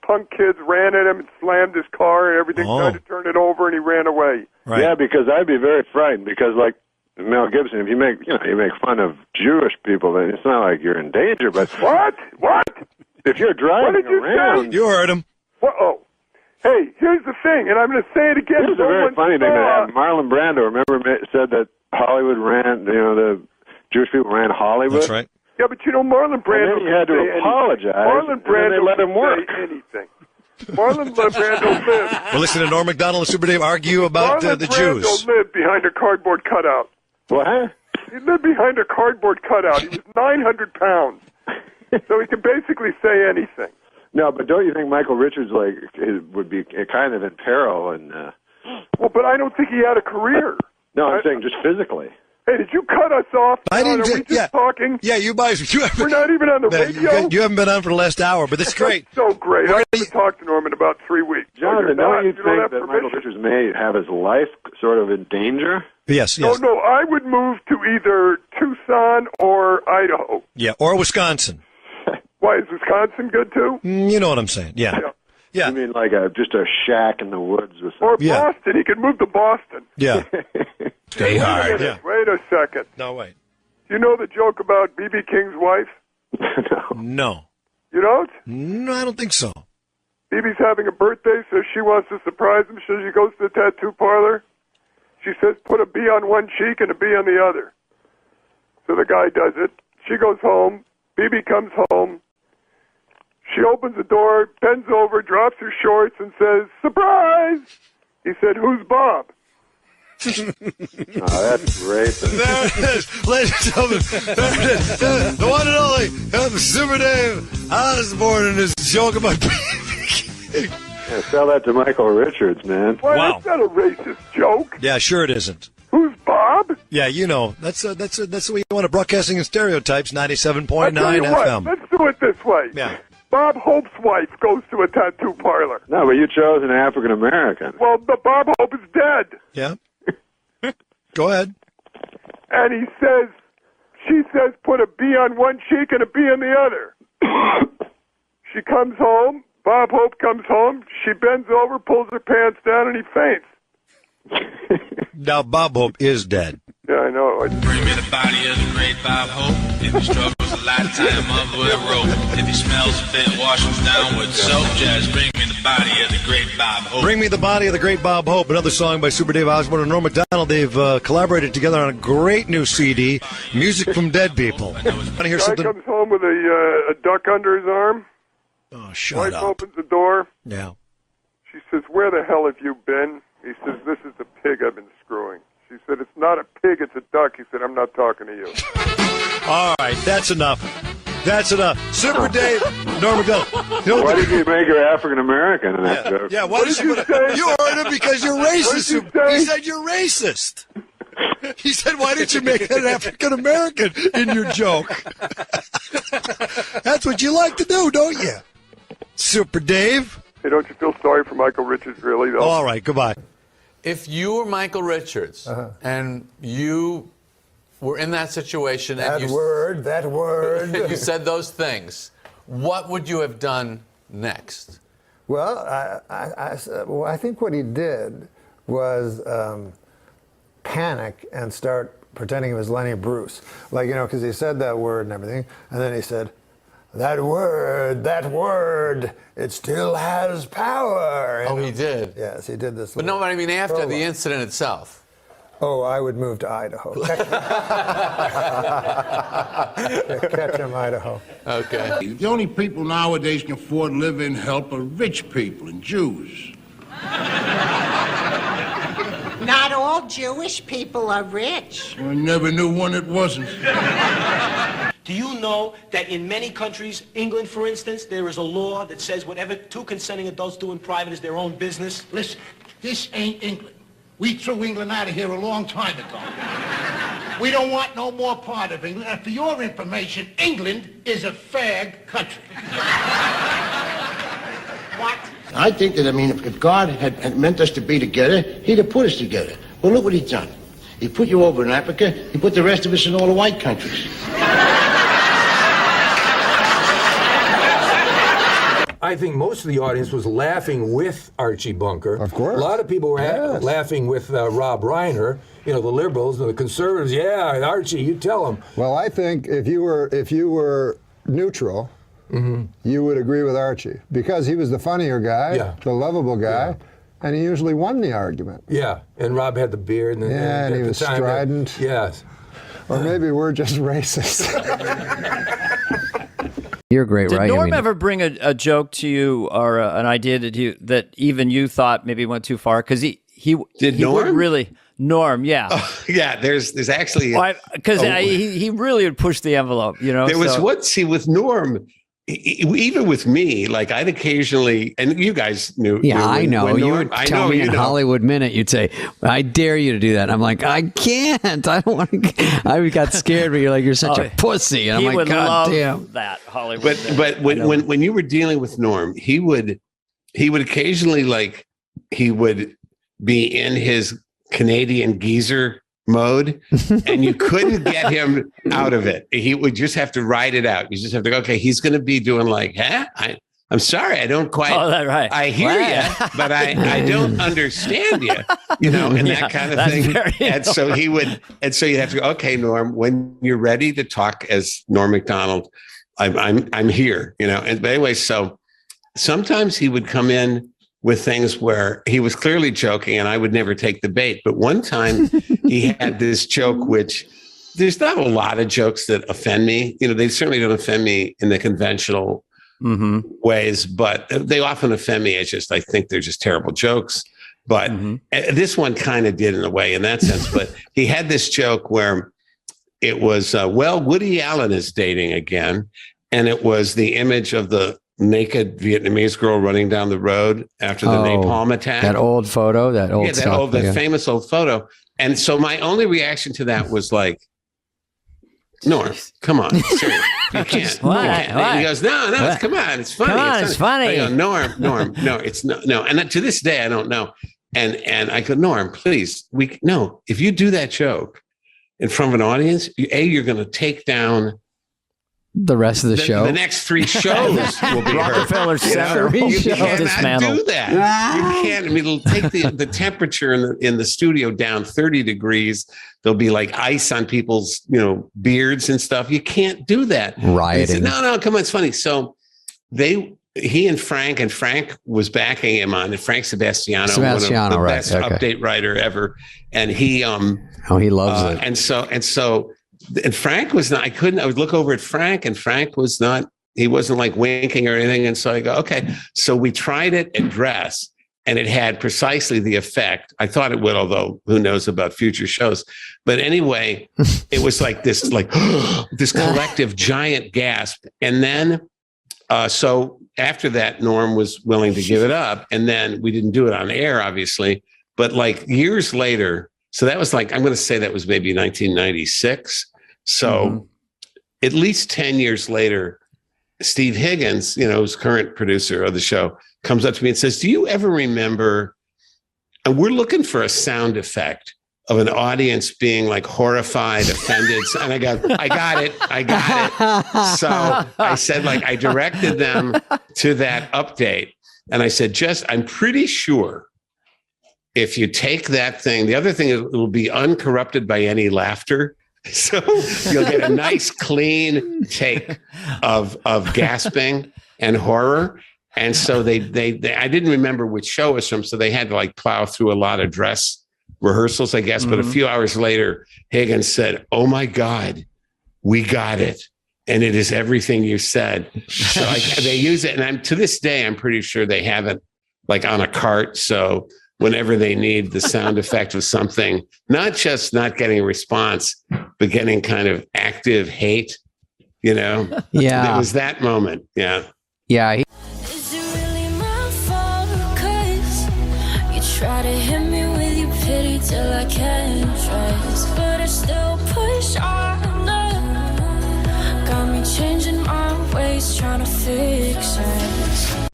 Speaker 24: punk kids ran at him and slammed his car and everything, tried to turn it over, and he ran away.
Speaker 4: Right.
Speaker 24: Yeah, because I'd be very frightened because like Mel Gibson, if you make fun of Jewish people, then it's not like you're in danger. But what? If you're driving around,
Speaker 4: you heard him.
Speaker 24: Oh. Hey, here's the thing, and I'm going to say it again. Here's a very funny thing that happened. Marlon Brando, remember, said that Hollywood ran, the Jewish people ran Hollywood.
Speaker 4: That's right.
Speaker 24: Yeah, but Marlon Brando. And then he had to apologize. Marlon Brando they let him work. Anything. Marlon Brando lived.
Speaker 4: Well, listen to Norm MacDonald and Super Dave argue about the Jews.
Speaker 24: Marlon Brando lived behind a cardboard cutout. What? He lived behind a cardboard cutout. He was 900 pounds. So he could basically say anything. No, but don't you think Michael Richards would be kind of in peril? And well, but I don't think he had a career. No, I'm saying just physically. Hey, did you cut us off?
Speaker 4: I didn't.
Speaker 24: Are we just talking?
Speaker 4: Yeah, you guys.
Speaker 24: We're not even on the radio.
Speaker 4: You haven't been on for the last hour, but it's great.
Speaker 24: So great. I haven't talked to Norm in about 3 weeks. Jonathan, don't you think that Michael Richards may have his life sort of in danger?
Speaker 4: Yes.
Speaker 24: No, I would move to either Tucson or Idaho.
Speaker 4: Yeah, or Wisconsin.
Speaker 24: Why, is Wisconsin good too?
Speaker 4: You know what I'm saying? Yeah.
Speaker 24: You mean like just a shack in the woods or something? Or Boston. He could move to Boston.
Speaker 4: Yeah.
Speaker 24: Stay hard. Wait a second.
Speaker 4: No, wait.
Speaker 24: Do you know the joke about B.B. King's wife?
Speaker 4: No.
Speaker 24: You don't?
Speaker 4: No, I don't think so.
Speaker 24: B.B.'s having a birthday, so she wants to surprise him. So she goes to the tattoo parlor. She says, put a B on one cheek and a B on the other. So the guy does it. She goes home. B.B. comes home. She opens the door, bends over, drops her shorts, and says, surprise! He said, who's Bob? Oh, that's racist.
Speaker 4: There it is, ladies and gentlemen. There it is. The one and only Super Dave Osborne and his joke about
Speaker 24: Yeah, sell that to Michael Richards, man. Why,
Speaker 4: Wow.
Speaker 24: that's not a racist joke.
Speaker 4: Yeah, sure it isn't.
Speaker 24: Who's Bob?
Speaker 4: Yeah, you know, that's the way you want to broadcasting and stereotypes. 97.9
Speaker 24: I'll tell you
Speaker 4: FM.
Speaker 24: what, let's do it this way.
Speaker 4: Yeah.
Speaker 24: Bob Hope's wife goes to a tattoo parlor. No, but you chose an African American. Well, but Bob Hope is dead.
Speaker 4: Yeah. Go ahead.
Speaker 24: And she says, put a B on one cheek and a B on the other. She comes home. Bob Hope comes home. She bends over, pulls her pants down, and he faints.
Speaker 4: Now, Bob Hope is dead.
Speaker 24: Yeah, I know.
Speaker 22: Bring me the body of the great Bob Hope. If he struggles a lifetime of with a rope. If he smells a bit, wash him down with soap. Just bring me the body of the great Bob Hope.
Speaker 4: Bring Me the Body of the Great Bob Hope, another song by Super Dave Osborne and Norm MacDonald. They've collaborated together on a great new CD, Music from Dead People. Want to hear something?
Speaker 24: Guy comes home with a duck under his arm.
Speaker 4: Oh, shut
Speaker 24: Wife
Speaker 4: up.
Speaker 24: opens the door.
Speaker 4: Yeah.
Speaker 24: She says, where the hell have you been? He says, this is the pig I've been screwing. She said, it's not a pig, it's a duck. He said, I'm not talking to you.
Speaker 4: All right, that's enough. That's enough. Super Dave, Norm MacDonald.
Speaker 24: Why did you make her African American in that joke?
Speaker 4: Yeah, why did you say? You heard him because you're racist. He said you're racist. He said, why didn't you make an African American in your joke? That's what you like to do, don't you? Super Dave.
Speaker 24: Hey, don't you feel sorry for Michael Richards, really, though?
Speaker 4: All right, goodbye.
Speaker 5: If you were Michael Richards and you were in that situation
Speaker 10: That
Speaker 5: and
Speaker 10: word.
Speaker 5: you said those things, what would you have done next?
Speaker 10: Well, I think what he did was panic and start pretending it was Lenny Bruce. Like, you know, because he said that word and everything, and then he said, that word, it still has power.
Speaker 5: Oh, he did?
Speaker 10: Yes, he did this.
Speaker 5: But no, I mean after the incident itself.
Speaker 10: Oh, I would move to Idaho. Ketchum, Idaho.
Speaker 5: Okay.
Speaker 6: The only people nowadays can afford live-in help are rich people and Jews.
Speaker 7: Not all Jewish people are rich.
Speaker 6: I never knew one that wasn't.
Speaker 22: Do you know that in many countries, England, for instance, there is a law that says whatever two consenting adults do in private is their own business?
Speaker 6: Listen, this ain't England. We threw England out of here a long time ago. We don't want no more part of England. And for your information, England is a fag country. What? I think that, if God had meant us to be together, he'd have put us together. Well, look what he's done. He put you over in Africa. He put the rest of us in all the white countries.
Speaker 1: I think most of the audience was laughing with Archie Bunker. Of course. A lot of people were laughing with Rob Reiner. You know, the liberals and the conservatives. Yeah, Archie, you tell them.
Speaker 10: Well, I think if you were neutral, you would agree with Archie because he was the funnier guy, the lovable guy, and he usually won the argument.
Speaker 1: Yeah, and Rob had the beard. And
Speaker 10: he was strident.
Speaker 1: Yes.
Speaker 10: Or maybe we're just racist.
Speaker 11: You're great,
Speaker 20: Did
Speaker 11: right?
Speaker 20: Norm ever bring a joke to you or an idea that even you thought maybe went too far? Because he
Speaker 23: Norm?
Speaker 20: would really Norm, yeah.
Speaker 23: Oh, yeah, there's actually
Speaker 20: because he really would push the envelope, you know.
Speaker 23: There was with Norm. Even with me, like I'd occasionally, and you guys knew.
Speaker 11: Yeah, I know.
Speaker 23: When
Speaker 11: You
Speaker 23: Norm,
Speaker 11: would tell me in Hollywood Minute, you'd say, "I dare you to do that." I'm like, I can't. I don't want to. I got scared, but you're like, you're such a pussy. And I'm like, God damn
Speaker 20: that Hollywood.
Speaker 23: But when you were dealing with Norm, he would occasionally he would be in his Canadian geezer mode, and you couldn't get him out of it. He would just have to ride it out. You just have to go, okay, he's going to be doing I'm sorry, I don't quite,
Speaker 20: right.
Speaker 23: I hear you, but I don't understand you, and that kind of thing. And so you'd have to go, okay, Norm, when you're ready to talk as Norm Macdonald, I'm here, And but anyway, so sometimes he would come in with things where he was clearly joking and I would never take the bait. But one time he had this joke, which there's not a lot of jokes that offend me. They certainly don't offend me in the conventional ways, but they often offend me. It's just, I think they're just terrible jokes. But this one kind of did in a way in that sense. But he had this joke where it was, Woody Allen is dating again. And it was the image of the naked Vietnamese girl running down the road after the napalm attack.
Speaker 11: That old photo,
Speaker 23: that famous old photo. And so my only reaction to that was like, Norm, come on, seriously, you can't. And he goes, no, come on, it's funny.
Speaker 20: It's funny.
Speaker 23: I go, Norm, no, it's no. And to this day, I don't know. And I go, Norm, please, if you do that joke in front of an audience, you're going to take down
Speaker 11: the rest of the show.
Speaker 23: The next 3 shows will be
Speaker 20: Rockefeller Center.
Speaker 23: You cannot do that. You can't. It'll take the temperature in the studio down 30 degrees. There'll be like ice on people's beards and stuff. You can't do that.
Speaker 11: Rioting.
Speaker 23: No, come on, it's funny. So he and Frank was backing him on it. Frank Sebastiano, one of the best update writer ever, and he
Speaker 11: loves it.
Speaker 23: And Frank was not, I would look over at Frank and Frank was not, he wasn't like winking or anything. And so I go, okay. So we tried it at dress and it had precisely the effect. I thought it would, although who knows about future shows. But anyway, it was like this, this collective giant gasp. And then, so after that, Norm was willing to give it up. And then we didn't do it on air, obviously. But years later, so that was I'm going to say that was maybe 1996. So at least 10 years later, Steve Higgins, who's current producer of the show, comes up to me and says, do you ever remember, and we're looking for a sound effect of an audience being horrified, offended. And I go, I got it. So I said, I directed them to that update. And I said, I'm pretty sure if you take that thing, the other thing, it will be uncorrupted by any laughter. So you'll get a nice clean take of gasping and horror. And so they I didn't remember which show it was from. So they had to plow through a lot of dress rehearsals, I guess. But a few hours later, Higgins said, oh my God, we got it. And it is everything you said. So they use it. And to this day, I'm pretty sure they have it on a cart. So whenever they need the sound effect of something, not just not getting a response, but getting kind of active hate, Yeah. It was that moment. Yeah.
Speaker 11: Yeah.
Speaker 25: Is it really my fault? 'Cause you try to hit me with your pity till I can't trust, but I still put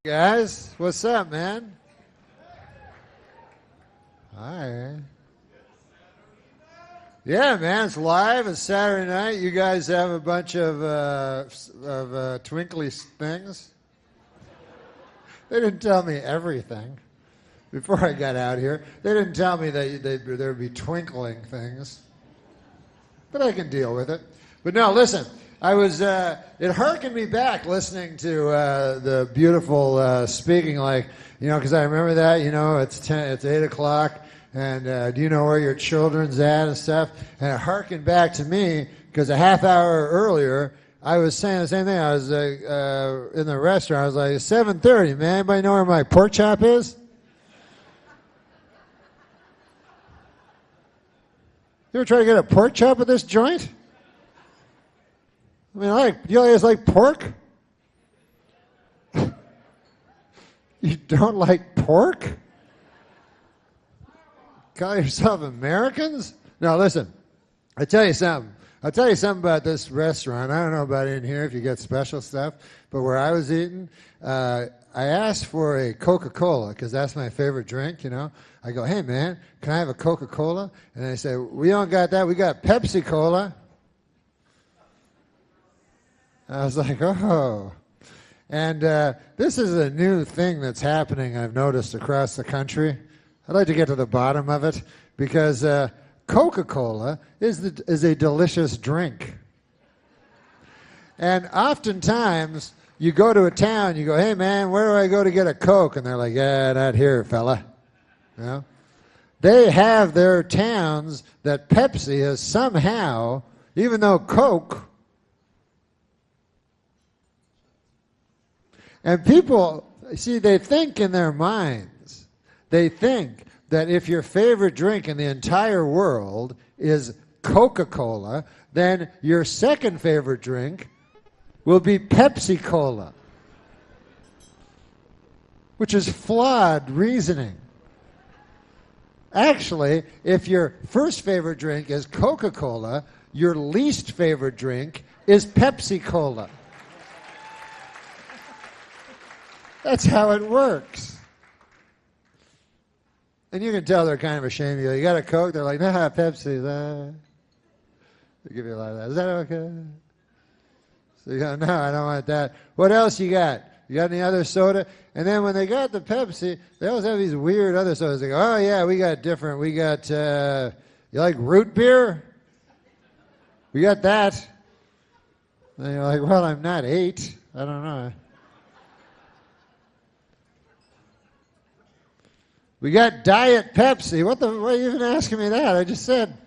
Speaker 9: Guys, what's up, man? Hi. Yeah, man, it's live. It's Saturday night. You guys have a bunch of twinkly things. They didn't tell me everything before I got out here. They didn't tell me that there would be twinkling things. But I can deal with it. But no, listen. I was, it harkened me back listening to the beautiful speaking, like, you know, because I remember that, you know, it's 8 o'clock, and do you know where your children's at and stuff? And it harkened back to me, because a half hour earlier, I was saying the same thing. I was in the restaurant. I was like, 7:30, man. Anybody know where my pork chop is? You ever try to get a pork chop at this joint? I mean, you guys like pork? You don't like pork? Call yourself Americans? No, listen. I'll tell you something about this restaurant. I don't know about in here if you get special stuff, but where I was eating, I asked for a Coca-Cola because that's my favorite drink, you know. I go, hey, man, can I have a Coca-Cola? And they say, we don't got that. We got Pepsi-Cola. I was like, oh. And this is a new thing that's happening, I've noticed, across the country. I'd like to get to the bottom of it because Coca-Cola is a delicious drink. And oftentimes, you go to a town, you go, hey, man, where do I go to get a Coke? And they're like, yeah, not here, fella. You know? They have their towns that Pepsi has somehow, even though Coke. And people, see, they think in their minds, they think that if your favorite drink in the entire world is Coca-Cola, then your second favorite drink will be Pepsi-Cola, which is flawed reasoning. Actually, if your first favorite drink is Coca-Cola, your least favorite drink is Pepsi-Cola. That's how it works. And you can tell they're kind of ashamed. You got a Coke? They're like, nah, Pepsi. They give you a lot of that. Is that okay? So you go, no, I don't want that. What else you got? You got any other soda? And then when they got the Pepsi, they always have these weird other sodas. They go, oh, yeah, we got different. We got, you like root beer? We got that. And you're like, well, I'm not 8. I don't know. We got Diet Pepsi. Why are you even asking me that? I just said.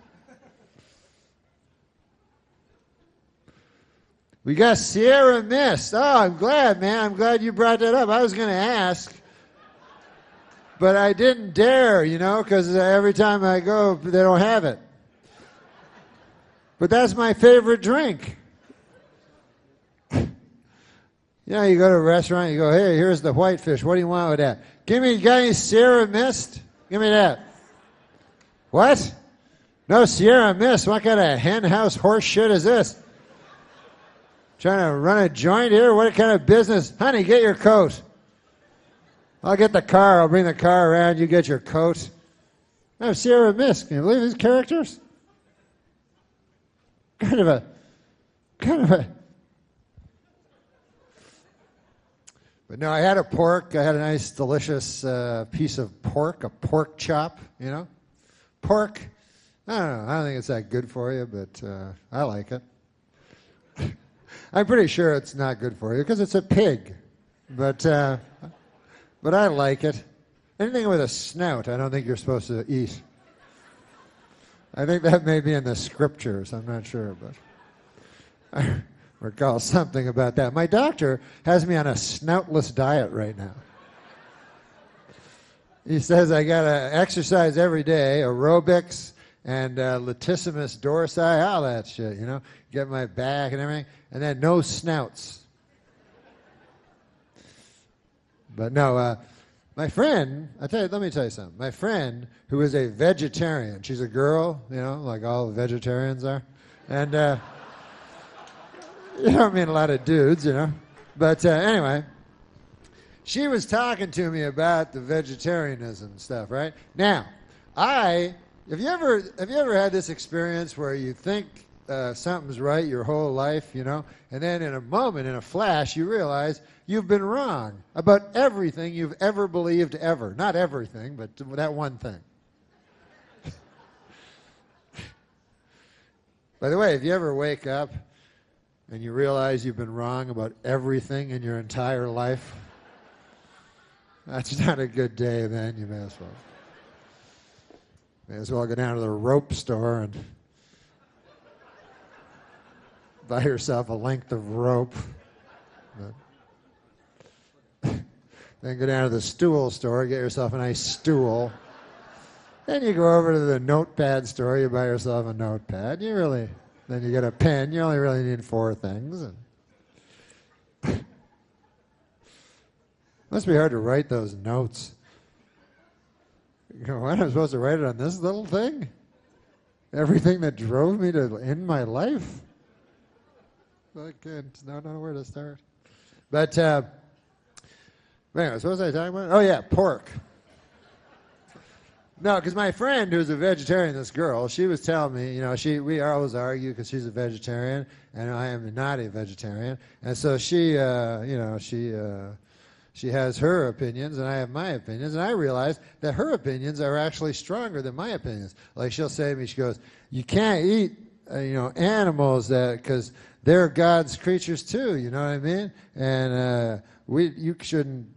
Speaker 9: We got Sierra Mist. Oh, I'm glad, man. I'm glad you brought that up. I was going to ask, but I didn't dare, you know, because every time I go, they don't have it. But that's my favorite drink. You know, you go to a restaurant, you go, hey, here's the whitefish. What do you want with that? Got any Sierra Mist? Give me that. What? No Sierra Mist. What kind of hen house horse shit is this? Trying to run a joint here? What kind of business? Honey, get your coat. I'll get the car. I'll bring the car around. You get your coat. No Sierra Mist. Can you believe these characters? Kind of a. But no, I had a pork. I had a nice, delicious piece of pork, a pork chop, you know. Pork, I don't know. I don't think it's that good for you, but I like it. I'm pretty sure it's not good for you because it's a pig. But I like it. Anything with a snout, I don't think you're supposed to eat. I think that may be in the scriptures. I'm not sure, but I recall something about that. My doctor has me on a snoutless diet right now. He says I got to exercise every day, aerobics and latissimus dorsi, all that shit, you know, get my back and everything, and then no snouts. But no, my friend, let me tell you something. My friend, who is a vegetarian, she's a girl, you know, like all vegetarians are, and you don't mean a lot of dudes, you know, but anyway, she was talking to me about the vegetarianism stuff, right? Now, have you ever had this experience where you think something's right your whole life, you know, and then in a moment, in a flash, you realize you've been wrong about everything you've ever believed ever. Not everything, but that one thing. By the way, if you ever wake up and you realize you've been wrong about everything in your entire life, that's not a good day then. You may as well go down to the rope store and buy yourself a length of rope. Then go down to the stool store, get yourself a nice stool. Then you go over to the notepad store, you buy yourself a notepad. Then you get a pen. You only really need 4 things. And must be hard to write those notes. You go, what, I'm supposed to write it on this little thing? Everything that drove me to end my life? I don't know where to start. But anyway, what was I talking about? Oh, yeah, pork. No, because my friend who's a vegetarian, this girl, she was telling me, you know, we always argue because she's a vegetarian and I am not a vegetarian. And so she has her opinions and I have my opinions. And I realized that her opinions are actually stronger than my opinions. Like she'll say to me, she goes, you can't eat, animals because they're God's creatures too, you know what I mean? And you shouldn't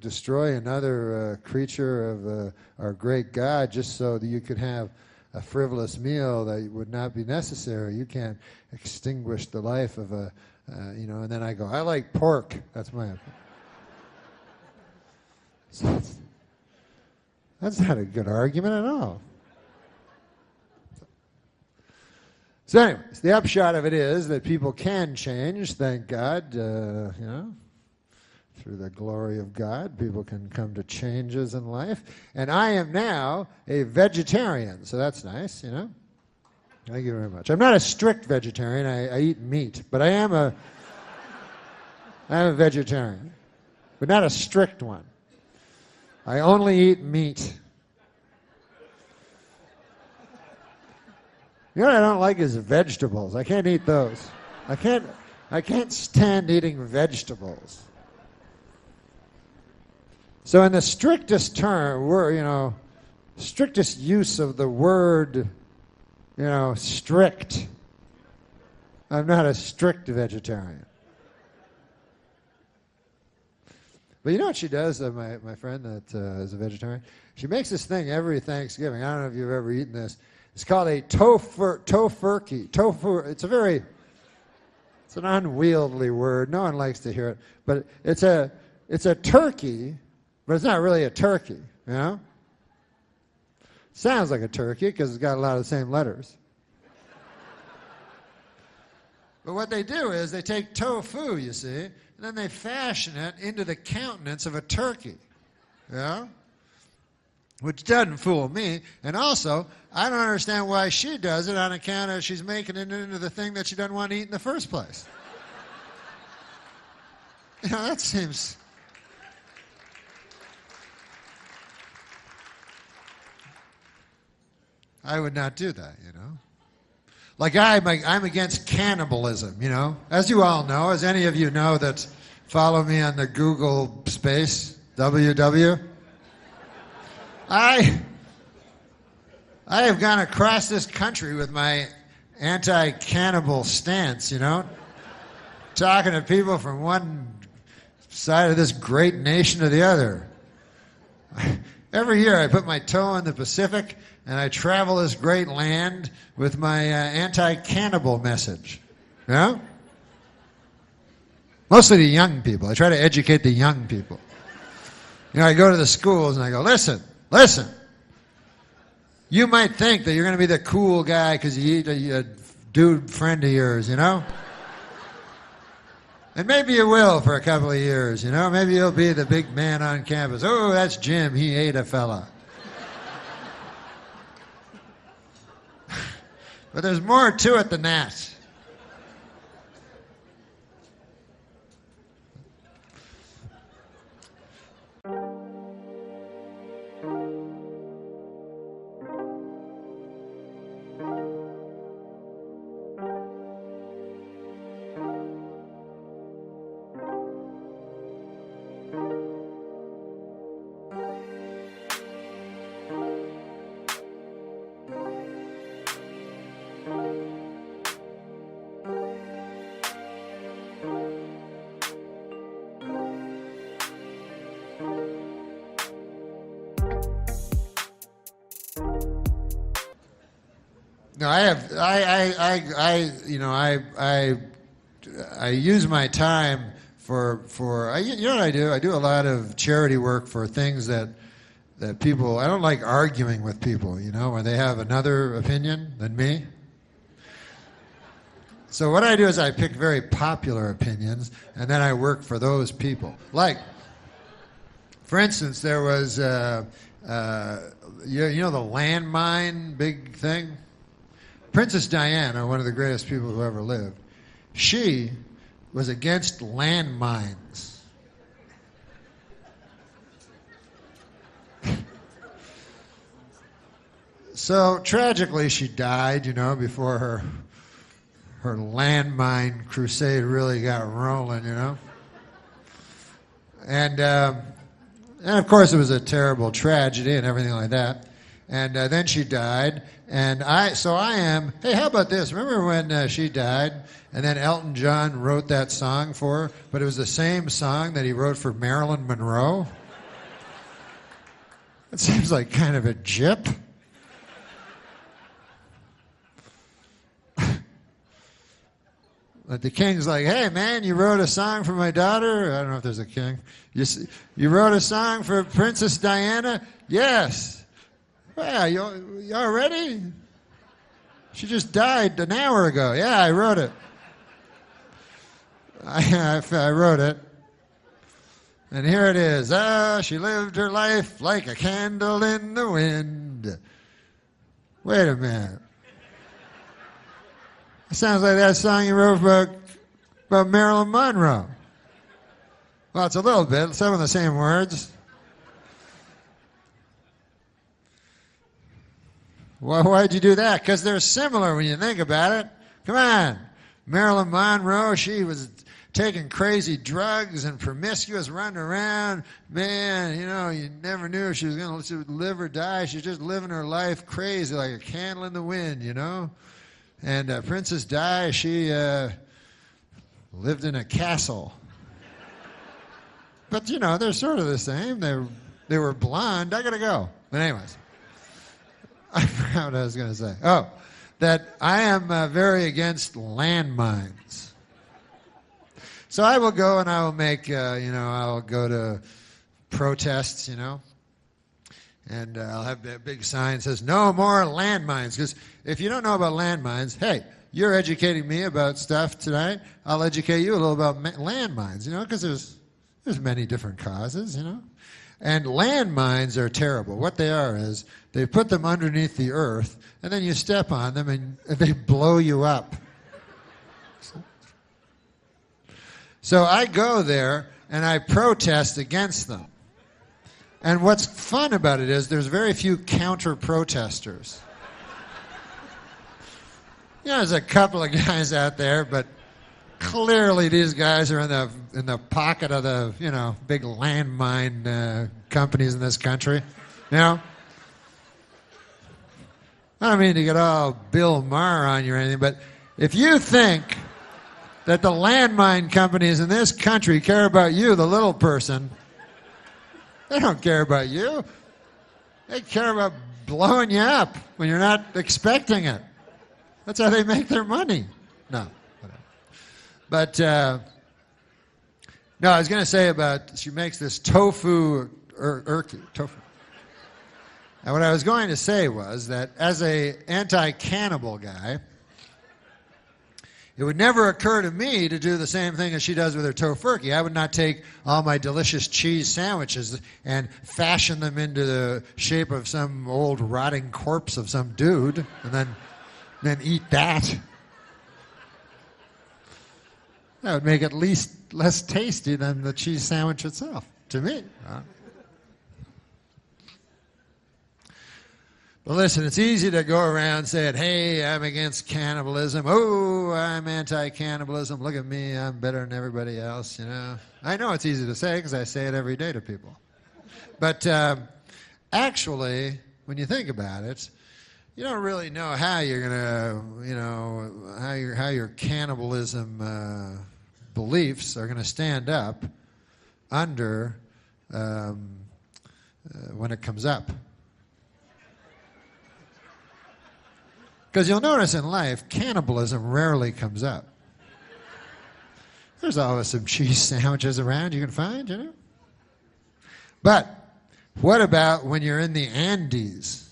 Speaker 9: destroy another creature of our great God just so that you could have a frivolous meal that would not be necessary. You can't extinguish the life of and then I go, I like pork. That's my opinion. So that's not a good argument at all. So anyways, the upshot of it is that people can change, thank God, through the glory of God, people can come to changes in life. And I am now a vegetarian, so that's nice, you know. Thank you very much. I'm not a strict vegetarian. I eat meat, but I am a vegetarian, but not a strict one. I only eat meat. You know what I don't like is vegetables. I can't eat those. I can't stand eating vegetables. So in the strictest term, strictest use of the word, strict, I'm not a strict vegetarian. But you know what she does, my friend that is a vegetarian? She makes this thing every Thanksgiving. I don't know if you've ever eaten this. It's called a tofurkey. Tofu. It's an unwieldy word. No one likes to hear it. But it's a turkey, but it's not really a turkey, you know? Sounds like a turkey because it's got a lot of the same letters. But what they do is they take tofu, you see, and then they fashion it into the countenance of a turkey, you know? Which doesn't fool me. And also, I don't understand why she does it on account of she's making it into the thing that she doesn't want to eat in the first place. That seems... I would not do that, you know. Like I'm against cannibalism, you know. As you all know, as any of you know that follow me on the Google space, WW, I have gone across this country with my anti-cannibal stance, you know, talking to people from one side of this great nation to the other. Every year I put my toe in the Pacific and I travel this great land with my anti-cannibal message, you know? Mostly the young people. I try to educate the young people. You know, I go to the schools and I go, listen, you might think that you're going to be the cool guy because you eat a dude friend of yours, you know? And maybe you will for a couple of years, you know? Maybe you'll be the big man on campus. Oh, that's Jim. He ate a fella. But there's more to it than that. No, I use my time for you know what I do? I do a lot of charity work for things that people, I don't like arguing with people, you know, when they have another opinion than me. So what I do is I pick very popular opinions, and then I work for those people. Like, for instance, there was, you know the landmine big thing? Princess Diana, one of the greatest people who ever lived, she was against landmines. So tragically, she died, you know, before her landmine crusade really got rolling, you know. And of course, it was a terrible tragedy and everything like that. And then she died, and hey, how about this? Remember when she died, and then Elton John wrote that song for her, but it was the same song that he wrote for Marilyn Monroe? It seems like kind of a jip. But the king's like, hey, man, you wrote a song for my daughter? I don't know if there's a king. You wrote a song for Princess Diana? Yes. Well, you already? She just died an hour ago. Yeah, I wrote it. I wrote it. And here it is. She lived her life like a candle in the wind. Wait a minute. It sounds like that song you wrote about Marilyn Monroe. Well, it's a little bit. Some of the same words. Why'd you do that? Because they're similar when you think about it. Come on. Marilyn Monroe, she was taking crazy drugs and promiscuous, running around. Man, you know, you never knew if she was going to live or die. She's just living her life crazy like a candle in the wind, you know. And Princess Di, she lived in a castle. But, you know, they're sort of the same. They were blonde. I got to go. But anyways, I forgot what I was going to say. Oh, that I am very against landmines. So I will go and I will make, I'll go to protests, you know. And I'll have a big sign that says, no more landmines. Because if you don't know about landmines, hey, you're educating me about stuff tonight. I'll educate you a little about landmines, you know, because there's many different causes, you know. And landmines are terrible. What they are is they put them underneath the earth, and then you step on them, and they blow you up. So I go there, and I protest against them. And what's fun about it is there's very few counter-protesters. You know, there's a couple of guys out there, but clearly these guys are in the pocket of the, you know, big landmine companies in this country. You know? I don't mean to get all Bill Maher on you or anything, but if you think that the landmine companies in this country care about you, the little person, they don't care about you. They care about blowing you up when you're not expecting it. That's how they make their money. No. But, no, I was going to say about, she makes this tofu. And what I was going to say was that as a anti-cannibal guy, it would never occur to me to do the same thing as she does with her tofurkey. I would not take all my delicious cheese sandwiches and fashion them into the shape of some old rotting corpse of some dude and then eat that. That would make it at least less tasty than the cheese sandwich itself, to me. But listen, it's easy to go around saying, hey, I'm against cannibalism. Oh, I'm anti-cannibalism. Look at me. I'm better than everybody else, you know. I know it's easy to say because I say it every day to people. But actually, when you think about it, you don't really know how you're going to, you know, how your cannibalism beliefs are going to stand up under when it comes up. Because you'll notice in life, cannibalism rarely comes up. There's always some cheese sandwiches around you can find, you know? But what about when you're in the Andes?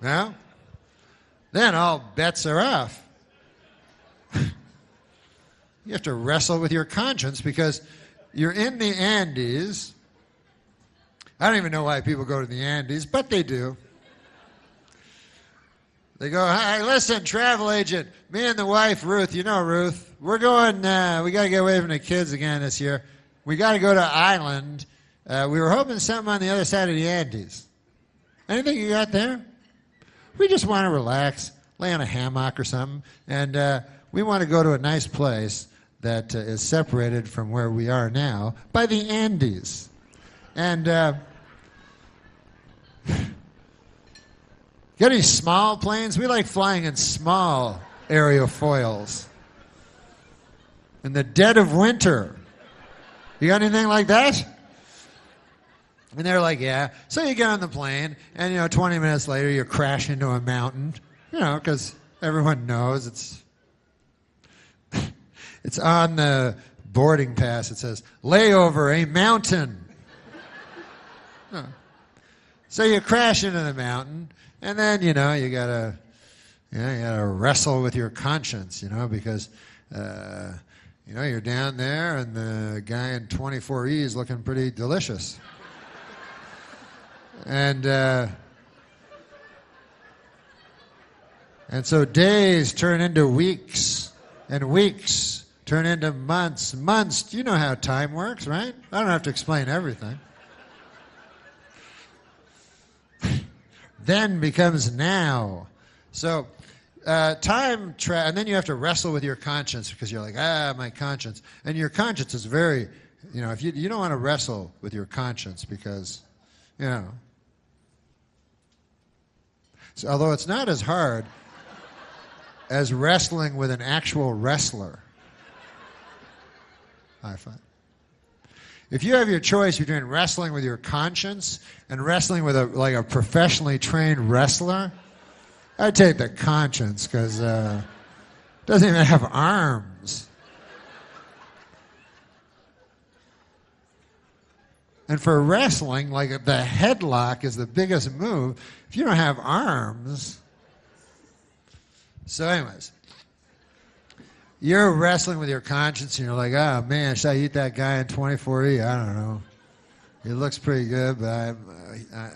Speaker 9: Well, then all bets are off. You have to wrestle with your conscience because you're in the Andes. I don't even know why people go to the Andes, but they do. They go, "Hi, listen, travel agent, me and the wife, Ruth, you know Ruth, we're going, we got to get away from the kids again this year. We got to go to Ireland. We were hoping something on the other side of the Andes. Anything you got there? We just want to relax, lay on a hammock or something, and we want to go to a nice place that is separated from where we are now by the Andes. And got any small planes? We like flying in small aerofoils. In the dead of winter. You got anything like that? And they're like, yeah. So you get on the plane, and, 20 minutes later, you crash into a mountain, because everyone knows it's on the boarding pass. It says, layover, a mountain. So you crash into the mountain, and then, you gotta wrestle with your conscience, because, you're down there, and the guy in 24E is looking pretty delicious. And so days turn into weeks, and weeks turn into months. Months, you know how time works, right? I don't have to explain everything. Then becomes now. So and then you have to wrestle with your conscience because you're like, my conscience. And your conscience is very, if you don't want to wrestle with your conscience because, so, although it's not as hard as wrestling with an actual wrestler, I find. If you have your choice between wrestling with your conscience and wrestling with a professionally trained wrestler, I'd take the conscience because it doesn't even have arms. And for wrestling, like the headlock is the biggest move. If you don't have arms. So anyways, you're wrestling with your conscience and you're like, oh man, should I eat that guy in 24E? I don't know. He looks pretty good, but I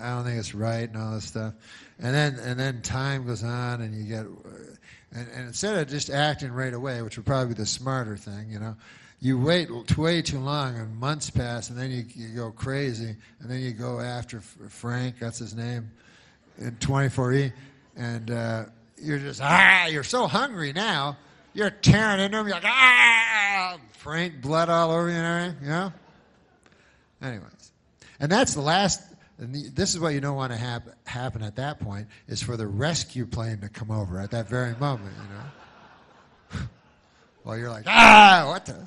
Speaker 9: don't think it's right and all this stuff. And then time goes on and you get, and instead of just acting right away, which would probably be the smarter thing, you wait way too long and months pass and then you go crazy and then you go after Frank, that's his name, in 24E, and you're just, you're so hungry now, you're tearing into him, you're like, Frank, blood all over you and everything, Anyways, and that's the last, and this is what you don't want to happen at that point, is for the rescue plane to come over at that very moment, Well, you're like, what the?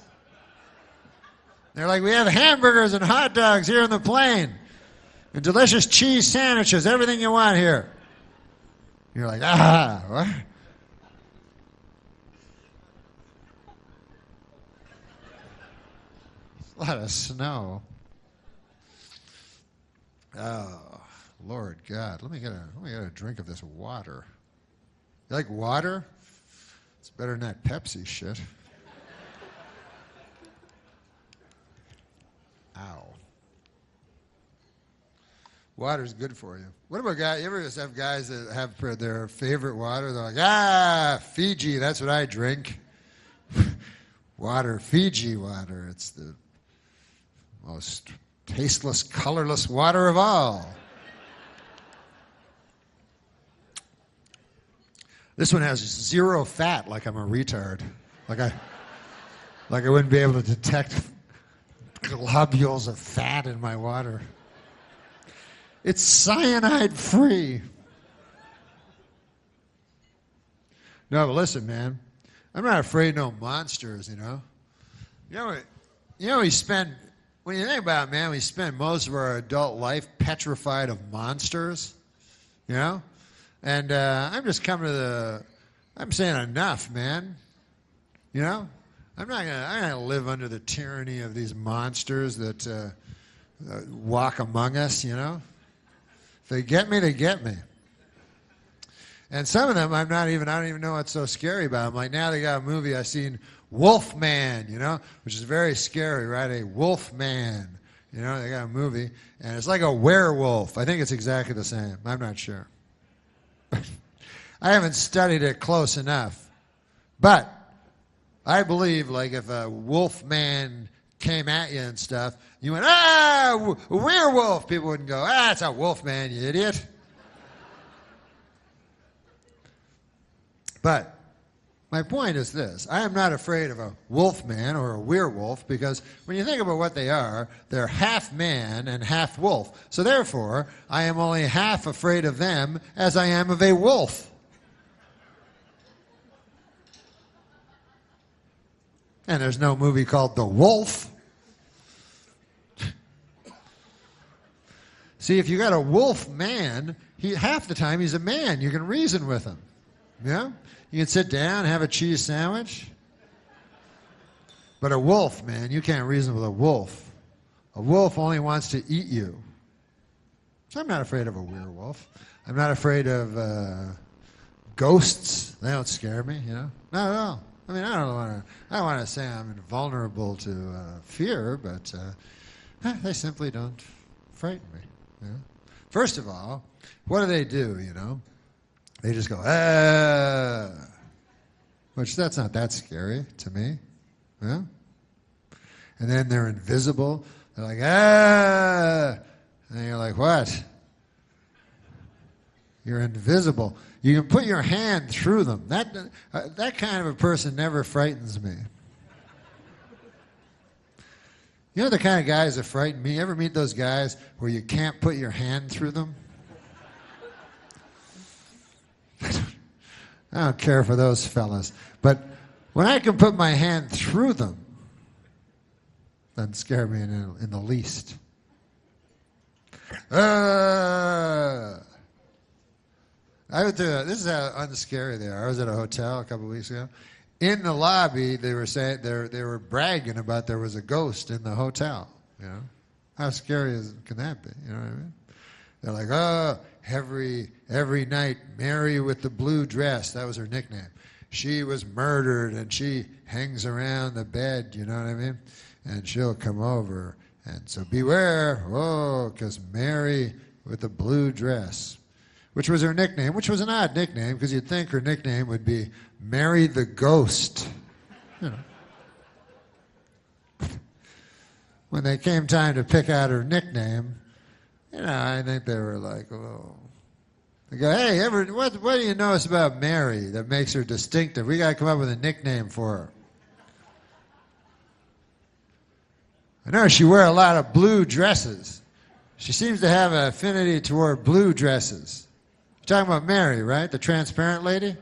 Speaker 9: They're like, we have hamburgers and hot dogs here on the plane, and delicious cheese sandwiches, everything you want here. You're like, what? A lot of snow. Oh, Lord God. Let me get a drink of this water. You like water? It's better than that Pepsi shit. Ow. Water's good for you. What about guys? You ever just have guys that have their favorite water? They're like, Fiji, that's what I drink. Water, Fiji water. It's the most tasteless, colorless water of all. This one has 0 fat, like I'm a retard. Like I wouldn't be able to detect globules of fat in my water. It's cyanide free. No, but listen, man. I'm not afraid of no monsters, we spend, when you think about it, man, we spend most of our adult life petrified of monsters, And I'm just coming to I'm saying enough, man. You know? I'm not gonna live under the tyranny of these monsters that walk among us, you know? If they get me, they get me. And some of them I don't even know what's so scary about them. Like now they got a movie I seen, Wolfman, you know, which is very scary, right? A Wolfman. You know, they got a movie, and it's like a werewolf. I think it's exactly the same. I'm not sure. I haven't studied it close enough. But I believe, like, if a wolf man came at you and stuff, you went, werewolf. People wouldn't go, it's a wolf man, you idiot. But my point is this. I am not afraid of a wolf man or a werewolf because when you think about what they are, they're half man and half wolf. So therefore, I am only half afraid of them as I am of a wolf. And there's no movie called The Wolf. See, if you got a wolf man, half the time he's a man. You can reason with him. Yeah? You can sit down and have a cheese sandwich. But a wolf, man, you can't reason with a wolf. A wolf only wants to eat you. So I'm not afraid of a werewolf. I'm not afraid of ghosts. They don't scare me, you know? Not at all. I mean, I don't want to say I'm invulnerable to fear, but they simply don't frighten me. You know? First of all, what do? You know? They just go, which that's not that scary to me. Yeah? And then they're invisible. They're like, and you're like, what? You're invisible. You can put your hand through them. That kind of a person never frightens me. You know the kind of guys that frighten me? You ever meet those guys where you can't put your hand through them? I don't care for those fellas. But when I can put my hand through them, doesn't scare me in the least. This is how unscary they are. I was at a hotel a couple of weeks ago. In the lobby, they were saying they were bragging about there was a ghost in the hotel. You know, how scary can that be? You know what I mean? They're like, every night, Mary with the blue dress, that was her nickname. She was murdered and she hangs around the bed, you know what I mean? And she'll come over. And so beware, because Mary with the blue dress, which was her nickname, which was an odd nickname because you'd think her nickname would be Mary the Ghost. You know. When they came time to pick out her nickname, you know, I think they were like, They go, hey, what do you notice about Mary that makes her distinctive? We got to come up with a nickname for her. I know she wears a lot of blue dresses. She seems to have an affinity toward blue dresses. You're talking about Mary, right? The transparent lady?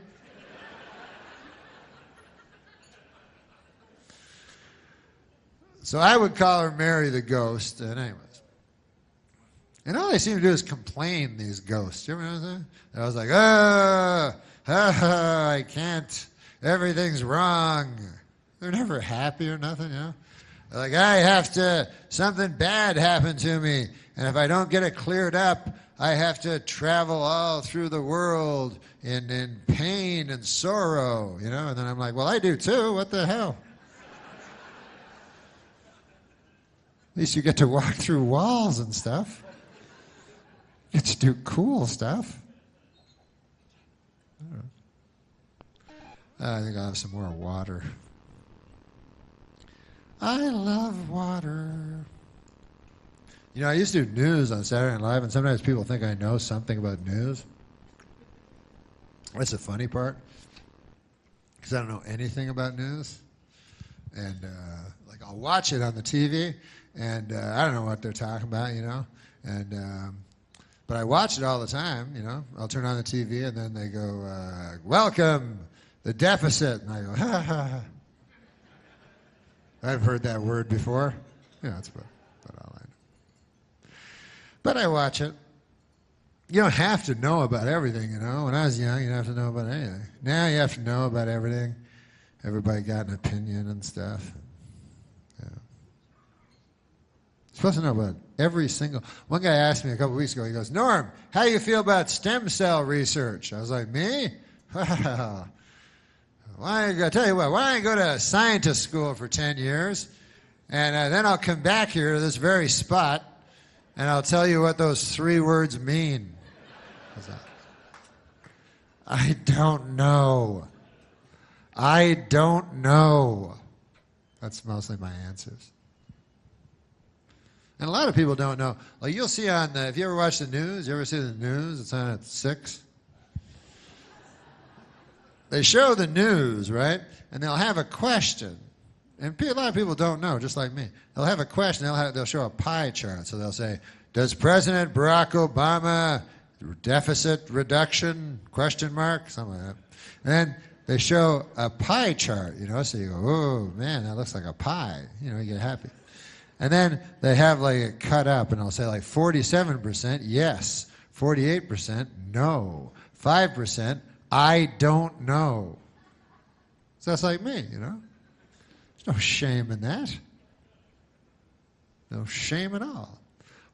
Speaker 9: So I would call her Mary the Ghost. And anyways. And all they seem to do is complain, these ghosts. You ever notice that? And I was like, I can't. Everything's wrong. They're never happy or nothing, you know? They're like, something bad happened to me. And if I don't get it cleared up, I have to travel all through the world in pain and sorrow, you know? And then I'm like, well, I do too. What the hell? At least you get to walk through walls and stuff. You get to do cool stuff. I think I'll have some more water. I love water. You know, I used to do news on Saturday Night Live, and sometimes people think I know something about news. That's the funny part, because I don't know anything about news. And, like, I'll watch it on the TV, and I don't know what they're talking about, you know. And but I watch it all the time, you know. I'll turn on the TV, and then they go, welcome, the deficit. And I go, ha, ha, ha. I've heard that word before. Yeah, that's about all I know. But I watch it. you don't have to know about everything, you know. When I was young, you didn't have to know about anything. Now you have to know about everything. Everybody got an opinion and stuff. Yeah. You're supposed to know about every single... One guy asked me a couple weeks ago, he goes, Norm, how do you feel about stem cell research? I was like, me? Well, why don't I go to scientist school for 10 years, and then I'll come back here to this very spot, and I'll tell you what those 3 words mean. I don't know. I don't know. That's mostly my answers. And a lot of people don't know. Like you'll see on the, if you ever watch the news, you ever see the news? It's on at 6. They show the news, right? And they'll have a question. And a lot of people don't know, just like me. They'll have a question. They'll show a pie chart. So they'll say, does President Barack Obama deficit reduction, ? Something like that. And then they show a pie chart, you know, so you go, oh, man, that looks like a pie. You know, you get happy. And then they have like it cut up, and they'll say like 47% yes, 48% no, 5% I don't know. So that's like me, you know. There's no shame in that. No shame at all.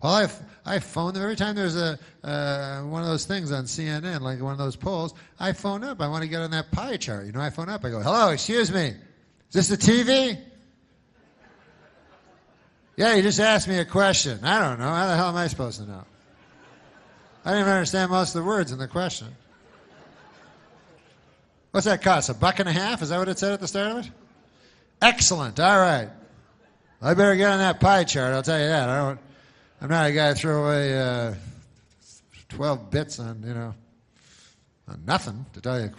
Speaker 9: Well, I phone them every time there's a one of those things on CNN, like one of those polls. I phone up. I want to get on that pie chart. You know, I phone up. I go, hello, excuse me. Is this the TV? Yeah, you just asked me a question. I don't know. How the hell am I supposed to know? I didn't even understand most of the words in the question. What's that cost? $1.50? Is that what it said at the start of it? Excellent. All right. I better get on that pie chart. I'll tell you that. I'm not a guy to throw away 12 bits on, you know, on nothing, to tell you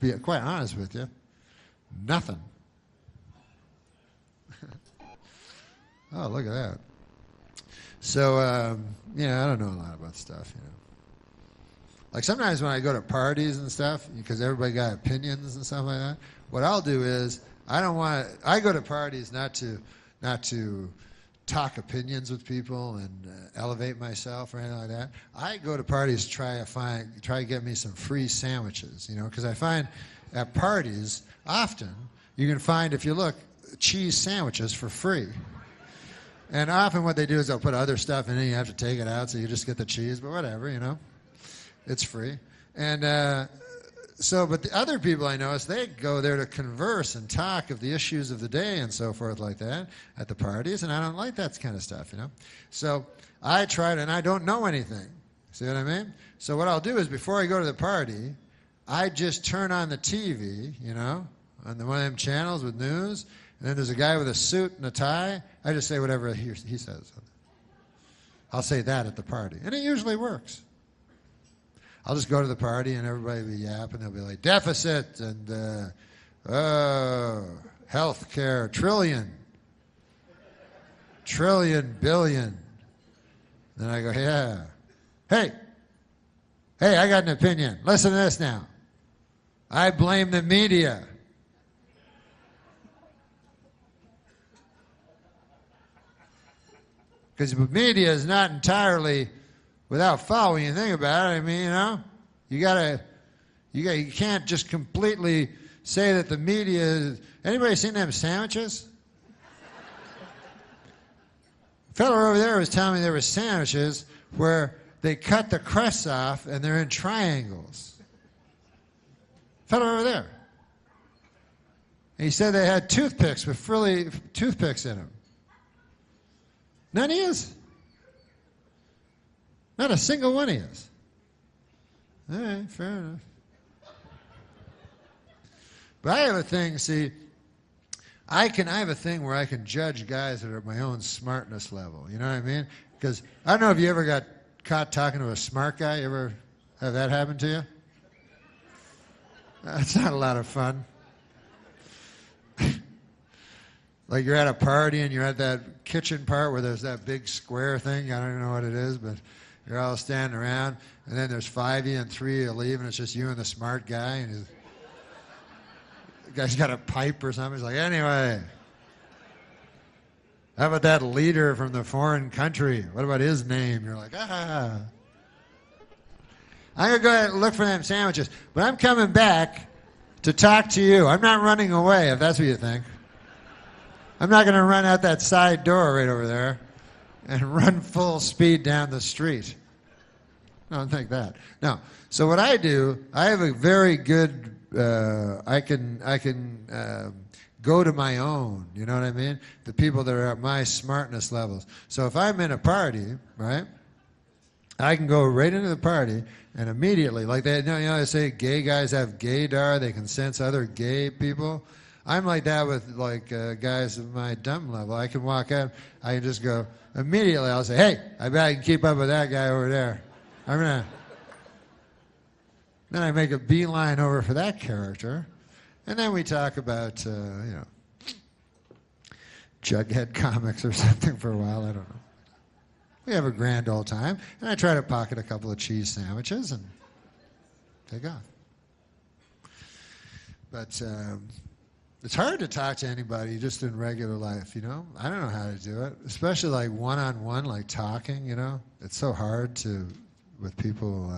Speaker 9: be quite honest with you. Nothing. Oh, look at that. So, you know, I don't know a lot about stuff, you know. Like sometimes when I go to parties and stuff, because everybody got opinions and stuff like that, what I'll do is I go to parties not to talk opinions with people and elevate myself or anything like that. I go to parties to try to get me some free sandwiches, you know, because I find at parties often you can find, if you look, cheese sandwiches for free. And often what they do is they'll put other stuff in it, you have to take it out, so you just get the cheese, but whatever, you know. It's free. And but the other people I notice, they go there to converse and talk of the issues of the day and so forth like that at the parties, and I don't like that kind of stuff, you know. So I tried, and I don't know anything. See what I mean? So what I'll do is before I go to the party, I just turn on the TV, you know, on one of them channels with news, and then there's a guy with a suit and a tie. I just say whatever he says. I'll say that at the party, and it usually works. I'll just go to the party and everybody will be yapping. They'll be like, deficit and health care, trillion, billion. Then I go, yeah. Hey, I got an opinion. Listen to this now. I blame the media. Because the media is not entirely without fault when you think about it. I mean, you know, you can't just completely say that the media is... Anybody seen them sandwiches? A fellow over there was telling me there were sandwiches where they cut the crusts off and they're in triangles. Fellow over there. And he said they had toothpicks with frilly toothpicks in them. None of his. Not a single one of his. All right, fair enough. But I have a thing, see, I have a thing where I can judge guys that are at my own smartness level. You know what I mean? Because I don't know if you ever got caught talking to a smart guy. You ever have that happen to you? That's not a lot of fun. Like you're at a party and you're at that kitchen part where there's that big square thing. I don't even know what it is, but you're all standing around, and then there's 5 of you and 3 of you leave, and it's just you and the smart guy, and the guy's got a pipe or something. He's like, anyway, how about that leader from the foreign country? What about his name? You're like, ah. I'm going to go ahead and look for them sandwiches. But I'm coming back to talk to you. I'm not running away, if that's what you think. I'm not going to run out that side door right over there and run full speed down the street. I don't think that. No. So what I do, I have a very good, I can go to my own, you know what I mean? The people that are at my smartness levels. So if I'm in a party, right, I can go right into the party and immediately, like they, you know, they say gay guys have gaydar, they can sense other gay people. I'm like that with like guys of my dumb level. I can walk out, I can just go, immediately I'll say, hey, I bet I can keep up with that guy over there. Then I make a beeline over for that character. And then we talk about, you know, Jughead comics or something for a while. I don't know. We have a grand old time. And I try to pocket a couple of cheese sandwiches and take off. But it's hard to talk to anybody just in regular life, you know? I don't know how to do it. Especially like one-on-one, like talking, you know? It's so hard to, with people,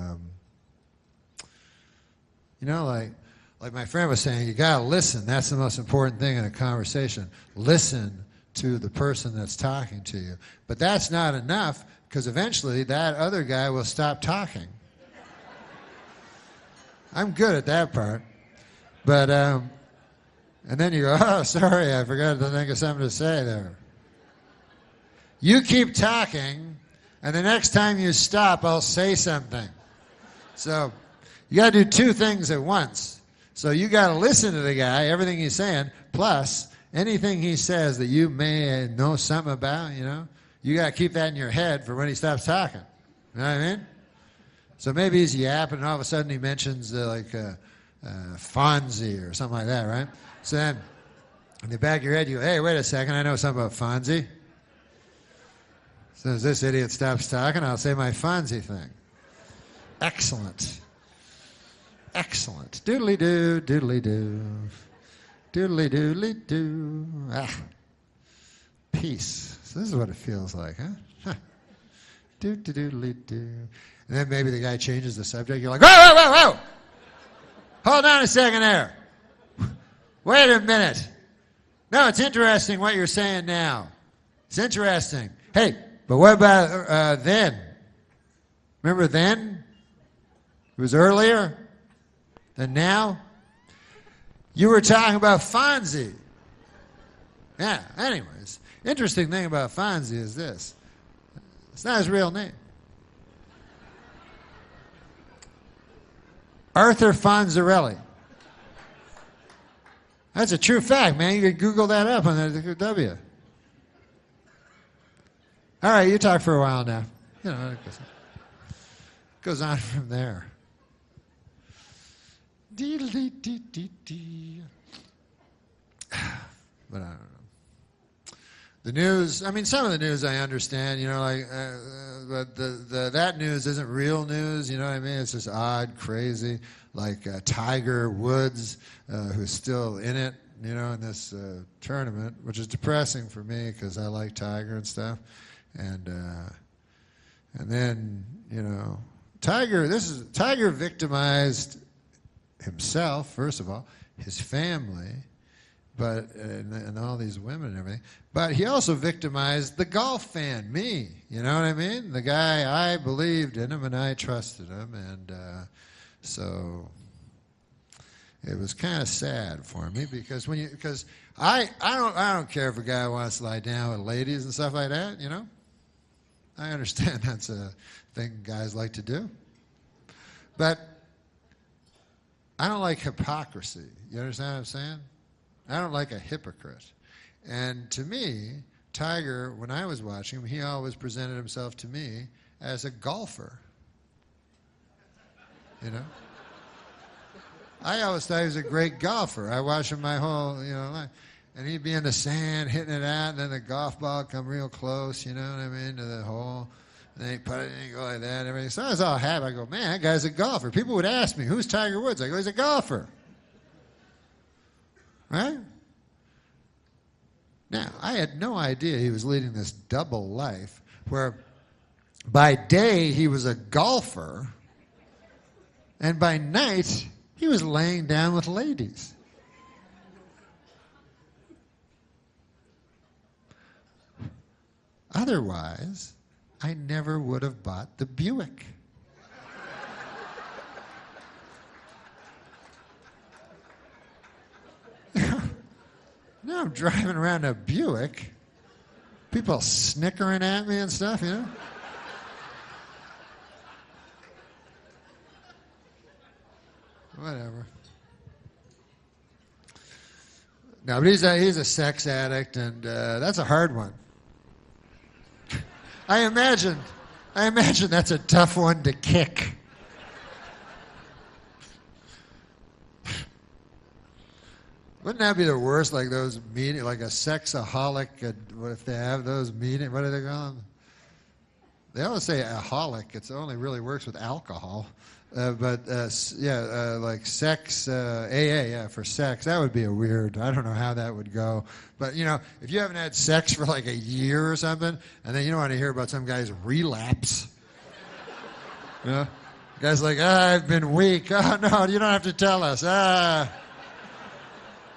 Speaker 9: you know, like my friend was saying, you gotta listen. That's the most important thing in a conversation. Listen to the person that's talking to you. But that's not enough, because eventually that other guy will stop talking. I'm good at that part. But, and then you go, oh, sorry, I forgot to think of something to say there. You keep talking, and the next time you stop, I'll say something. So you got to do two things at once. So you got to listen to the guy, everything he's saying, plus anything he says that you may know something about, you know, you got to keep that in your head for when he stops talking. You know what I mean? So maybe he's yapping, and all of a sudden he mentions Fonzie or something like that, right? So then in the back of your head, you go, hey, wait a second, I know something about Fonzie. So as this idiot stops talking, I'll say my Fonzie thing. Excellent. Excellent. Doodly-doo, doodly-doo. Doodly-doodly-doo. Ah. Peace. So this is what it feels like, huh? Doo-doo-doodly-doo. And then maybe the guy changes the subject. You're like, whoa, whoa, whoa, whoa! Hold on a second there. Wait a minute. No, it's interesting what you're saying now. It's interesting. Hey, but what about then? Remember then? It was earlier than now? You were talking about Fonzie. Yeah, anyways. Interesting thing about Fonzie is this. It's not his real name. Arthur Fonzarelli. That's a true fact, man. You could Google that up on the W. All right, you talk for a while now. You know, it goes on from there. But I don't know. The news, I mean, some of the news I understand, you know, like, but that news isn't real news, you know what I mean? It's just odd, crazy, like Tiger Woods, who's still in it, you know, in this tournament, which is depressing for me because I like Tiger and stuff. And then, you know, Tiger victimized himself, first of all, his family, but and all these women and everything. But he also victimized the golf fan, me. You know what I mean? The guy, I believed in him and I trusted him, and so it was kind of sad for me because I don't care if a guy wants to lie down with ladies and stuff like that. You know, I understand that's a thing guys like to do, but I don't like hypocrisy. You understand what I'm saying? I don't like a hypocrite. And to me, Tiger, when I was watching him, he always presented himself to me as a golfer. You know? I always thought he was a great golfer. I watched him my whole, you know, life. And he'd be in the sand hitting it out, and then the golf ball would come real close, you know what I mean, to the hole. And then he'd put it in and go like that and everything. So I was all happy. I go, man, that guy's a golfer. People would ask me, who's Tiger Woods? I go, he's a golfer. Right? Now, I had no idea he was leading this double life where by day he was a golfer And by night, he was laying down with ladies. Otherwise, I never would have bought the Buick. Now I'm driving around a Buick, people snickering at me and stuff, you know? Whatever. No, but he's a sex addict, and that's a hard one. I imagine that's a tough one to kick. Wouldn't that be the worst? Like those meetings, like a sexaholic. What if they have those meetings? What do they call them? They always say aholic. It only really works with alcohol. Like sex, AA, yeah, for sex. That would be a weird. I don't know how that would go. But you know, if you haven't had sex for like a year or something, and then you don't want to hear about some guy's relapse. You know, guy's like, I've been weak. Oh no, you don't have to tell us.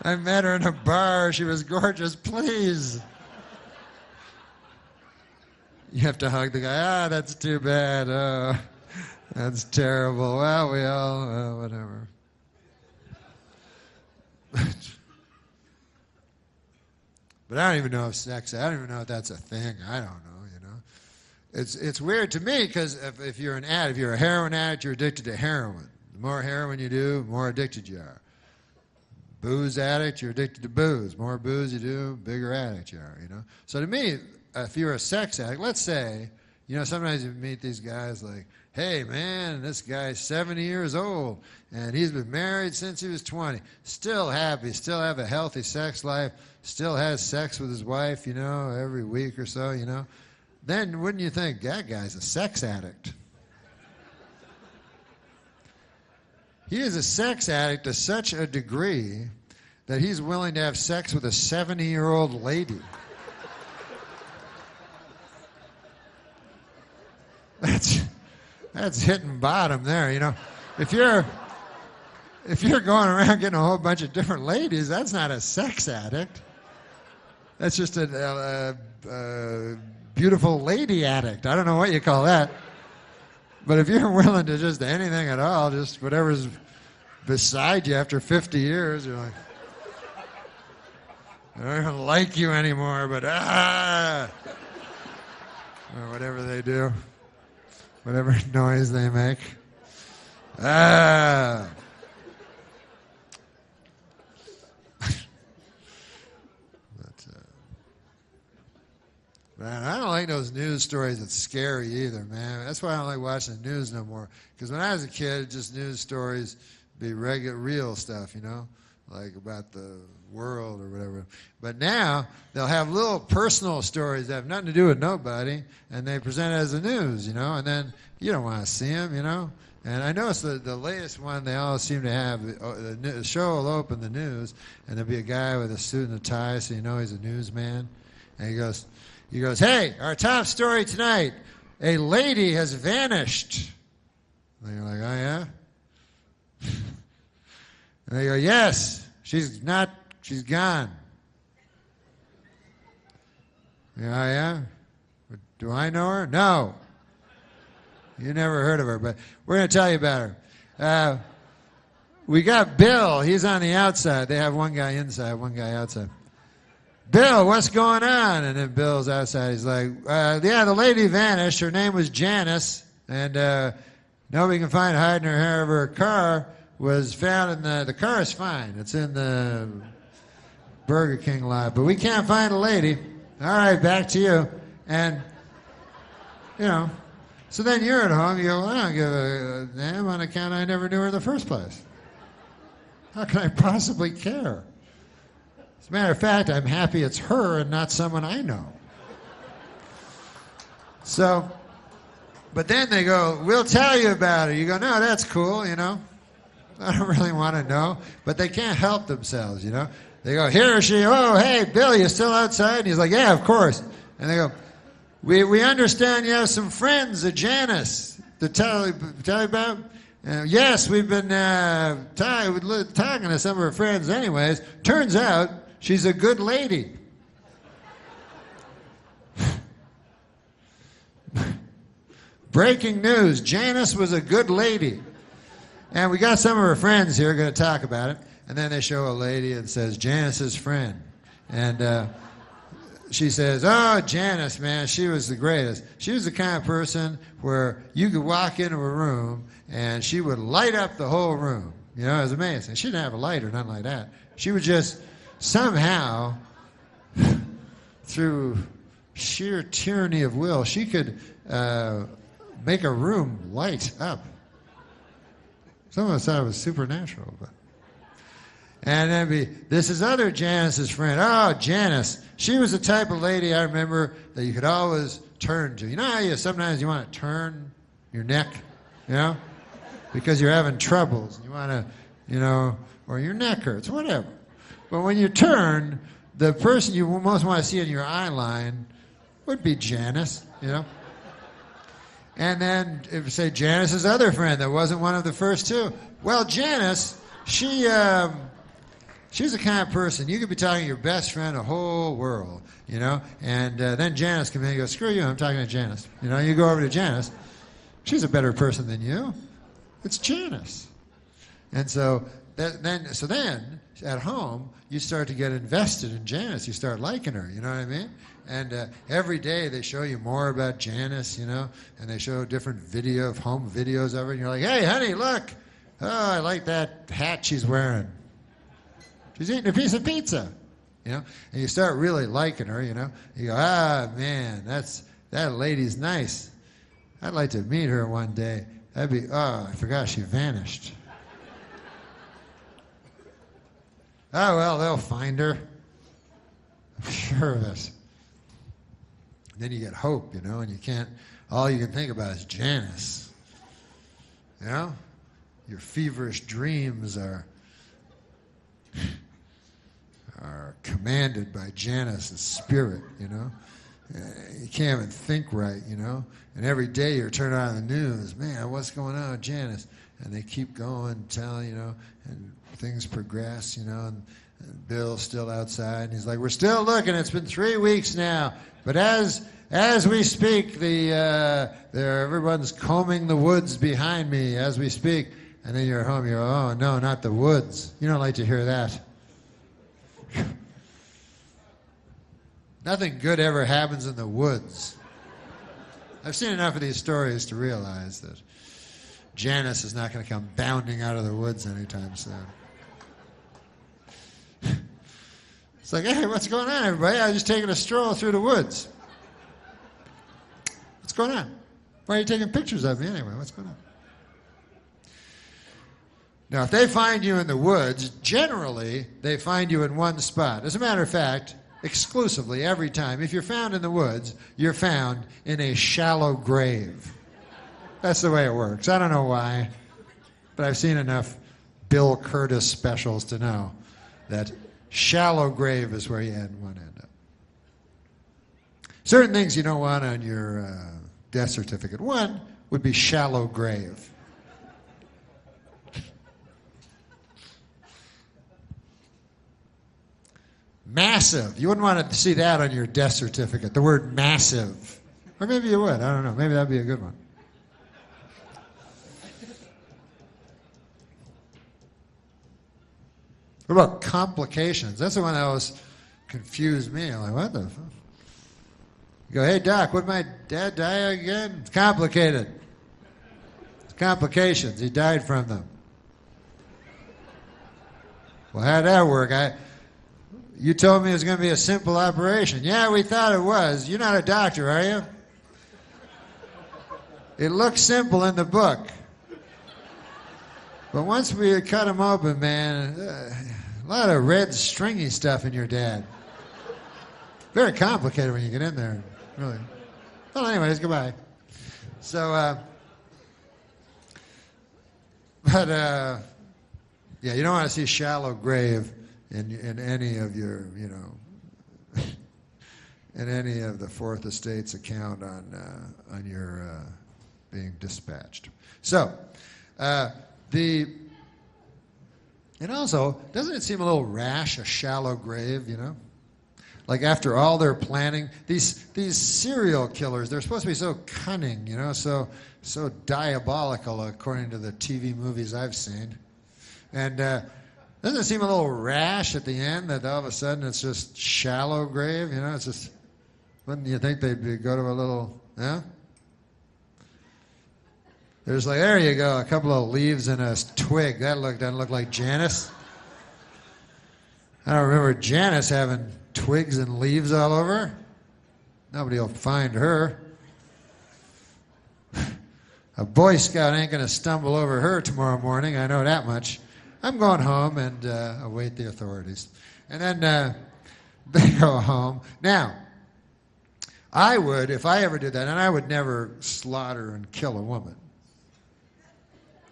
Speaker 9: I met her in a bar. She was gorgeous. Please. You have to hug the guy. That's too bad. That's terrible. Well, we all, whatever. But I don't even know if sex, I don't even know if that's a thing. I don't know, you know. It's weird to me because if you're an addict, if you're a heroin addict, you're addicted to heroin. The more heroin you do, the more addicted you are. Booze addict, you're addicted to booze. More booze you do, bigger addict you are, you know. So to me, if you're a sex addict, let's say, you know, sometimes you meet these guys like, hey, man, this guy's 70 years old, and he's been married since he was 20. Still happy, still have a healthy sex life, still has sex with his wife, you know, every week or so, you know. Then wouldn't you think, that guy's a sex addict? He is a sex addict to such a degree that he's willing to have sex with a 70-year-old lady. That's hitting bottom there, you know. If you're going around getting a whole bunch of different ladies, that's not a sex addict. That's just a beautiful lady addict. I don't know what you call that. But if you're willing to just anything at all, just whatever's beside you after 50 years, you're like, I don't even like you anymore, but or whatever they do. Whatever noise they make. But man, I don't like those news stories that's scary either, man. That's why I don't like watching the news no more. Because when I was a kid, just news stories be real stuff, you know, like about the world or whatever. But now they'll have little personal stories that have nothing to do with nobody, and they present it as the news, you know, and then you don't want to see them, you know. And I noticed the latest one, they all seem to have, the show will open the news, and there'll be a guy with a suit and a tie, so you know he's a newsman. And he goes, hey, our top story tonight, a lady has vanished. And you're like, oh, yeah? And they go, yes, she's gone. Yeah, yeah? Do I know her? No. You never heard of her, but we're going to tell you about her. We got Bill. He's on the outside. They have one guy inside, one guy outside. Bill, what's going on? And then Bill's outside. He's like, yeah, the lady vanished. Her name was Janice, and nobody can find her hiding her hair of her car. Was found in the car is fine. It's in the Burger King lot, but we can't find a lady. All right, back to you. And, you know, so then you're at home, you go, well, I don't give a damn on account I never knew her in the first place. How can I possibly care? As a matter of fact, I'm happy it's her and not someone I know. So, but then they go, we'll tell you about it. You go, no, that's cool, you know. I don't really want to know, but they can't help themselves, you know. They go, here or she, oh, hey, Bill, you still outside? And he's like, yeah, of course. And they go, we understand you have some friends, a Janice, to tell you about. Yes, we've been talking to some of her friends anyways. Turns out she's a good lady. Breaking news, Janice was a good lady. And we got some of her friends here going to talk about it. And then they show a lady and says, Janice's friend. And she says, oh, Janice, man, she was the greatest. She was the kind of person where you could walk into a room and she would light up the whole room. You know, it was amazing. She didn't have a light or nothing like that. She would just somehow, through sheer tyranny of will, she could make a room light up. Some of us thought it was supernatural, but. And then this is other Janice's friend. Oh, Janice. She was the type of lady I remember that you could always turn to. You know how sometimes you want to turn your neck, you know, because you're having troubles. You want to, you know, or your neck hurts, whatever. But when you turn, the person you most want to see in your eye line would be Janice, you know. And then, if you say Janice's other friend that wasn't one of the first two. Well, Janice, she's the kind of person, you could be talking to your best friend the whole world, you know, and then Janice comes in and goes, screw you, I'm talking to Janice. You know, you go over to Janice. She's a better person than you. It's Janice. And so then at home, you start to get invested in Janice. You start liking her, you know what I mean? And every day they show you more about Janice, you know, and they show different home videos of her, and you're like, hey, honey, look. Oh, I like that hat she's wearing. She's eating a piece of pizza, you know, and you start really liking her, you know. You go, man, that lady's nice. I'd like to meet her one day. I forgot she vanished. Oh, well, they'll find her. I'm sure of it. Then you get hope, you know, and all you can think about is Janice. You know? Your feverish dreams are commanded by Janice's spirit, you know. You can't even think right, you know. And every day you're turning on the news, man, what's going on with Janice? And they keep going, telling, you know, and things progress, you know, and Bill's still outside, and he's like, we're still looking, it's been 3 weeks now. But as we speak, everyone's combing the woods behind me as we speak. And then you're at home, you go, oh, no, not the woods. You don't like to hear that. Nothing good ever happens in the woods. I've seen enough of these stories to realize that Janice is not going to come bounding out of the woods anytime soon. It's like, hey, what's going on, everybody? I was just taking a stroll through the woods. What's going on? Why are you taking pictures of me anyway? What's going on? Now, if they find you in the woods, generally, they find you in one spot. As a matter of fact, exclusively, every time, if you're found in the woods, you're found in a shallow grave. That's the way it works. I don't know why, but I've seen enough Bill Curtis specials to know that shallow grave is where you want to end up. Certain things you don't want on your death certificate. One would be shallow grave. Massive. You wouldn't want to see that on your death certificate, the word massive. Or maybe you would. I don't know. Maybe that'd be a good one. What about complications? That's the one that always confused me. I'm like, what the fuck? You go, hey, Doc, would my dad die again? It's complicated. It's complications. He died from them. Well, how'd that work? You told me it was going to be a simple operation. Yeah, we thought it was. You're not a doctor, are you? It looks simple in the book. But once we cut him open, man, a lot of red stringy stuff in your dad. Very complicated when you get in there, really. Well, anyways, goodbye. So, yeah, you don't want to see shallow grave in any of your, you know, in any of the Fourth Estate's account on your being dispatched. So, And also, doesn't it seem a little rash, a shallow grave, you know? Like after all their planning, these serial killers, they're supposed to be so cunning, you know, so diabolical according to the TV movies I've seen. And doesn't it seem a little rash at the end that all of a sudden it's just shallow grave, you know? It's just, wouldn't you think they'd go to a little, yeah? There's like, there you go, a couple of leaves and a twig. Doesn't look like Janice. I don't remember Janice having twigs and leaves all over. Nobody will find her. A Boy Scout ain't going to stumble over her tomorrow morning, I know that much. I'm going home and await the authorities. And then they go home. Now, I would, if I ever did that, and I would never slaughter and kill a woman.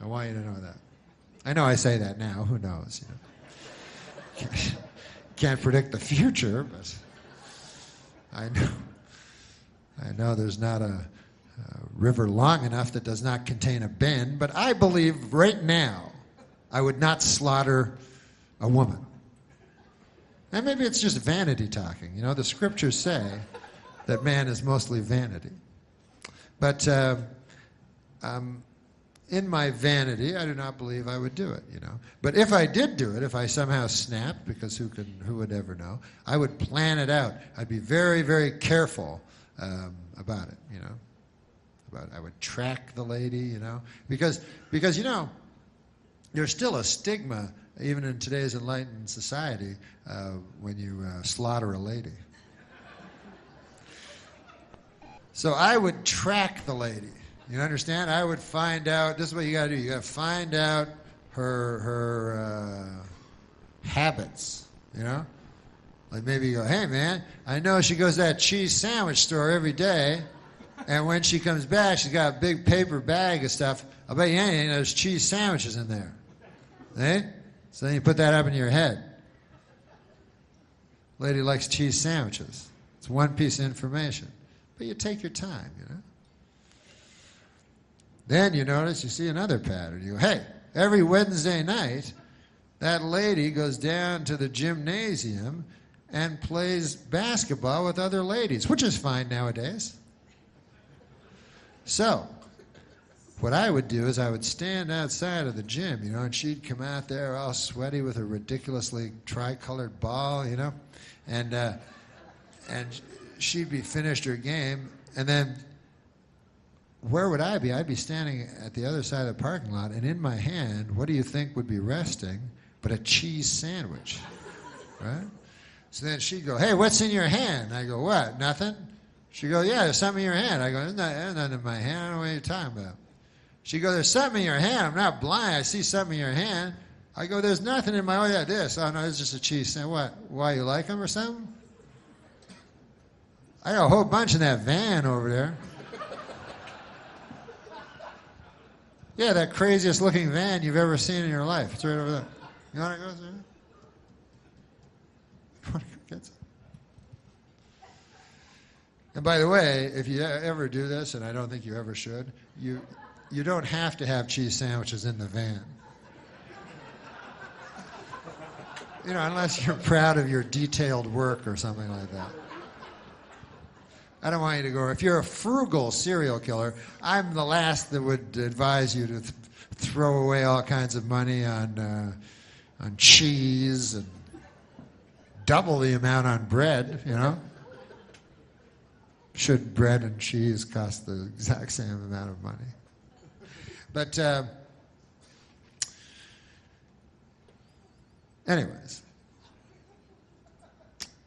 Speaker 9: I want you to know that. I know I say that now. Who knows? You know? Can't predict the future, but I know there's not a river long enough that does not contain a bend. But I believe right now I would not slaughter a woman. And maybe it's just vanity talking. You know, the scriptures say that man is mostly vanity. But in my vanity, I do not believe I would do it, you know. But if I did do it, if I somehow snapped, because who would ever know, I would plan it out. I'd be very, very careful about it, you know. I would track the lady, you know. Because you know, there's still a stigma, even in today's enlightened society, when you slaughter a lady. So I would track the lady. You understand? I would find out, this is what you got to do. You got to find out her habits, you know? Like maybe you go, hey, man, I know she goes to that cheese sandwich store every day, and when she comes back, she's got a big paper bag of stuff. I'll bet you anything, there's cheese sandwiches in there. Eh? So then you put that up in your head. Lady likes cheese sandwiches. It's one piece of information. But you take your time, you know? Then you notice, you see another pattern. You go, hey, every Wednesday night, that lady goes down to the gymnasium and plays basketball with other ladies, which is fine nowadays. So, what I would do is I would stand outside of the gym, you know, and she'd come out there all sweaty with a ridiculously tricolored ball, you know, and she'd be finished her game, and then where would I be? I'd be standing at the other side of the parking lot, and in my hand, what do you think would be resting but a cheese sandwich, right? So then she'd go, hey, what's in your hand? I go, what, nothing? She'd go, yeah, there's something in your hand. I go, there's nothing in my hand. I don't know what you're talking about. She'd go, there's something in your hand. I'm not blind. I see something in your hand. I go, there's nothing in my, oh, yeah, this. Oh, no, it's just a cheese sandwich. What, why, you like them or something? I got a whole bunch in that van over there. Yeah, that craziest looking van you've ever seen in your life. It's right over there. You want to go through it? You want to go get some? And by the way, if you ever do this, and I don't think you ever should, you don't have to have cheese sandwiches in the van. You know, unless you're proud of your detailed work or something like that. I don't want you to go, if you're a frugal serial killer, I'm the last that would advise you to throw away all kinds of money on cheese and double the amount on bread, you know? Should bread and cheese cost the exact same amount of money? But anyways,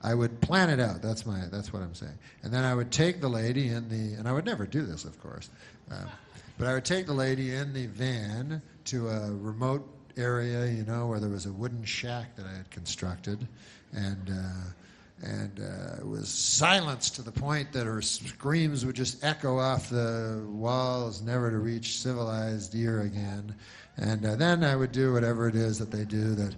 Speaker 9: I would plan it out. That's what I'm saying. And then I would take the lady and I would never do this, of course, but I would take the lady in the van to a remote area, you know, where there was a wooden shack that I had constructed, and it was silenced to the point that her screams would just echo off the walls, never to reach civilized ear again. And then I would do whatever it is that they do that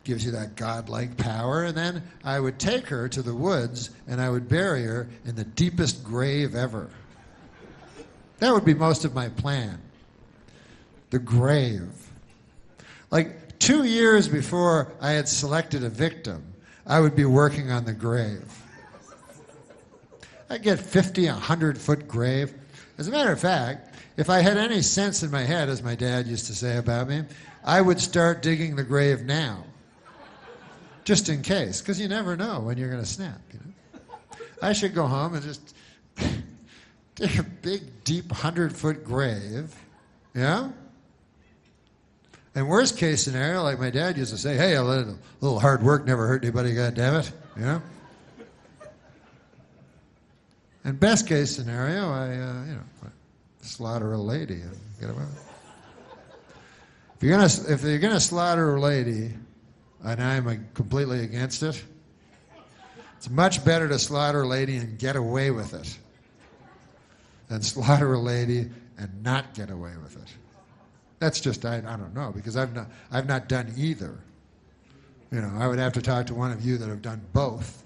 Speaker 9: gives you that godlike power, and then I would take her to the woods and I would bury her in the deepest grave ever. That would be most of my plan. the grave. Like 2 years before I had selected a victim, I would be working on the grave. I'd get 50, 100-foot grave. As a matter of fact, if I had any sense in my head, as my dad used to say about me, I would start digging the grave now. Just in case, because you never know when you're going to snap. You know? I should go home and just dig a big, deep 100-foot grave, yeah? And worst case scenario, like my dad used to say, hey, a little hard work never hurt anybody, goddammit, you know? And best case scenario, I slaughter a lady and get away. If you're gonna slaughter a lady, and I'm completely against it, it's much better to slaughter a lady and get away with it than slaughter a lady and not get away with it. That's just I don't know, because I've not done either. You know, I would have to talk to one of you that have done both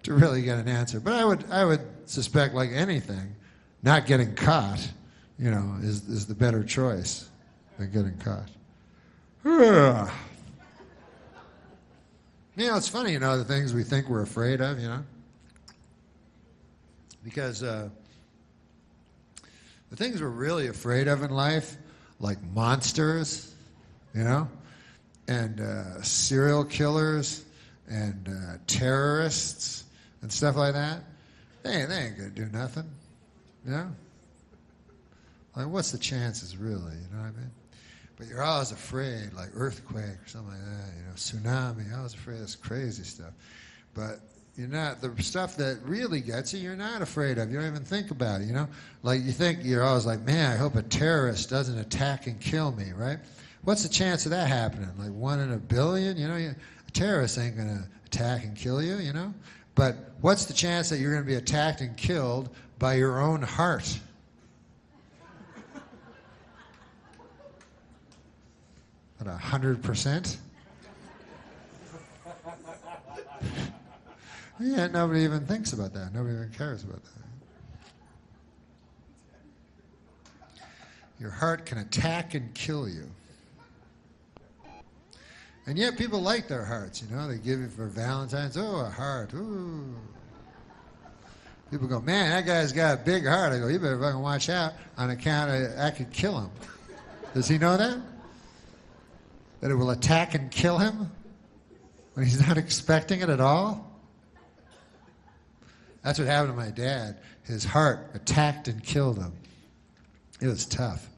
Speaker 9: to really get an answer. But I would suspect, like anything, not getting caught, you know, is the better choice than getting caught. You know, it's funny, you know, the things we think we're afraid of, you know, because the things we're really afraid of in life, like monsters, you know, and serial killers and terrorists and stuff like that, they ain't gonna do nothing, you know? Like, what's the chances, really, you know what I mean? But you're always afraid, like earthquake or something like that, you know, tsunami, I was afraid of this crazy stuff. But you're not, the stuff that really gets you, you're not afraid of. You don't even think about it, you know? Like, you think, you're always like, man, I hope a terrorist doesn't attack and kill me, right? What's the chance of that happening? Like 1 in a billion, you know? A terrorist ain't gonna attack and kill you, you know? But what's the chance that you're gonna be attacked and killed by your own heart? At 100%? Yeah, nobody even thinks about that. Nobody even cares about that. Your heart can attack and kill you. And yet people like their hearts, you know. They give you for Valentine's, oh, a heart, ooh. People go, man, that guy's got a big heart. I go, you better fucking watch out on account of I could kill him. Does he know that? That it will attack and kill him when he's not expecting it at all? That's what happened to my dad. His heart attacked and killed him. It was tough.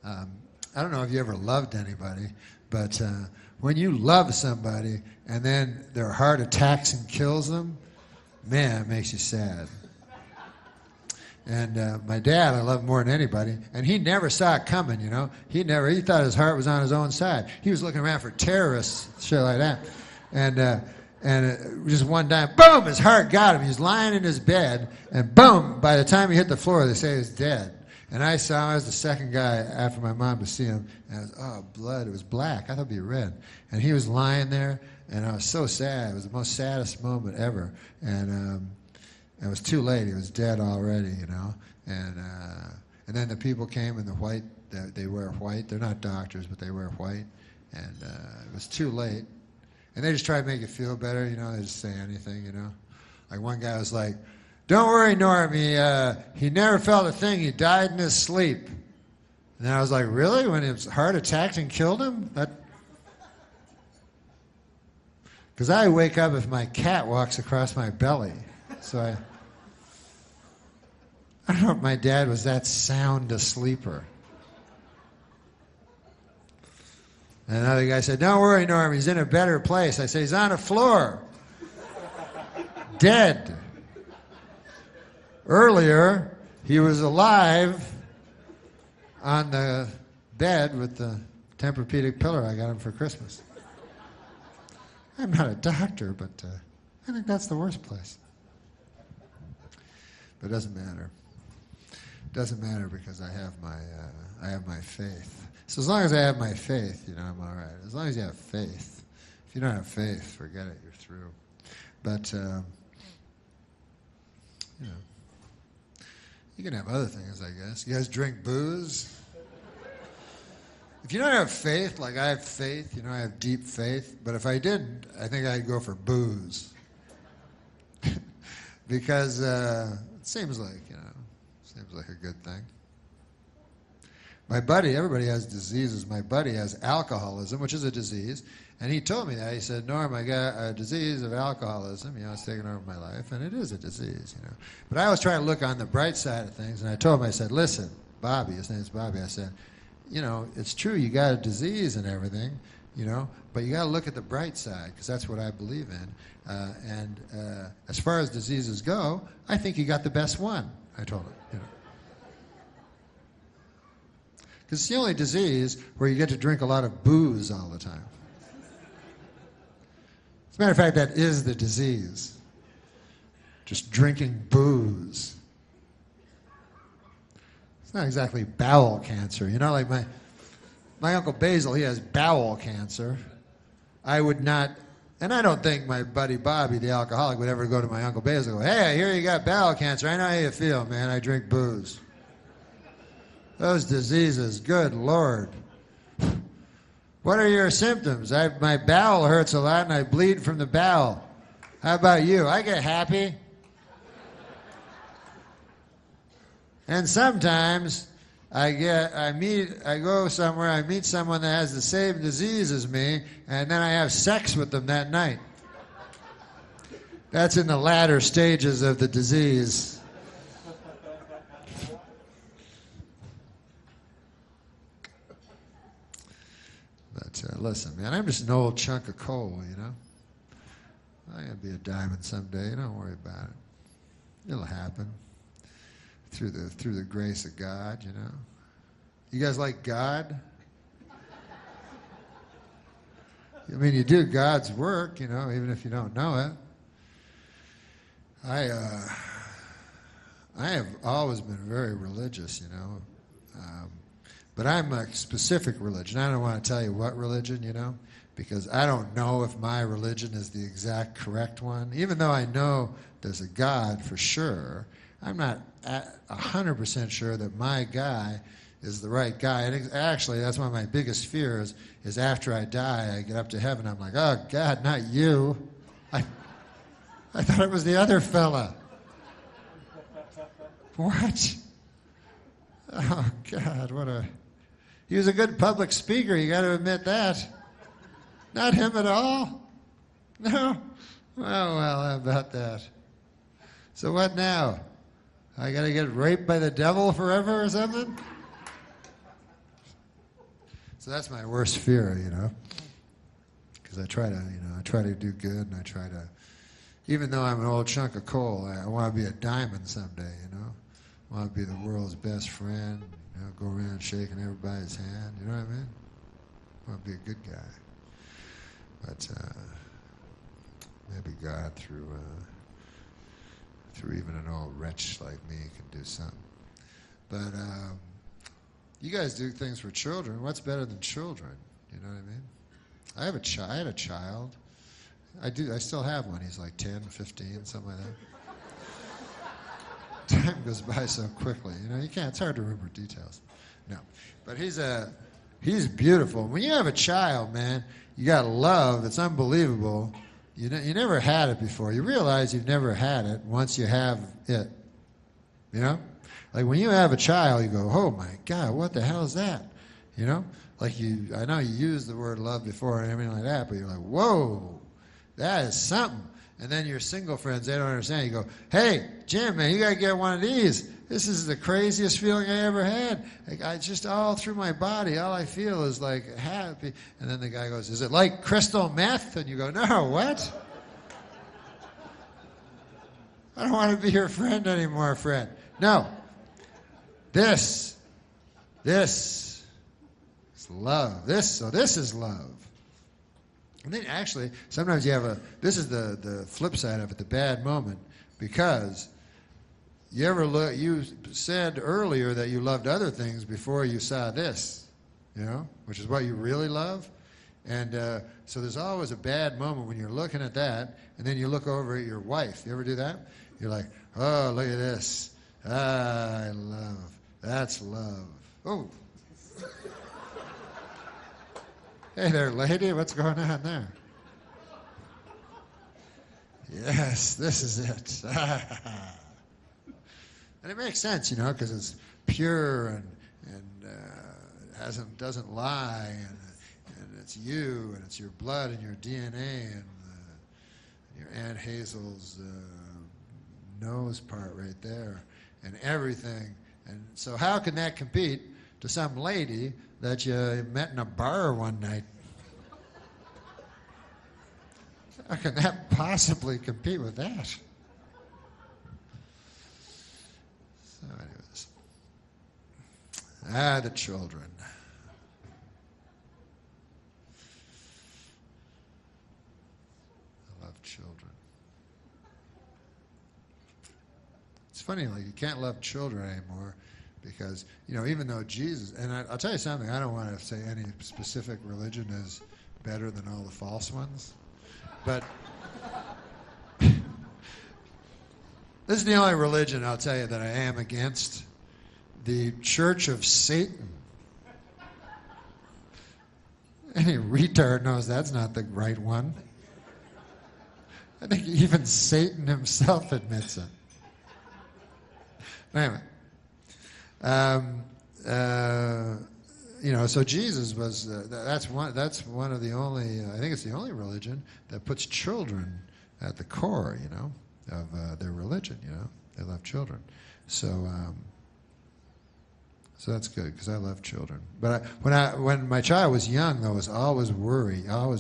Speaker 9: I don't know if you ever loved anybody, but when you love somebody and then their heart attacks and kills them, man, it makes you sad. And my dad, I loved more than anybody, and he never saw it coming, you know. He thought his heart was on his own side. He was looking around for terrorists, shit like that. And just one time, boom, his heart got him. He was lying in his bed, and boom, by the time he hit the floor, they say he was dead. And I saw him, I was the second guy after my mom to see him, and I was, oh, blood, it was black. I thought it'd be red. And he was lying there, and I was so sad. It was the most saddest moment ever. And it was too late. He was dead already, you know. And then the people came in the white. They wear white. They're not doctors, but they wear white. And it was too late. And they just try to make you feel better, you know. They just say anything, you know. Like one guy was like, "Don't worry, Norm. He never felt a thing. He died in his sleep." And I was like, "Really? When his heart attacked and killed him?" Because I wake up if my cat walks across my belly. So I don't know if my dad was that sound a sleeper. And another guy said, "Don't worry, Norm, he's in a better place." I say, "He's on the floor. Dead. Earlier, he was alive on the bed with the Tempur-Pedic pillow I got him for Christmas." I'm not a doctor, but I think that's the worst place. But it doesn't matter. It doesn't matter because I have my faith. So as long as I have my faith, you know, I'm all right. As long as you have faith. If you don't have faith, forget it. You're through. But you know, You can have other things, I guess. You guys drink booze? If you don't have faith, like I have faith, I have deep faith, but if I didn't, I think I'd go for booze. Because it seems like a good thing. My buddy, everybody has diseases. My buddy has alcoholism, which is a disease, and he told me that. He said, Norm, I got a disease of alcoholism. It's taken over my life, and it is a disease, But I always try to look on the bright side of things, and I told him, I said, listen, Bobby, his name's Bobby, I said, it's true you got a disease and everything, but you got to look at the bright side, because that's what I believe in. And as far as diseases go, I think you got the best one, I told him, Because it's the only disease where you get to drink a lot of booze all the time. As a matter of fact, that is the disease. Just drinking booze. It's not exactly bowel cancer. Like my Uncle Basil, he has bowel cancer. I would not, and I don't think my buddy Bobby, the alcoholic, would ever go to my Uncle Basil and go, hey, I hear you got bowel cancer. I know how you feel, man. I drink booze. Those diseases, good Lord. What are your symptoms? My bowel hurts a lot and I bleed from the bowel. How about you? I get happy. And sometimes I go somewhere, I meet someone that has the same disease as me, and then I have sex with them that night. That's in the latter stages of the disease. But listen, man, I'm just an old chunk of coal, I'm going to be a diamond someday. Don't worry about it. It'll happen. Through the grace of God, You guys like God? I mean, you do God's work, even if you don't know it. I have always been very religious, but I'm a specific religion. I don't want to tell you what religion, because I don't know if my religion is the exact correct one. Even though I know there's a God for sure, I'm not 100% sure that my guy is the right guy. And actually, that's one of my biggest fears is after I die, I get up to heaven, I'm like, oh, God, not you. I thought it was the other fella. What? Oh, God, he was a good public speaker, you got to admit that. Not him at all? No? Oh, well, how about that? So what now? I got to get raped by the devil forever or something? So that's my worst fear, because I try to do good, and I try to, even though I'm an old chunk of coal, I want to be a diamond someday, I want to be the world's best friend, go around shaking everybody's hand, you know what I mean? I want to be a good guy. But maybe God, through even an old wretch like me, can do something. But you guys do things for children. What's better than children? You know what I mean? I had a child. I still have one. He's like 10, 15, something like that. Time goes by so quickly. You can't. It's hard to remember details. No, but he's beautiful. When you have a child, man, you got love. It's unbelievable. You never had it before. You realize you've never had it once you have it. Like when you have a child, you go, oh my God, what the hell is that? Like I know you used the word love before and everything like that, but you're like, whoa, that is something. And then your single friends, they don't understand. You go, hey, Jim, man, you got to get one of these. This is the craziest feeling I ever had. Like I just all through my body, all I feel is like happy. And then the guy goes, is it like crystal meth? And you go, no, what? I don't want to be your friend anymore, friend. No. This is love. This is love. And then actually, sometimes you have this is the flip side of it, the bad moment, because you said earlier that you loved other things before you saw this, which is what you really love. And so there's always a bad moment when you're looking at that, and then you look over at your wife. You ever do that? You're like, oh, look at this. I love. That's love. Oh. Hey there, lady. What's going on there? Yes, this is it. And it makes sense, you know, because it's pure and doesn't lie, and it's you, and it's your blood and your DNA and your Aunt Hazel's nose part right there, and everything. And so, how can that compete to some lady that you met in a bar one night? How can that possibly compete with that? So anyways. The children. I love children. It's funny, like, you can't love children anymore because, you know, even though Jesus, and I'll tell you something, I don't want to say any specific religion is better than all the false ones. But this is the only religion, I'll tell you, that I am against. The Church of Satan. Any retard knows that's not the right one. I think even Satan himself admits it. Anyway. You know, so Jesus was, that's one of the only, I think it's the only religion that puts children at the core, you know, of their religion, you know. They love children. So that's good, because I love children. But when my child was young, though, it was always worry, you know.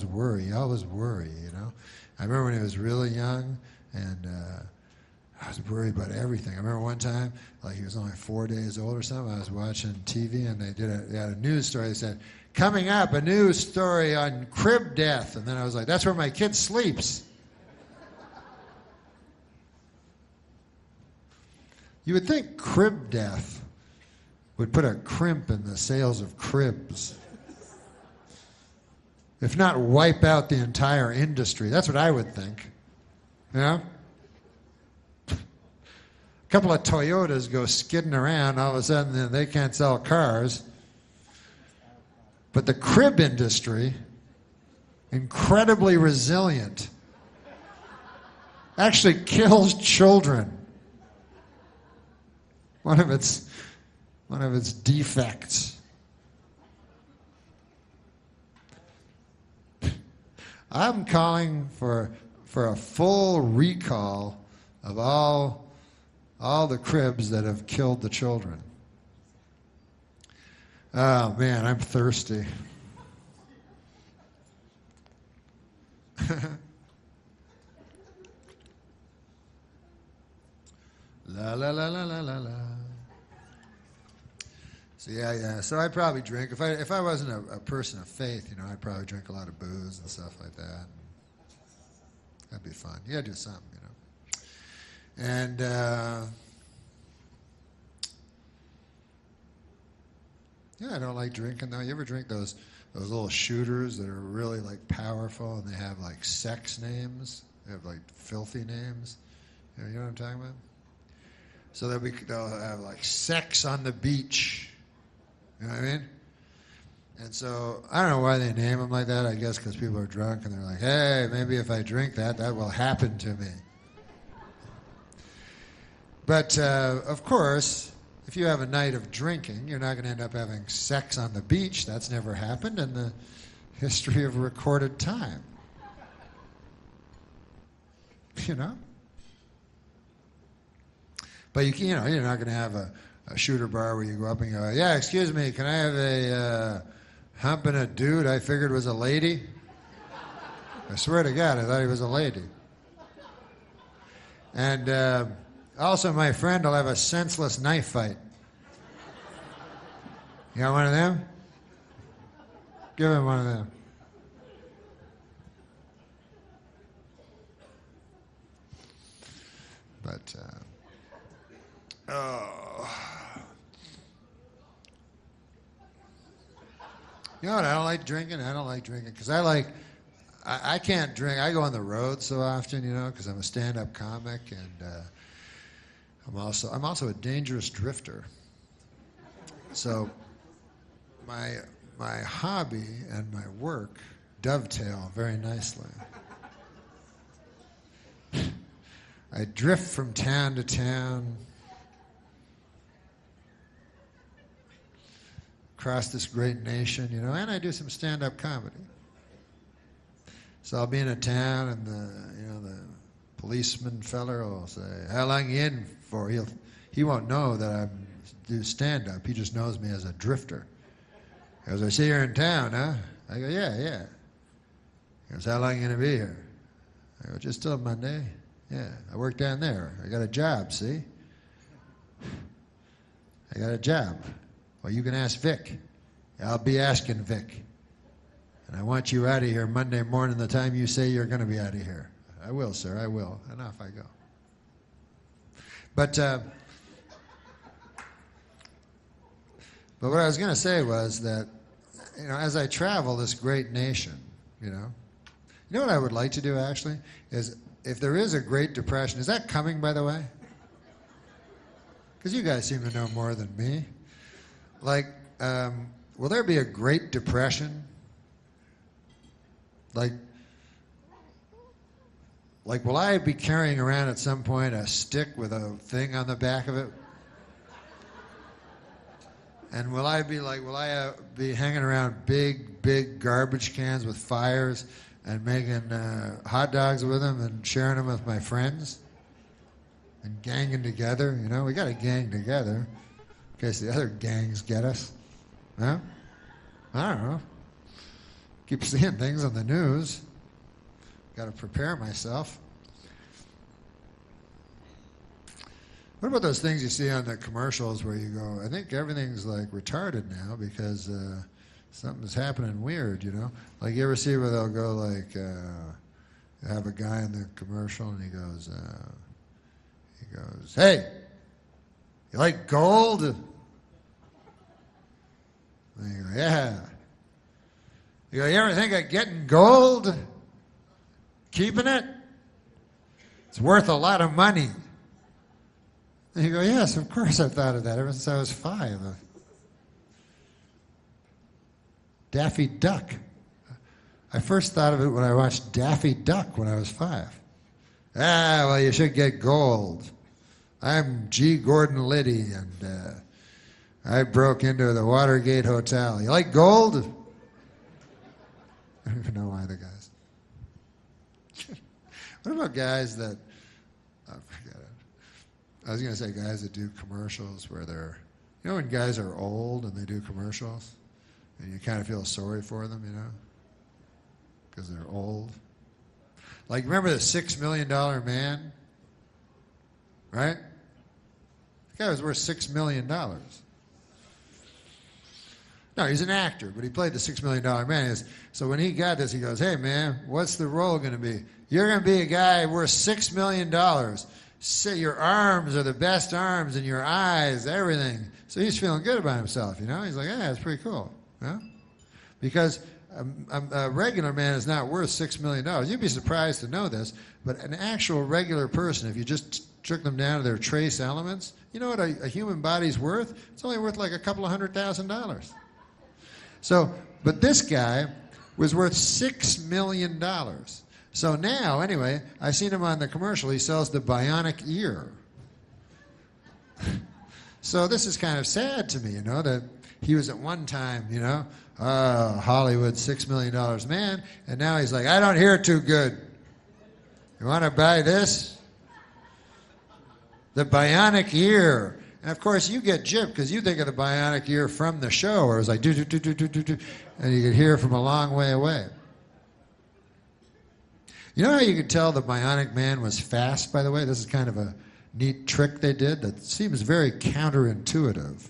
Speaker 9: I remember when he was really young, and I was worried about everything. I remember one time, like he was only 4 days old or something, I was watching TV and they had a news story. They said, coming up, a news story on crib death. And then I was like, that's where my kid sleeps. You would think crib death would put a crimp in the sales of cribs. If not, wipe out the entire industry. That's what I would think. You know? A couple of Toyotas go skidding around, all of a sudden they can't sell cars. But the crib industry, incredibly resilient, actually kills children. One of its defects. I'm calling for a full recall of all the cribs that have killed the children. Oh man, I'm thirsty. La la la la la la la. So yeah. So I'd probably drink if I wasn't a person of faith, you know. I'd probably drink a lot of booze and stuff like that. That'd be fun. You gotta do something, you know. And yeah, I don't like drinking though. You ever drink those little shooters that are really like powerful and they have like sex names? They have like filthy names. You know what I'm talking about? So they'll have like sex on the beach. You know what I mean? And so I don't know why they name them like that. I guess because people are drunk and they're like, hey, maybe if I drink that will happen to me. But of course, if you have a night of drinking, you're not going to end up having sex on the beach. That's never happened in the history of recorded time. You know? But you're not going to have a shooter bar where you go up and go, yeah, excuse me, can I have a humping a dude I figured was a lady? I swear to God, I thought he was a lady. And also, my friend will have a senseless knife fight. You got one of them? Give him one of them. But, you know what? I don't like drinking because I can't drink. I go on the road so often, you know, because I'm a stand-up comic, and I'm also a dangerous drifter. So my hobby and my work dovetail very nicely. I drift from town to town, across this great nation, you know, and I do some stand-up comedy. So I'll be in a town, and the policeman feller will say, "How long you in for?" He won't know that I do stand-up. He just knows me as a drifter. He goes, "I see you're in town, huh?" I go, "Yeah." He goes, "How long you gonna be here?" I go, "Just till Monday." "Yeah, I work down there. I got a job, see? I got a job." "Well, you can ask Vic." "I'll be asking Vic. And I want you out of here Monday morning the time you say you're going to be out of here." "I will, sir, I will." And off I go. But what I was going to say was that, you know, as I travel this great nation, you know what I would like to do actually is, if there is a Great Depression, is that coming, by the way? Because you guys seem to know more than me. Like, will there be a Great Depression? Like, will I be carrying around at some point a stick with a thing on the back of it? And will I be hanging around big garbage cans with fires and making hot dogs with them and sharing them with my friends and ganging together? You know, we got to gang together in case the other gangs get us. No? I don't know. Keep seeing things on the news. Got to prepare myself. What about those things you see on the commercials where you go, I think everything's like retarded now because something's happening weird, you know? Like, you ever see where they'll go like, have a guy in the commercial and he goes, "Hey, you like gold?" And you go, "Yeah." You go, "You ever think of getting gold? Keeping it? It's worth a lot of money." And you go, "Yes, of course I've thought of that ever since I was 5. Daffy Duck. I first thought of it when I watched Daffy Duck when I was 5. "Ah, well, you should get gold. I'm G. Gordon Liddy, and I broke into the Watergate Hotel. You like gold?" I don't even know why the guys. What about guys that, forget it. I was going to say guys that do commercials where they're, you know when guys are old and they do commercials and you kind of feel sorry for them, you know, because they're old. Like, remember the $6 Million Man? Right? The guy was worth $6 million. No, he's an actor, but he played the $6 Million Man. So when he got this, he goes, "Hey, man, what's the role going to be? You're going to be a guy worth $6 million. Say your arms are the best arms, and your eyes, everything." So he's feeling good about himself, you know? He's like, "Yeah, that's pretty cool." You know? Because a regular man is not worth $6 million. You'd be surprised to know this, but an actual regular person, if you just took them down to their trace elements, you know what a human body's worth? It's only worth like a couple of $100,000. So, but this guy was worth $6 million. So now, anyway, I seen him on the commercial. He sells the bionic ear. So this is kind of sad to me, you know, that he was at one time, you know, Hollywood $6 million man, and now he's like, "I don't hear too good. You want to buy this? The bionic ear." And of course, you get gypped because you think of the bionic ear from the show, where it was like do do do do do do do, and you could hear from a long way away. You know how you could tell the bionic man was fast, by the way? This is kind of a neat trick they did that seems very counterintuitive.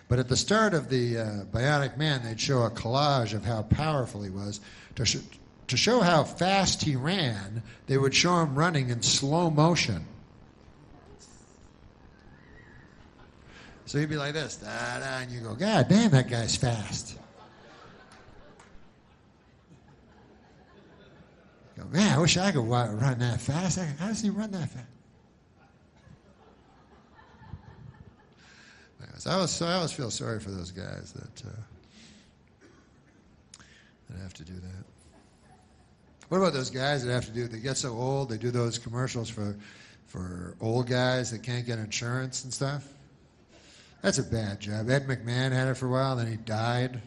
Speaker 9: But at the start of the bionic man, they'd show a collage of how powerful he was. To show how fast he ran, they would show him running in slow motion. So he'd be like this, da-da, and you go, "God damn, that guy's fast." You go, "Man, I wish I could run that fast." How does he run that fast? So I always feel sorry for those guys that have to do that. What about those guys that have to do? They get so old, they do those commercials for old guys that can't get insurance and stuff. That's a bad job. Ed McMahon had it for a while, then he died.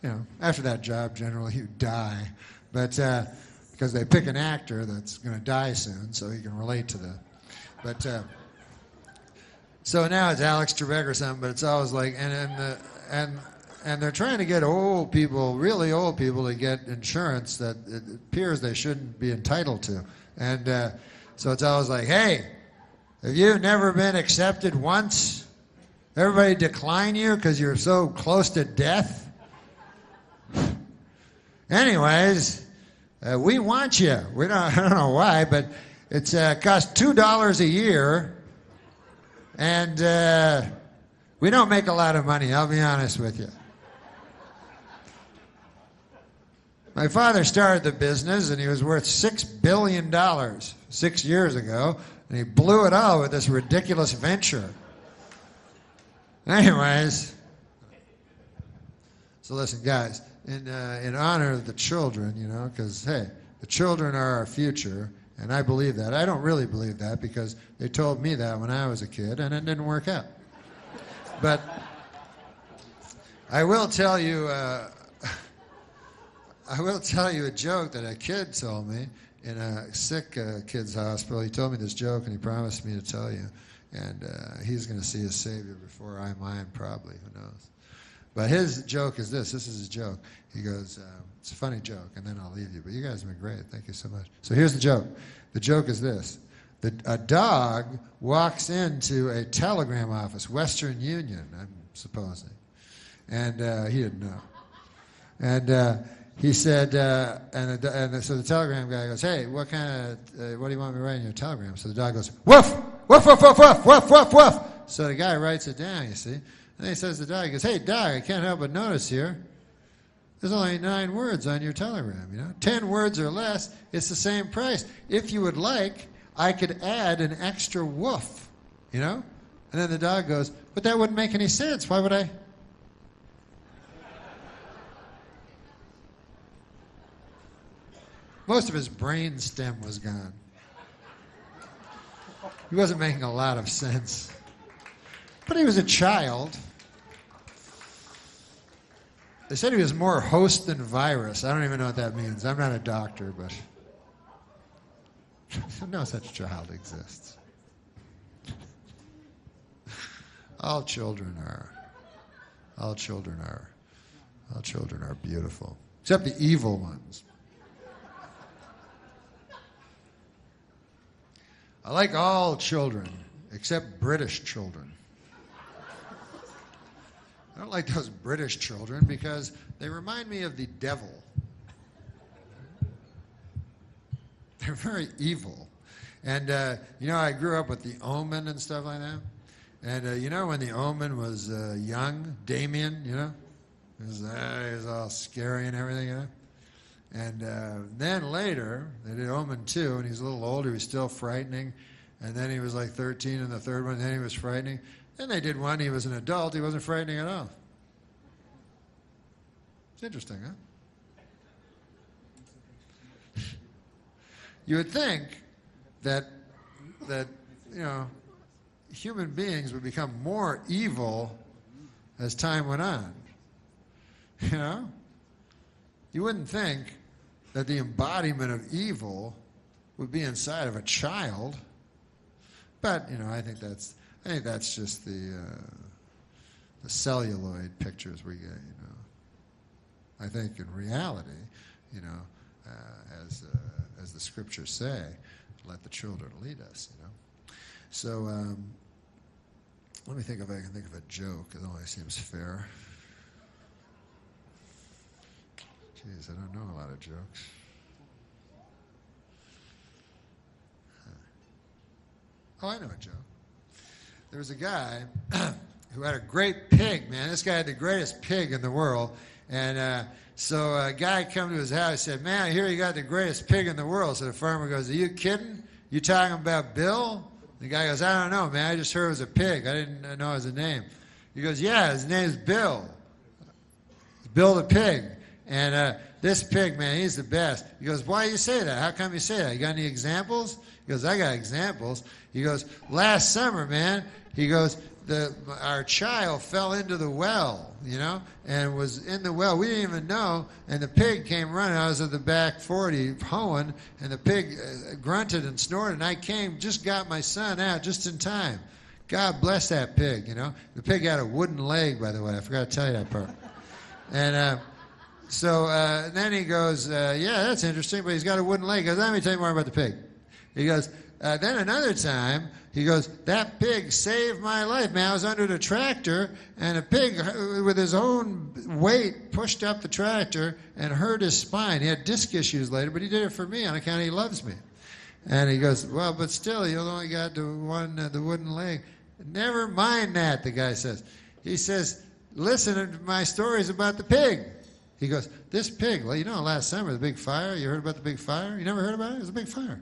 Speaker 9: You know, after that job, generally you die, but because they pick an actor that's going to die soon, so he can relate to that. But so now it's Alex Trebek or something, but it's always like and they're trying to get old people, really old people, to get insurance that it appears they shouldn't be entitled to, and so it's always like, hey, have you never been accepted once? Everybody decline you because you're so close to death? Anyways, we want you. I don't know why, but it's costs $2 a year, and we don't make a lot of money, I'll be honest with you. My father started the business, and he was worth $6 billion 6 years ago, and he blew it all with this ridiculous venture. Anyways, so listen, guys, in honor of the children, you know, because, hey, the children are our future, and I believe that. I don't really believe that because they told me that when I was a kid, and it didn't work out. But I will tell you a joke that a kid told me in a sick kid's hospital. He told me this joke, and he promised me to tell you. And he's going to see his Savior before I mine, probably. Who knows? But his joke is this. This is his joke. He goes, it's a funny joke, and then I'll leave you. But you guys have been great. Thank you so much. So here's the joke. The joke is this. A dog walks into a telegram office, Western Union, I'm supposing. And he didn't know. And he said, so the telegram guy goes, hey, what do you want me to write in your telegram? So the dog goes, woof, woof, woof, woof, woof, woof, woof, woof. So the guy writes it down, you see. And then he says to the dog, he goes, hey, dog, I can't help but notice here, there's only 9 words on your telegram, you know. 10 words or less, it's the same price. If you would like, I could add an extra woof, you know. And then the dog goes, but that wouldn't make any sense. Why would I? Most of his brain stem was gone. He wasn't making a lot of sense. But he was a child. They said he was more host than virus. I don't even know what that means. I'm not a doctor, but no such child exists. All children are beautiful, except the evil ones. I like all children, except British children. I don't like those British children because they remind me of the devil. They're very evil. And, you know, I grew up with the Omen and stuff like that. And, you know, when the Omen was young, Damien, you know, he was all scary and everything, you know. And then later, they did Omen 2, and he's a little older, he was still frightening. And then he was like 13 in the third one, and then he was frightening. Then they did one, he was an adult, he wasn't frightening at all. It's interesting, huh? You would think that you know, human beings would become more evil as time went on. You know? You wouldn't think that the embodiment of evil would be inside of a child. But, you know, I think that's just the celluloid pictures we get, you know. I think in reality, you know, as the scriptures say, let the children lead us, you know. So let me think if I can think of a joke. It only seems fair. Jeez, I don't know a lot of jokes. Oh, I know a joke. There was a guy who had a great pig, man. This guy had the greatest pig in the world. And so a guy come to his house and said, man, I hear you got the greatest pig in the world. So the farmer goes, are you kidding? You talking about Bill? The guy goes, I don't know, man. I just heard it was a pig. I didn't know it was a name. He goes, yeah, his name's Bill. Bill the pig. And this pig, man, he's the best. He goes, why do you say that? How come you say that? You got any examples? He goes, I got examples. He goes, last summer, man, he goes, our child fell into the well, you know, and was in the well. We didn't even know, and the pig came running. I was at the back 40 hoeing, and the pig grunted and snorted, and I came, just got my son out just in time. God bless that pig, you know. The pig had a wooden leg, by the way. I forgot to tell you that part. And so then he goes, yeah, that's interesting, but he's got a wooden leg. He goes, let me tell you more about the pig. He goes, then another time, he goes, that pig saved my life, man. I was under the tractor, and a pig, with his own weight, pushed up the tractor and hurt his spine. He had disc issues later, but he did it for me on account he loves me. And he goes, well, but still, you only got the wooden leg. Never mind that, the guy says. He says, listen to my stories about the pig. He goes, this pig, well, you know, last summer, the big fire, you heard about the big fire? You never heard about it? It was a big fire.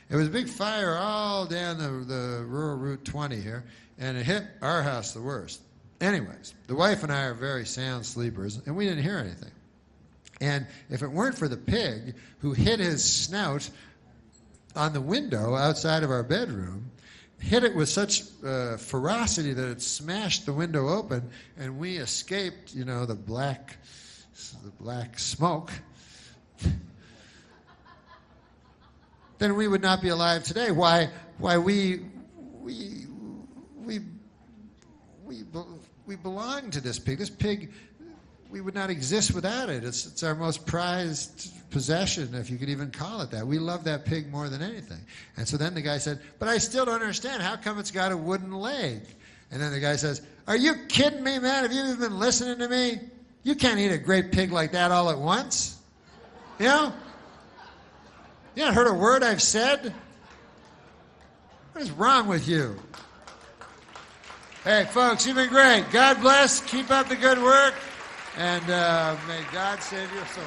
Speaker 9: It was a big fire all down the rural Route 20 here, and it hit our house the worst. Anyways, the wife and I are very sound sleepers, and we didn't hear anything. And if it weren't for the pig who hit his snout on the window outside of our bedroom, hit it with such ferocity that it smashed the window open, and we escaped, you know, the black smoke, then we would not be alive today. Why we belong to this pig. This pig, we would not exist without it. It's our most prized possession, if you could even call it that. We love that pig more than anything. And so then the guy said, but I still don't understand. How come it's got a wooden leg? And then the guy says, are you kidding me, man? Have you even been listening to me? You can't eat a great pig like that all at once. You know? You haven't heard a word I've said? What is wrong with you? Hey, folks, you've been great. God bless. Keep up the good work. And may God save your soul.